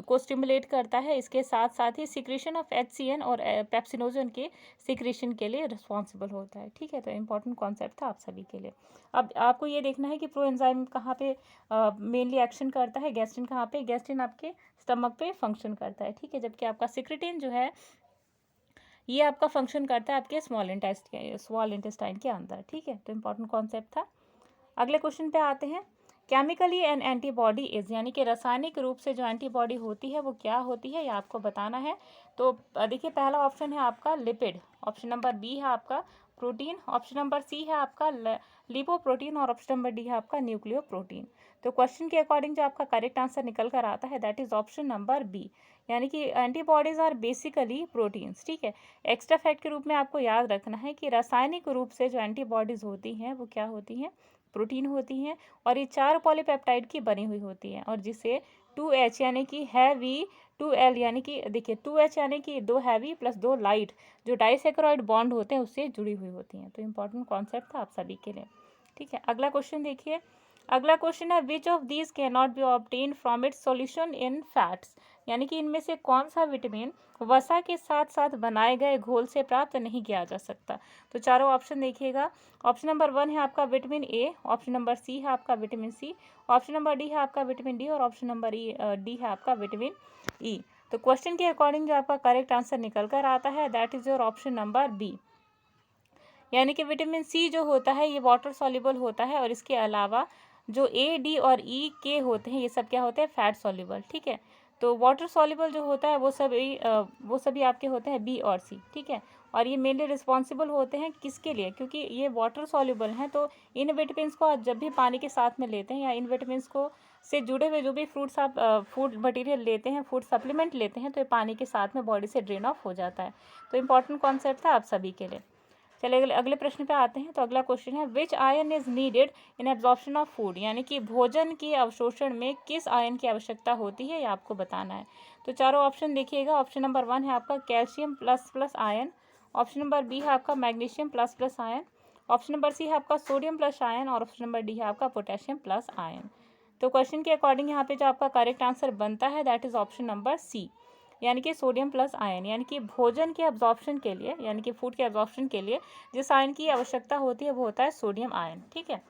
को स्टिमुलेट करता है, इसके साथ साथ ही सिक्रीशन ऑफ HCN और पेप्सिनोजन के सिक्रीशन के लिए रिस्पॉन्सिबल होता है। ठीक है, तो इंपॉर्टेंट कॉन्सेप्ट था आप सभी के लिए। अब आपको ये देखना है कि प्रो एंजाइम कहाँ पे मेनली एक्शन करता है, गैस्ट्रिन कहाँ पे, गैस्ट्रिन आपके स्टमक पे फंक्शन करता है। ठीक है, जबकि आपका सिक्रिटिन जो है ये आपका फंक्शन करता है आपके स्मॉल इंटेस्टाइन के अंदर। ठीक है, तो इंपॉर्टेंट कॉन्सेप्ट था। अगले क्वेश्चन पे आते हैं, केमिकली एन एंटीबॉडी इज, यानी कि रासायनिक रूप से जो एंटीबॉडी होती है वो क्या होती है ये आपको बताना है। तो देखिए, पहला ऑप्शन है आपका लिपिड, ऑप्शन नंबर बी है आपका प्रोटीन, ऑप्शन नंबर सी है आपका लिपोप्रोटीन और ऑप्शन नंबर डी है आपका न्यूक्लियोप्रोटीन। तो क्वेश्चन के अकॉर्डिंग जो आपका करेक्ट आंसर निकल कर आता है that is option number B, यानी कि एंटीबॉडीज आर बेसिकली प्रोटीन्स। ठीक है, एक्स्ट्रा फैक्ट के रूप में आपको याद रखना है कि रासायनिक रूप से जो एंटीबॉडीज होती हैं वो क्या होती हैं, प्रोटीन होती हैं, और ये 4 पॉलीपेप्टाइड की बनी हुई होती हैं, और जिसे 2H यानी कि हैवी, 2L यानी कि देखिए 2H यानी कि 2 हैवी प्लस 2 लाइट जो डाइसेक्राइड बॉन्ड होते हैं उससे जुड़ी हुई होती हैं। तो इंपॉर्टेंट कॉन्सेप्ट था आप सभी के लिए। ठीक है, अगला क्वेश्चन देखिए, अगला क्वेश्चन है which of these can not be obtain from its solution in fats, यानी कि इनमें से कौन सा विटामिन वसा के साथ साथ बनाए गए घोल से प्राप्त नहीं किया जा सकता। तो चारों ऑप्शन देखिएगा। ऑप्शन नंबर 1 है आपका vitamin A, option number C है आपका vitamin C, option number D है आपका विटामिन डी और ऑप्शन नंबर डी है आपका विटामिन ई। तो क्वेश्चन के अकॉर्डिंग जो आपका करेक्ट आंसर निकल कर आता है that is your option number B, यानी कि विटामिन सी जो होता है ये वाटर सॉल्युबल होता है, और इसके अलावा जो ए, डी और ई, के होते हैं ये सब क्या होते हैं, फैट सॉल्युबल। ठीक है, तो वाटर सॉल्युबल जो होता है वो सभी आपके होते हैं बी और सी। ठीक है, और ये मेनली रिस्पॉन्सिबल होते हैं किसके लिए, क्योंकि ये वाटर सॉल्युबल हैं, तो इन विटामिन्स को आप जब भी पानी के साथ में लेते हैं या इन विटामिन्स को से जुड़े हुए जो भी फ्रूट्स आप फूड मटेरियल लेते हैं, फूड सप्लीमेंट लेते हैं, तो ये पानी के साथ में बॉडी से ड्रेन ऑफ हो जाता है। तो इंपॉर्टेंट कॉन्सेप्ट था आप सभी के लिए। चलिए अगले प्रश्न पे आते हैं। तो अगला क्वेश्चन है विच ion is needed in absorption of food, यानी कि भोजन के अवशोषण में किस आयन की आवश्यकता होती है ये आपको बताना है। तो चारों ऑप्शन देखिएगा। ऑप्शन नंबर 1 है आपका calcium plus ion, option number B है आपका magnesium plus plus ion, option number C है आपका सोडियम प्लस आयन और ऑप्शन नंबर डी है आपका पोटेशियम प्लस आयन। तो क्वेश्चन के अकॉर्डिंग यहाँ पे जो आपका करेक्ट आंसर बनता है that is option number C, यानी कि सोडियम प्लस आयन, यानी कि भोजन के एब्जॉर्प्शन के लिए, यानी कि फूड के एब्जॉर्प्शन के लिए जिस आयन की आवश्यकता होती है वो होता है सोडियम आयन। ठीक है,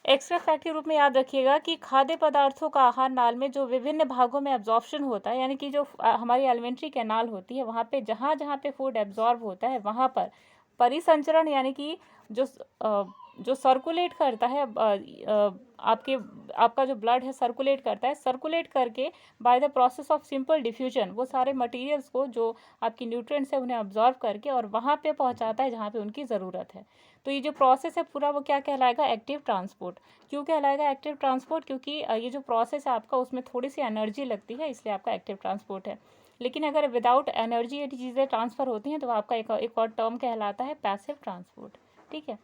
एक्स्ट्रा फैक्ट के रूप में याद रखिएगा कि खाद्य पदार्थों का आहार नाल में जो विभिन्न भागों में एब्जॉर्प्शन होता है, यानी कि जो हमारी एलिमेंट्री कैनाल होती है वहाँ पे जहाँ जहाँ पे फूड एब्जॉर्ब होता है वहाँ पर परिसंचरण, यानी कि जो जो सर्कुलेट करता है आपका जो ब्लड है सर्कुलेट करता है, सर्कुलेट करके by the process of simple diffusion वो सारे मटेरियल्स को जो आपकी न्यूट्रिएंट्स है उन्हें ऑब्जॉर्व करके और वहाँ पे पहुँचाता है जहाँ पे उनकी ज़रूरत है। तो ये जो प्रोसेस है पूरा वो क्या कहलाएगा, एक्टिव ट्रांसपोर्ट। क्यों कहलाएगा एक्टिव ट्रांसपोर्ट, क्योंकि ये जो प्रोसेस है आपका उसमें थोड़ी सी एनर्जी लगती है, इसलिए आपका एक्टिव ट्रांसपोर्ट है। लेकिन अगर विदाउट एनर्जी ये चीज़ें ट्रांसफ़र होती हैं तो आपका एक और टर्म कहलाता है पैसिव ट्रांसपोर्ट। ठीक है,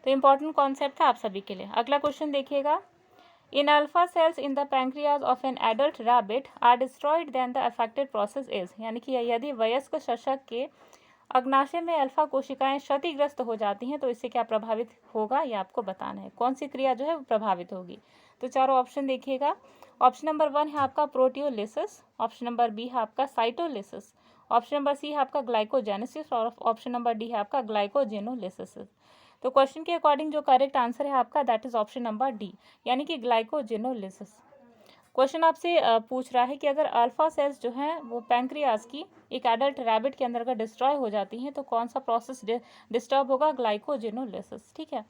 तो इम्पॉर्टेंट कॉन्सेप्ट है आप सभी के लिए। अगला क्वेश्चन देखिएगा, in alpha cells in the pancreas of an adult rabbit are destroyed then the affected process is, यानी कि यदि वयस्क शशक के अग्नाशय में अल्फा कोशिकाएं क्षतिग्रस्त हो जाती हैं तो इससे क्या प्रभावित होगा ये आपको बताना है, कौन सी क्रिया जो है वो प्रभावित होगी। तो चारों ऑप्शन देखिएगा, ऑप्शन नंबर 1 है आपका प्रोटियोलिसिस, ऑप्शन नंबर बी है आपका साइटोलिसिस, ऑप्शन नंबर सी है आपका ग्लाइकोजेनेसिस और ऑप्शन नंबर डी है आपका ग्लाइकोजेनोलिसिस। तो क्वेश्चन के अकॉर्डिंग जो करेक्ट आंसर है आपका that is option number D, यानी कि ग्लाइकोजेनोलिसिस। क्वेश्चन आपसे पूछ रहा है कि अगर अल्फा सेल्स जो हैं वो पैंक्रियाज की एक एडल्ट रैबिट के अंदर अगर डिस्ट्रॉय हो जाती हैं तो कौन सा प्रोसेस डिस्टर्ब होगा, ग्लाइकोजेनोलिसिस। ठीक है,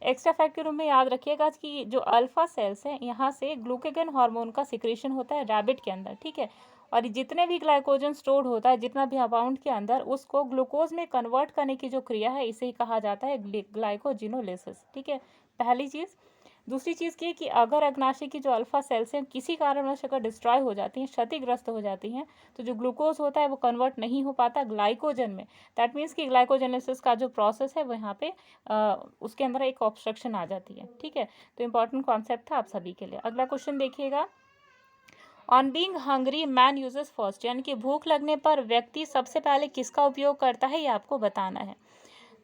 एक्स्ट्रा फैक्ट के रूप में याद रखिएगा कि जो अल्फा सेल्स हैं यहाँ से ग्लूकेगन हार्मोन का सिक्रेशन होता है रैबिट के अंदर। ठीक है, और जितने भी ग्लाइकोजन स्टोर्ड होता है जितना भी अमाउंट के अंदर उसको ग्लूकोज में कन्वर्ट करने की जो क्रिया है इसे ही कहा जाता है ग्लाइकोजिनोलिसिस। ठीक है, पहली चीज़। दूसरी चीज़ की कि अगर अग्नाशय की जो अल्फा सेल्स हैं किसी कारणवश अगर डिस्ट्रॉय हो जाती हैं, क्षतिग्रस्त हो जाती हैं, तो जो ग्लूकोज होता है वो कन्वर्ट नहीं हो पाता ग्लाइकोजन में। दैट मीन्स कि ग्लाइकोजेनेसिस का जो प्रोसेस है वो यहाँ पे उसके अंदर एक ऑब्स्ट्रक्शन आ जाती है। ठीक है, तो इंपॉर्टेंट कॉन्सेप्ट था आप सभी के लिए। अगला क्वेश्चन देखिएगा, on being hungry man uses first, यानी कि भूख लगने पर व्यक्ति सबसे पहले किसका उपयोग करता है ये आपको बताना है।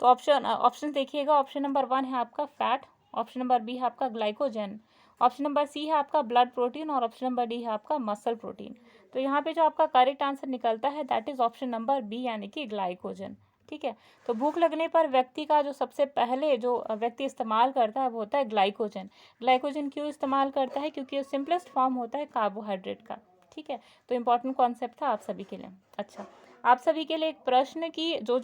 तो ऑप्शन देखिएगा, ऑप्शन नंबर 1 है आपका फैट, ऑप्शन नंबर बी है आपका ग्लाइकोजन, ऑप्शन नंबर सी है आपका ब्लड प्रोटीन और ऑप्शन नंबर डी है आपका मसल प्रोटीन। तो यहाँ पे जो आपका करेक्ट आंसर निकलता है that is option number B, यानी कि ग्लाइकोजन। ठीक है, तो भूख लगने पर व्यक्ति का जो सबसे पहले जो व्यक्ति इस्तेमाल करता है वो होता है ग्लाइकोजन। ग्लाइकोजन क्यों इस्तेमाल करता है, क्योंकि ये सिंपलेस्ट फॉर्म होता है कार्बोहाइड्रेट का। ठीक है, तो इंपॉर्टेंट कॉन्सेप्ट था आप सभी के लिए। अच्छा, आप सभी के लिए एक प्रश्न की जो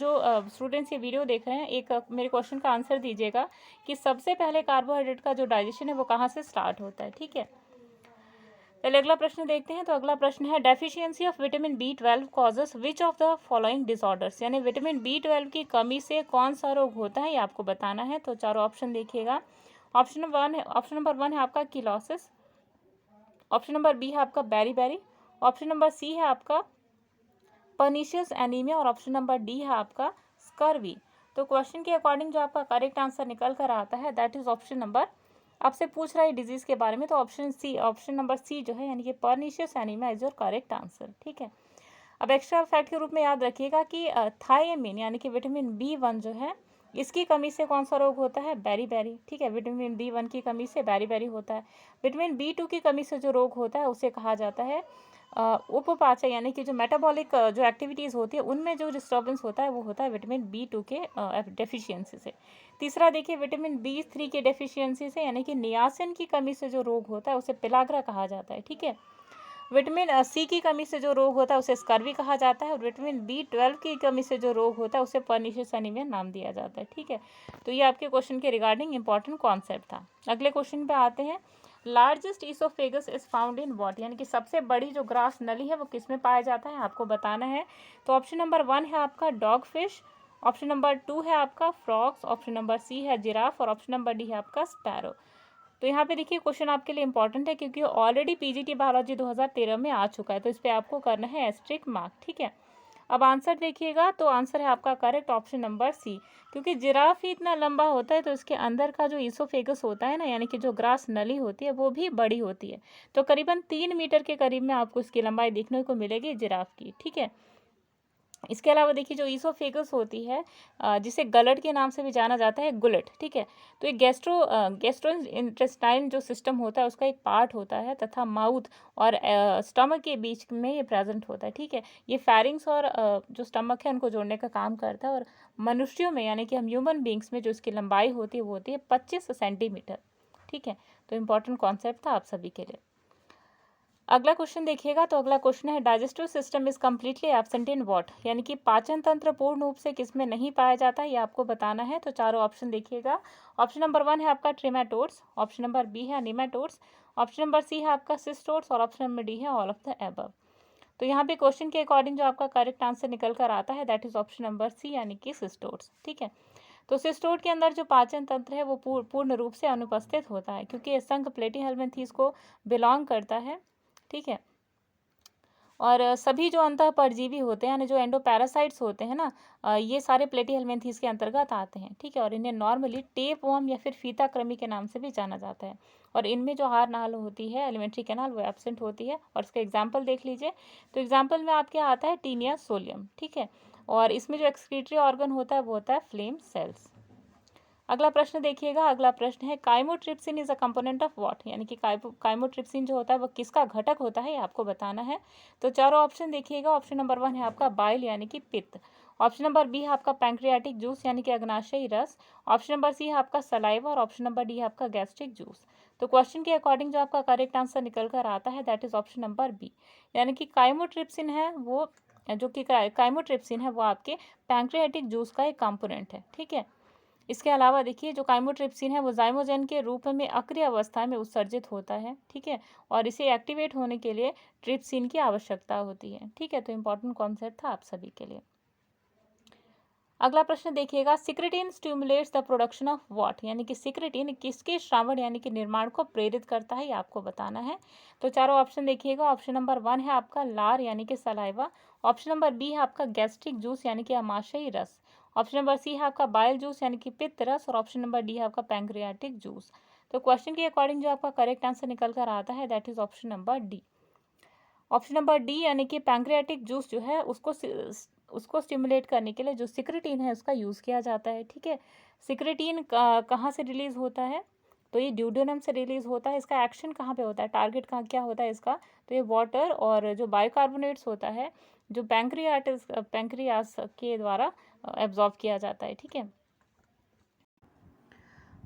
स्टूडेंट्स ये वीडियो देख रहे हैं एक मेरे क्वेश्चन का आंसर दीजिएगा कि सबसे पहले कार्बोहाइड्रेट का जो डाइजेशन है वो कहाँ से स्टार्ट होता है। ठीक है, चलिए अगला प्रश्न देखते हैं। तो अगला प्रश्न है, deficiency of vitamin B12 causes which of the following disorders, यानी विटामिन B12 की कमी से कौन सा रोग होता है ये आपको बताना है। तो चारों ऑप्शन देखिएगा, ऑप्शन नंबर 1 है आपका किलोसिस, ऑप्शन नंबर बी है आपका बेरी, ऑप्शन नंबर सी है आपका पर्नीशियस एनीमिया और ऑप्शन नंबर डी है आपका स्कर्वी। तो क्वेश्चन के अकॉर्डिंग जो आपका करेक्ट आंसर निकल कर आता है दैट इज ऑप्शन नंबर, आपसे पूछ रहा है डिजीज के बारे में तो ऑप्शन नंबर सी जो है यानी कि pernicious anaemia is your correct answer. ठीक है, अब एक्स्ट्रा फैक्ट के रूप में याद रखिएगा कि थायमिन यानी कि विटामिन B1 जो है इसकी कमी से कौन सा रोग होता है, बेरी। ठीक है, विटामिन B1 की कमी से बेरी होता है। विटामिन B2 की कमी से जो रोग होता है उसे कहा जाता है उपपाचय, यानी कि जो मेटाबॉलिक जो एक्टिविटीज़ होती है उनमें जो डिस्टर्बेंस होता है वो होता है विटामिन B2 के डेफिशिएंसी से। तीसरा देखिए, विटामिन B3 के डेफिशिएंसी से यानी कि नियासिन की कमी से जो रोग होता है उसे पिलाग्रा कहा जाता है। ठीक है, विटामिन सी की कमी से जो रोग होता है उसे स्कर्वी कहा जाता है और विटामिन B12 की कमी से जो रोग होता है उसे पर्नीशियस एनीमिया नाम दिया जाता है। ठीक है, तो ये आपके क्वेश्चन के रिगार्डिंग इंपॉर्टेंट कॉन्सेप्ट था। अगले क्वेश्चन पे आते हैं, largest oesophagus is found in what, यानी कि सबसे बड़ी जो ग्रास नली है वो किस में पाया जाता है आपको बताना है। तो ऑप्शन नंबर 1 है आपका डॉग फिश, ऑप्शन नंबर 2 है आपका फ्रॉग्स, ऑप्शन नंबर सी है जिराफ और ऑप्शन नंबर डी है आपका स्पैरो। तो यहाँ पे देखिए क्वेश्चन आपके लिए इंपॉर्टेंट है क्योंकि ऑलरेडी पीजीटी बायोलॉजी 2013 में आ चुका है, तो इस पर आपको करना है एस्ट्रिक मार्क। ठीक है, अब आंसर देखिएगा, तो आंसर है आपका करेक्ट ऑप्शन नंबर सी, क्योंकि जिराफ ही इतना लंबा होता है तो इसके अंदर का जो ईसोफेगस होता है ना, यानी कि जो ग्रास नली होती है वो भी बड़ी होती है। तो करीबन 3 मीटर के करीब में आपको इसकी लंबाई देखने को मिलेगी जिराफ की। ठीक है, इसके अलावा देखिए जो ईसोफेगस होती है, जिसे गलट के नाम से भी जाना जाता है, गुलेट, ठीक है। तो ये गैस्ट्रो इंटेस्टाइन जो सिस्टम होता है उसका एक पार्ट होता है तथा माउथ और स्टमक के बीच में ये प्रेजेंट होता है, ठीक है। ये फेरिंग्स और जो स्टमक है उनको जोड़ने का काम करता है। और मनुष्यों में यानी कि हम ह्यूमन बींग्स में जो इसकी लंबाई होती है वो होती है 25 सेंटीमीटर, ठीक है। तो इम्पॉर्टेंट कॉन्सेप्ट था आप सभी के लिए। अगला क्वेश्चन देखिएगा, तो अगला क्वेश्चन है digestive system is completely absent in what, यानी कि पाचन तंत्र पूर्ण रूप से किसमें नहीं पाया जाता है, ये आपको बताना है। तो चारों ऑप्शन देखिएगा। ऑप्शन नंबर 1 है आपका ट्रिमेटोड्स, ऑप्शन नंबर बी है निमेटोड्स, ऑप्शन नंबर सी है आपका सिस्टोड्स और ऑप्शन नंबर डी है ऑल ऑफ द एबव। तो यहाँ पे क्वेश्चन के अकॉर्डिंग जो आपका करेक्ट आंसर निकल कर आता है that is option number C, यानी कि सिस्टोड्स, ठीक है। तो सिस्टोड के अंदर जो पाचन तंत्र है वो पूर्ण रूप से अनुपस्थित होता है, क्योंकि ये संघ प्लेटिहेल्मिन्थीस को बिलोंग करता है, ठीक है। और सभी जो अंतः परजीवी होते हैं यानी जो एंडोपैरासाइट्स होते हैं ना, ये सारे प्लेटिहेल्मिन्थीस के अंतर्गत आते हैं, ठीक है। और इन्हें नॉर्मली टेप वर्म या फिर फीता कृमि के नाम से भी जाना जाता है। और इनमें जो आहार नाल होती है, एलिमेंट्री कैनाल, वो एब्सेंट होती है। और इसका एग्जाम्पल देख लीजिए। तो एग्जाम्पल में आपके आता है टीनिया सोलियम, ठीक है। और इसमें जो एक्सक्रीटरी ऑर्गन होता है वो होता है फ्लेम सेल्स। अगला प्रश्न देखिएगा। अगला प्रश्न है chymotrypsin is a component of what, यानी कि काइमोट्रिप्सिन जो होता है वो किसका घटक होता है, ये आपको बताना है। तो चारों ऑप्शन देखिएगा। ऑप्शन नंबर 1 है आपका बाइल यानी कि पित्त, ऑप्शन नंबर बी है आपका पैंक्रियाटिक जूस यानी कि अग्नाशयी रस, ऑप्शन नंबर सी है आपका सलाइवा और ऑप्शन नंबर डी है आपका गैस्ट्रिक जूस। तो क्वेश्चन के अकॉर्डिंग जो आपका करेक्ट आंसर निकल कर आता है that is option number B, यानी कि काइमोट्रिप्सिन है वो, जो कि काइमोट्रिप्सिन है वो आपके पैंक्रियाटिक जूस का एक कंपोनेंट है, ठीक है। इसके अलावा देखिए जो काइमोट्रिप्सिन है वो जाइमोजेन के रूप में अक्रिय अवस्था में उत्सर्जित होता है, ठीक है। और इसे एक्टिवेट होने के लिए ट्रिप्सिन की आवश्यकता होती है, ठीक है। तो इंपॉर्टेंट कॉन्सेप्ट था आप सभी के लिए। अगला प्रश्न देखिएगा। Secretin stimulates the production of what, यानी कि सिक्रेटिन किसके श्रावण यानी कि निर्माण को प्रेरित करता है, ये आपको बताना है। तो चारों ऑप्शन देखिएगा। ऑप्शन नंबर 1 है आपका लार यानी कि सलाइवा, ऑप्शन नंबर बी है आपका गैस्ट्रिक जूस यानी कि आमाशयी रस, ऑप्शन नंबर सी है आपका बाइल जूस यानी कि पित्त रस और ऑप्शन नंबर डी है आपका पैंक्रियाटिक जूस। तो क्वेश्चन के अकॉर्डिंग जो आपका करेक्ट आंसर निकल कर आता है that is option number D. Option number D यानी कि पैंक्रियाटिक जूस जो है उसको स्टिमुलेट करने के लिए जो सिक्रेटिन है उसका यूज़ किया जाता है, ठीक है। सिक्रेटिन कहाँ से रिलीज होता है, तो ये ड्यूडेनम से रिलीज होता है। इसका एक्शन कहाँ पे होता है, टारगेट कहाँ क्या होता है इसका, तो ये वाटर और जो बाइकार्बोनेट्स होता है जो पैंक्रियास के द्वारा एब्जॉर्ब किया जाता है, ठीक है।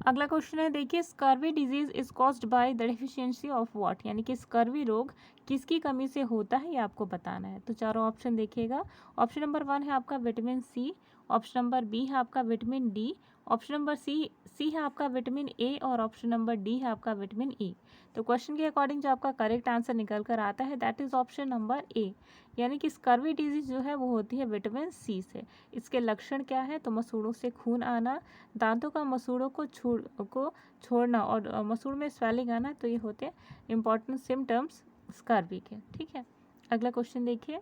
अगला क्वेश्चन है देखिए। Scurvy disease is caused by the deficiency of what, यानी कि स्कर्वी रोग किसकी कमी से होता है, ये आपको बताना है। तो चारों ऑप्शन देखिएगा। ऑप्शन नंबर 1 है आपका vitamin C, option number B है आपका vitamin D, option number C है आपका विटामिन ए और ऑप्शन नंबर डी है आपका विटामिन ई। तो क्वेश्चन के अकॉर्डिंग जो आपका करेक्ट आंसर निकल कर आता है that is option number A, यानी कि स्कर्वी डिजीज जो है वो होती है विटामिन सी से। इसके लक्षण क्या है, तो मसूड़ों से खून आना, दांतों का मसूड़ों को छोड़ना और मसूड़ में स्वेलिंग आना, तो ये होते हैं इंपॉर्टेंट सिम्टम्स स्कर्वी के, ठीक है। अगला क्वेश्चन देखिए।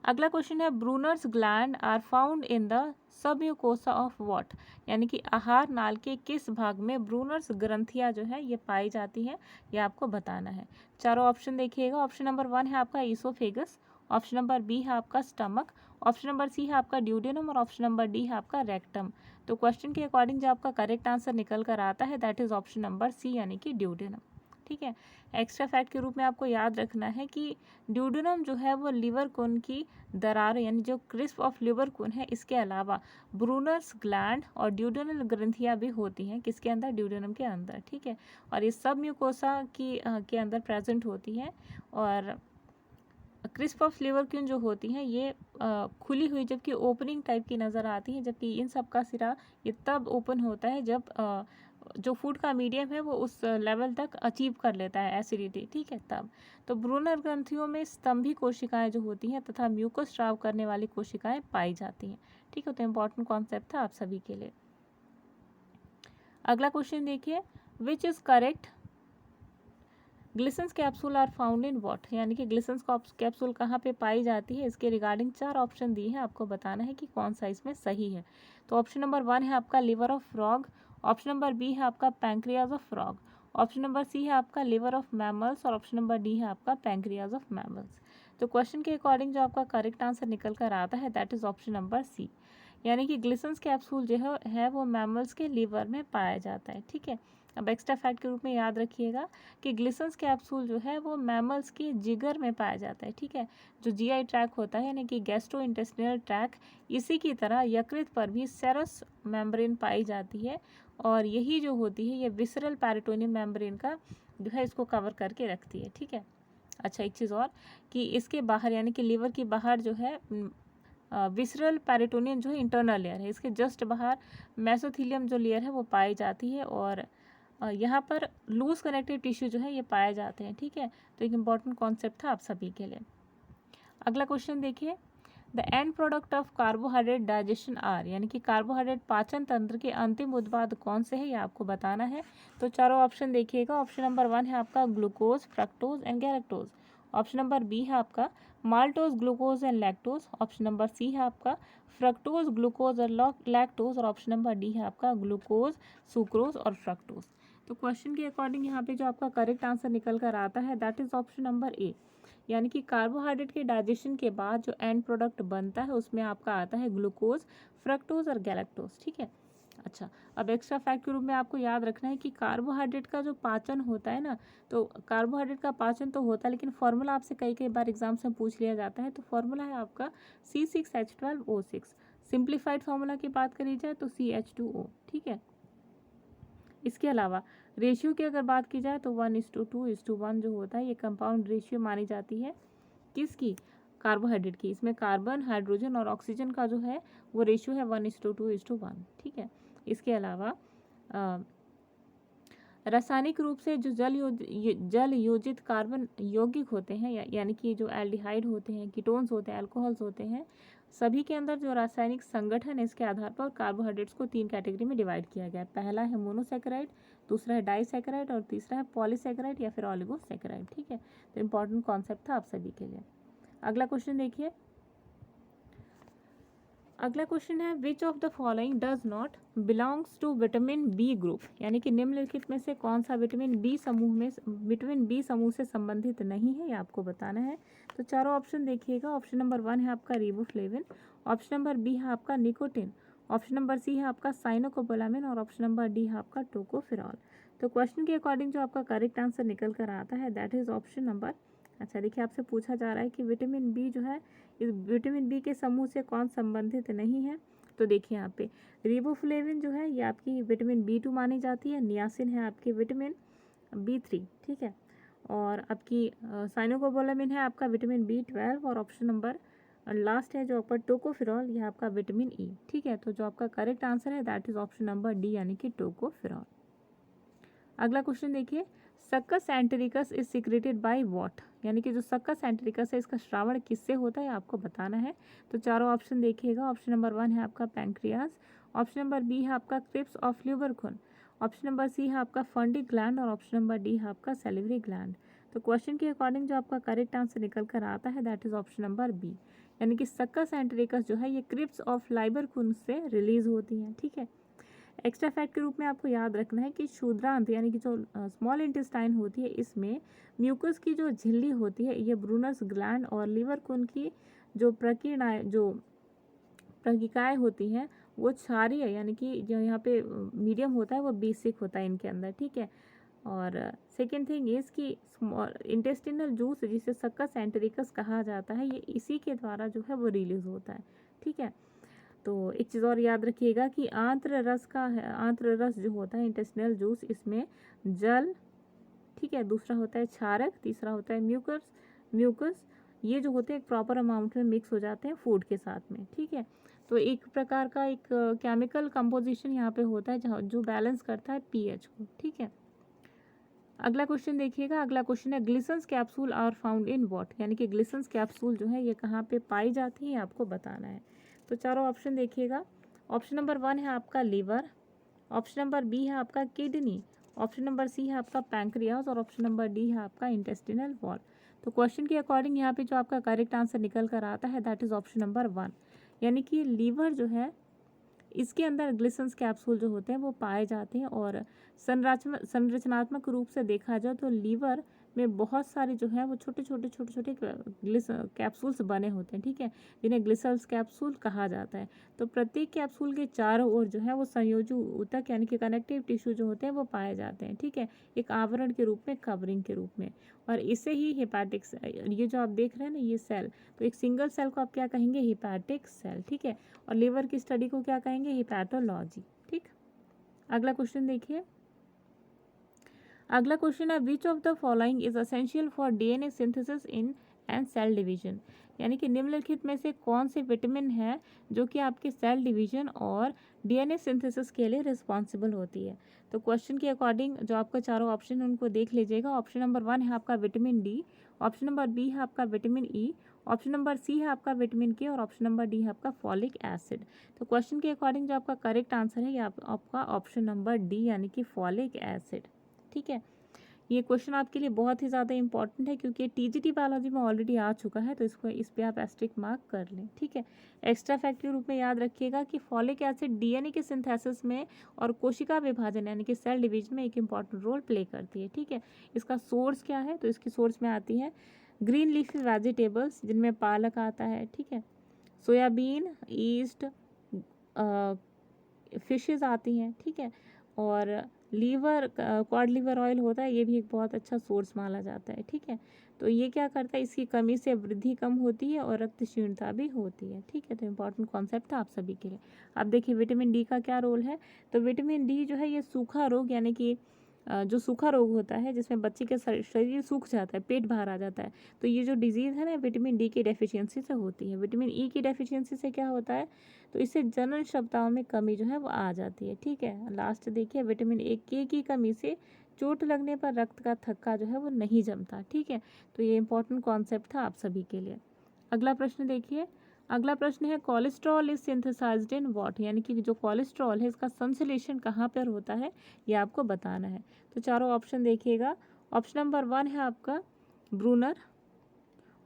अगला क्वेश्चन है Brunner's gland are found in the submucosa of what, यानी कि आहार नाल के किस भाग में ब्रूनर्स ग्रंथियां जो है ये पाई जाती हैं, ये आपको बताना है। चारों ऑप्शन देखिएगा। ऑप्शन नंबर 1 है आपका ईसोफेगस, ऑप्शन नंबर बी है आपका स्टमक, ऑप्शन नंबर सी है आपका ड्यूडेनम और ऑप्शन नंबर डी है आपका रेक्टम। तो क्वेश्चन के अकॉर्डिंग जो आपका करेक्ट आंसर निकल कर आता है that is option number C, यानी कि ड्यूडेनम, ठीक है। एक्स्ट्रा फैक्ट के रूप में आपको याद रखना है कि ड्यूडेनम जो है वो लिवर कोन की दरार यानी जो क्रिस्प ऑफ लिवर कोन है, इसके अलावा ब्रूनर्स ग्लैंड और ड्यूडेनल ग्रंथियां भी होती हैं किसके अंदर, ड्यूडेनम के अंदर, ठीक है। और ये सब म्यूकोसा के अंदर प्रेजेंट होती हैं। और क्रिस्प ऑफ लिवर क्यून जो होती हैं ये खुली हुई जबकि ओपनिंग टाइप की नज़र आती हैं, जबकि इन सब का सिरा ये तब ओपन होता है जब जो फूड का मीडियम है वो उस लेवल तक अचीव कर लेता है एसिडिटी, ठीक है, तब। तो ब्रूनर ग्रंथियों में स्तंभी कोशिकाएं जो होती हैं तथा म्यूकस स्राव करने वाली कोशिकाएं पाई जाती हैं, ठीक है। तो इंपॉर्टेंट कॉन्सेप्ट था आप सभी के लिए। अगला क्वेश्चन देखिए। Which is correct, Glisson's capsule are found in what, यानी कि ग्लिसन्स कैप्सूल कहाँ पे पाई जाती है, इसके रिगार्डिंग 4 ऑप्शन दिए हैं, आपको बताना है कि कौन सा इसमें सही है। तो ऑप्शन नंबर 1 है आपका liver of frog, option number B है आपका pancreas of frog, option number C है आपका लिवर ऑफ मैमल्स और ऑप्शन नंबर डी है आपका पैंक्रियाज ऑफ मैमल्स। तो क्वेश्चन के अकॉर्डिंग जो आपका करेक्ट आंसर निकल कर आता है that is option number C, यानी कि ग्लिसन्स कैप्सूल जो है वो मैमल्स के लीवर में पाया जाता है। ठीक है, अब एक्स्ट्रा फैक्ट के रूप में याद रखिएगा कि ग्लिसन्स कैप्सूल जो है वो मैमल्स के जिगर में पाया जाता है। ठीक है, जो जीआई ट्रैक होता है यानी कि गैस्ट्रो इंटेस्टिनल ट्रैक, इसी की तरह यकृत पर भी सेरस मेम्ब्रेन पाई जाती है और यही जो होती है ये विसरल पेरिटोनियम मेम्ब्रेन का जो है इसको कवर करके रखती है। ठीक है, अच्छा एक चीज़ और कि इसके बाहर यानी कि लीवर की बाहर जो है विसरल पेरिटोनियम जो है इंटरनल लेयर है, इसके जस्ट बाहर मेसोथीलियम जो लेयर है वो पाई जाती है और यहाँ पर लूज कनेक्टिव टिश्यू जो है ये पाए जाते हैं। ठीक है, तो एक इम्पॉर्टेंट कॉन्सेप्ट था आप सभी के लिए। अगला क्वेश्चन देखिए, the end product of carbohydrate digestion are, यानी कि कार्बोहाइड्रेट पाचन तंत्र के अंतिम उत्पाद कौन से हैं ये आपको बताना है। तो चारों ऑप्शन देखिएगा। ऑप्शन नंबर 1 है आपका glucose, fructose and galactose. Option number B है आपका maltose, glucose and lactose. Option number C है आपका फ्रक्टोज, ग्लूकोज और लैक्टोज। और ऑप्शन नंबर डी है आपका ग्लूकोज, सुक्रोज और फ्रक्टोज। तो क्वेश्चन के अकॉर्डिंग यहाँ पे जो आपका करेक्ट आंसर निकल कर आता है that is option number A, यानी कि कार्बोहाइड्रेट के डाइजेशन के बाद जो एंड प्रोडक्ट बनता है उसमें आपका आता है ग्लूकोज, फ्रक्टोज और गैलेक्टोज। ठीक है, अच्छा अब एक्स्ट्रा फैक्ट के रूप में आपको याद रखना है कि कार्बोहाइड्रेट का जो पाचन होता है ना, तो कार्बोहाइड्रेट का पाचन तो होता है लेकिन फॉर्मूला आपसे कई कई बार एग्जाम्स में पूछ लिया जाता है। तो फॉर्मूला है आपका C6H12O6। सिंप्लीफाइड फार्मूला की बात करी जाए तो CH2O। ठीक है, इसके अलावा रेशियो की अगर बात की जाए तो 1:2:1 जो होता है ये कंपाउंड रेशियो मानी जाती है किसकी, कार्बोहाइड्रेट की। इसमें कार्बन, हाइड्रोजन और ऑक्सीजन का जो है वो रेशियो है 1:2:1। ठीक है, इसके अलावा रासायनिक रूप से जो जल योजित कार्बन यौगिक होते हैं यानी कि जो एल्डिहाइड होते हैं, कीटोन्स होते हैं, अल्कोहल्स होते हैं, सभी के अंदर जो रासायनिक संगठन है इसके आधार पर कार्बोहाइड्रेट्स को 3 कैटेगरी में डिवाइड किया गया है। पहला है मोनोसैकेराइड, दूसरा है डाइसैकेराइड और तीसरा है पॉलीसैकेराइड या फिर ऑलिगोसैकेराइड। ठीक है, तो इंपॉर्टेंट कॉन्सेप्ट था आप सभी के लिए। अगला क्वेश्चन देखिए, अगला क्वेश्चन है which of the following does not belongs to vitamin B group, यानी कि निम्नलिखित में से कौन सा विटामिन बी समूह से संबंधित नहीं है ये आपको बताना है। तो चारों ऑप्शन देखिएगा। ऑप्शन नंबर 1 है आपका रिबोफ्लेविन, ऑप्शन नंबर बी है आपका निकोटिन, ऑप्शन नंबर सी है आपका साइनोकोबालामिन और ऑप्शन नंबर डी है आपका टोकोफेरॉल। तो क्वेश्चन के अकॉर्डिंग जो आपका करेक्ट आंसर निकल कर आता है दैट इज ऑप्शन नंबर, अच्छा देखिए आपसे पूछा जा रहा है कि विटामिन बी जो है इस विटामिन बी के समूह से कौन संबंधित नहीं है। तो देखिए यहाँ पे रिबोफ्लेविन जो है ये आपकी विटामिन B2 मानी जाती है, नियासिन है आपकी विटामिन B3। ठीक है, और आपकी साइनोकोबालामिन है आपका विटामिन B12 और ऑप्शन नंबर लास्ट है जो आपका टोकोफेरॉल ये आपका विटामिन E। ठीक है, तो जो आपका करेक्ट आंसर है that is option number D यानी कि टोकोफेरॉल। अगला क्वेश्चन देखिए, succus entericus is secreted by what, यानी कि जो सक्कस एंटेरिकस है इसका श्रावण किससे होता है आपको बताना है। तो चारों ऑप्शन देखिएगा। ऑप्शन नंबर 1 है आपका पैंक्रियाज, ऑप्शन नंबर बी है आपका crypts of Lieberkuhn, option number C है आपका फंडी ग्लैंड और ऑप्शन नंबर डी है आपका सैलिवरी ग्लैंड। तो क्वेश्चन के अकॉर्डिंग जो आपका करेक्ट आंसर निकल कर आता है that is option number B, यानी कि सक्कस एंटेरिकस जो है ये क्रिप्स ऑफ लाइबरकुन से रिलीज होती है। ठीक है, एक्स्ट्रा फैक्ट के रूप में आपको याद रखना है कि शूद्रांत यानी कि जो स्मॉल इंटेस्टाइन होती है इसमें म्यूकस की जो झिल्ली होती है ये ब्रूनस ग्लैंड और लीवर कुन की जो प्रकीकाएँ होती हैं वो क्षारीय है, यानी कि जो यहाँ पे मीडियम होता है वो बेसिक होता है इनके अंदर। ठीक है, और सेकेंड थिंग इज़ कि स्मॉल इंटेस्टिनल जूस जिसे सक्कस एंटेरिकस कहा जाता है ये इसी के द्वारा जो है वो रिलीज होता है। ठीक है, तो एक चीज़ और याद रखिएगा कि आंत्र रस जो होता है इंटेस्टिनल जूस इसमें जल, ठीक है, दूसरा होता है क्षारक, तीसरा होता है म्यूकस ये जो होते हैं एक प्रॉपर अमाउंट में मिक्स हो जाते हैं फूड के साथ में। ठीक है, तो एक प्रकार का एक केमिकल कंपोजिशन यहाँ पे होता है जहाँ जो बैलेंस करता है पीएच को। ठीक है, अगला क्वेश्चन देखिएगा। अगला क्वेश्चन है Glisson's capsule are found in what, यानी कि ग्लिसन्स कैप्सूल जो है ये कहाँ पे पाई जाती है आपको बताना है। तो चारों ऑप्शन देखिएगा। ऑप्शन नंबर 1 है आपका लीवर, ऑप्शन नंबर बी है आपका किडनी, ऑप्शन नंबर सी है आपका पैंक्रियाज और ऑप्शन नंबर डी है आपका इंटेस्टिनल वॉल। तो क्वेश्चन के अकॉर्डिंग यहाँ पे जो आपका करेक्ट आंसर निकल कर आता है दैट इज ऑप्शन नंबर 1, यानी कि लीवर जो है इसके अंदर ग्लिसन्स कैप्सूल जो होते हैं वो पाए जाते हैं और संरचनात्मक रूप से देखा जाए तो लीवर में बहुत सारे जो है वो छोटे छोटे कैप्सूल्स बने होते हैं, ठीक है, जिन्हें ग्लिसल्स कैप्सूल कहा जाता है। तो प्रत्येक कैप्सूल के चारों ओर जो है वो संयोजी ऊतक यानी कि कनेक्टिव टिश्यू जो होते हैं वो पाए जाते हैं, ठीक है, एक आवरण के रूप में, कवरिंग के रूप में। और इसे ही हेपाटिक, ये जो आप देख रहे हैं ना ये सेल, तो एक सिंगल सेल को आप क्या कहेंगे, हेपाटिक सेल, ठीक है। और लिवर की स्टडी को क्या कहेंगे, हेपाटोलॉजी, ठीक। अगला क्वेश्चन देखिए। अगला क्वेश्चन है which of the following is essential for DNA synthesis in and cell division, यानी कि निम्नलिखित में से कौन से विटामिन है जो कि आपके सेल डिवीजन और डीएनए सिंथेसिस के लिए रिस्पॉन्सिबल होती है। तो क्वेश्चन के अकॉर्डिंग जो आपका चारों ऑप्शन है उनको देख लीजिएगा। ऑप्शन नंबर 1 है आपका vitamin D, option number B है आपका vitamin E, option number C है आपका विटामिन के, और ऑप्शन नंबर डी है आपका फॉलिक एसिड। तो क्वेश्चन के अकॉर्डिंग जो आपका करेक्ट आंसर है ये आपका ऑप्शन नंबर डी यानी कि फॉलिक एसिड, ठीक है। ये क्वेश्चन आपके लिए बहुत ही ज़्यादा इंपॉर्टेंट है क्योंकि टीजीटी बायोलॉजी में ऑलरेडी आ चुका है, तो इसको इस पे आप एस्ट्रिक मार्क कर लें, ठीक है। एक्स्ट्रा फैक्ट के रूप में याद रखिएगा कि फॉलिक एसिड डीएनए के सिंथेसिस में और कोशिका विभाजन यानी कि सेल डिवीजन में एक इंपॉर्टेंट रोल प्ले करती है, ठीक है। इसका सोर्स क्या है, तो इसकी सोर्स में आती है ग्रीन लीफी वेजिटेबल्स जिनमें पालक आता है, ठीक है, सोयाबीन, ईस्ट, फिशेज आती हैं, ठीक है, और लीवर, क्वाड लीवर ऑयल होता है, ये भी एक बहुत अच्छा सोर्स माना जाता है, ठीक है। तो ये क्या करता है, इसकी कमी से वृद्धि कम होती है और रक्त क्षीणता भी होती है, ठीक है। तो इंपॉर्टेंट कॉन्सेप्ट था आप सभी के लिए। अब देखिए विटामिन डी का क्या रोल है। तो विटामिन डी जो है ये सूखा रोग यानी कि जो सूखा रोग होता है जिसमें बच्चे के शरीर सूख जाता है, पेट बाहर आ जाता है, तो ये जो डिजीज़ है ना विटामिन डी की डेफिशिएंसी से होती है। विटामिन ई की डेफिशिएंसी से क्या होता है, तो इससे जनन क्षमताओं में कमी जो है वो आ जाती है, ठीक है। लास्ट देखिए विटामिन ए के की कमी से चोट लगने पर रक्त का थक्का जो है वो नहीं जमता, ठीक है। तो ये इंपॉर्टेंट कॉन्सेप्ट था आप सभी के लिए। अगला प्रश्न देखिए। अगला प्रश्न है cholesterol is synthesized in what, यानी कि जो कोलेस्ट्रॉल है इसका संश्लेषण कहाँ पर होता है ये आपको बताना है। तो चारों ऑप्शन देखिएगा। ऑप्शन नंबर 1 है आपका ब्रूनर,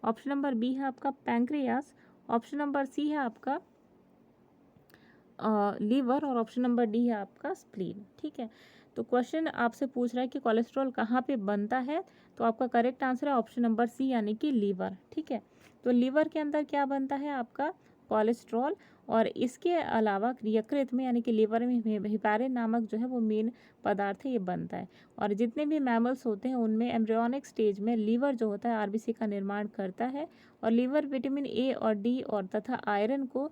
ऑप्शन नंबर बी है आपका पैंक्रियास, ऑप्शन नंबर सी है आपका लीवर, और ऑप्शन नंबर डी है आपका स्प्लीन, ठीक है। तो क्वेश्चन आपसे पूछ रहा है कि कोलेस्ट्रॉल कहाँ पे बनता है, तो आपका करेक्ट आंसर है ऑप्शन नंबर सी यानी कि लीवर, ठीक है। तो लीवर के अंदर क्या बनता है आपका कोलेस्ट्रॉल, और इसके अलावा यकृत में यानी कि लीवर में हेपारिन नामक जो है वो मेन पदार्थ है ये बनता है। और जितने भी मैमल्स होते हैं उनमें एम्ब्रियोनिक स्टेज में लीवर जो होता है आरबीसी का निर्माण करता है, और लीवर विटामिन ए और डी और तथा आयरन को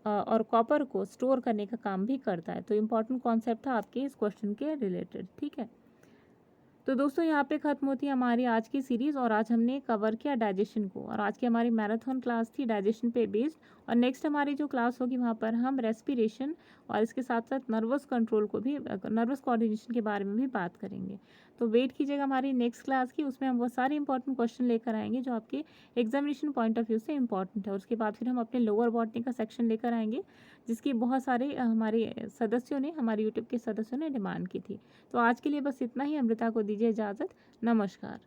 और कॉपर को स्टोर करने का काम भी करता है। तो इम्पॉर्टेंट कॉन्सेप्ट था आपके इस क्वेश्चन के रिलेटेड, ठीक है। तो दोस्तों यहाँ पे ख़त्म होती है हमारी आज की सीरीज़, और आज हमने कवर किया डाइजेशन को, और आज की हमारी मैराथन क्लास थी डाइजेशन पे बेस्ड। और नेक्स्ट हमारी जो क्लास होगी वहाँ पर हम रेस्पिरेशन और इसके साथ साथ नर्वस कंट्रोल को भी, नर्वस कोऑर्डिनेशन के बारे में भी बात करेंगे। तो वेट कीजिएगा हमारी नेक्स्ट क्लास की, उसमें हम वो सारे इंपॉर्टेंट क्वेश्चन लेकर आएंगे जो आपके एग्जामिनेशन पॉइंट ऑफ व्यू से इंपॉर्टेंट है। और उसके बाद फिर हम अपने लोअर बॉटनी का सेक्शन लेकर आएंगे जिसकी बहुत सारे हमारे सदस्यों ने, हमारे यूट्यूब के सदस्यों ने डिमांड की थी। तो आज के लिए बस इतना ही। अमृता को दीजिए इजाज़त। नमस्कार।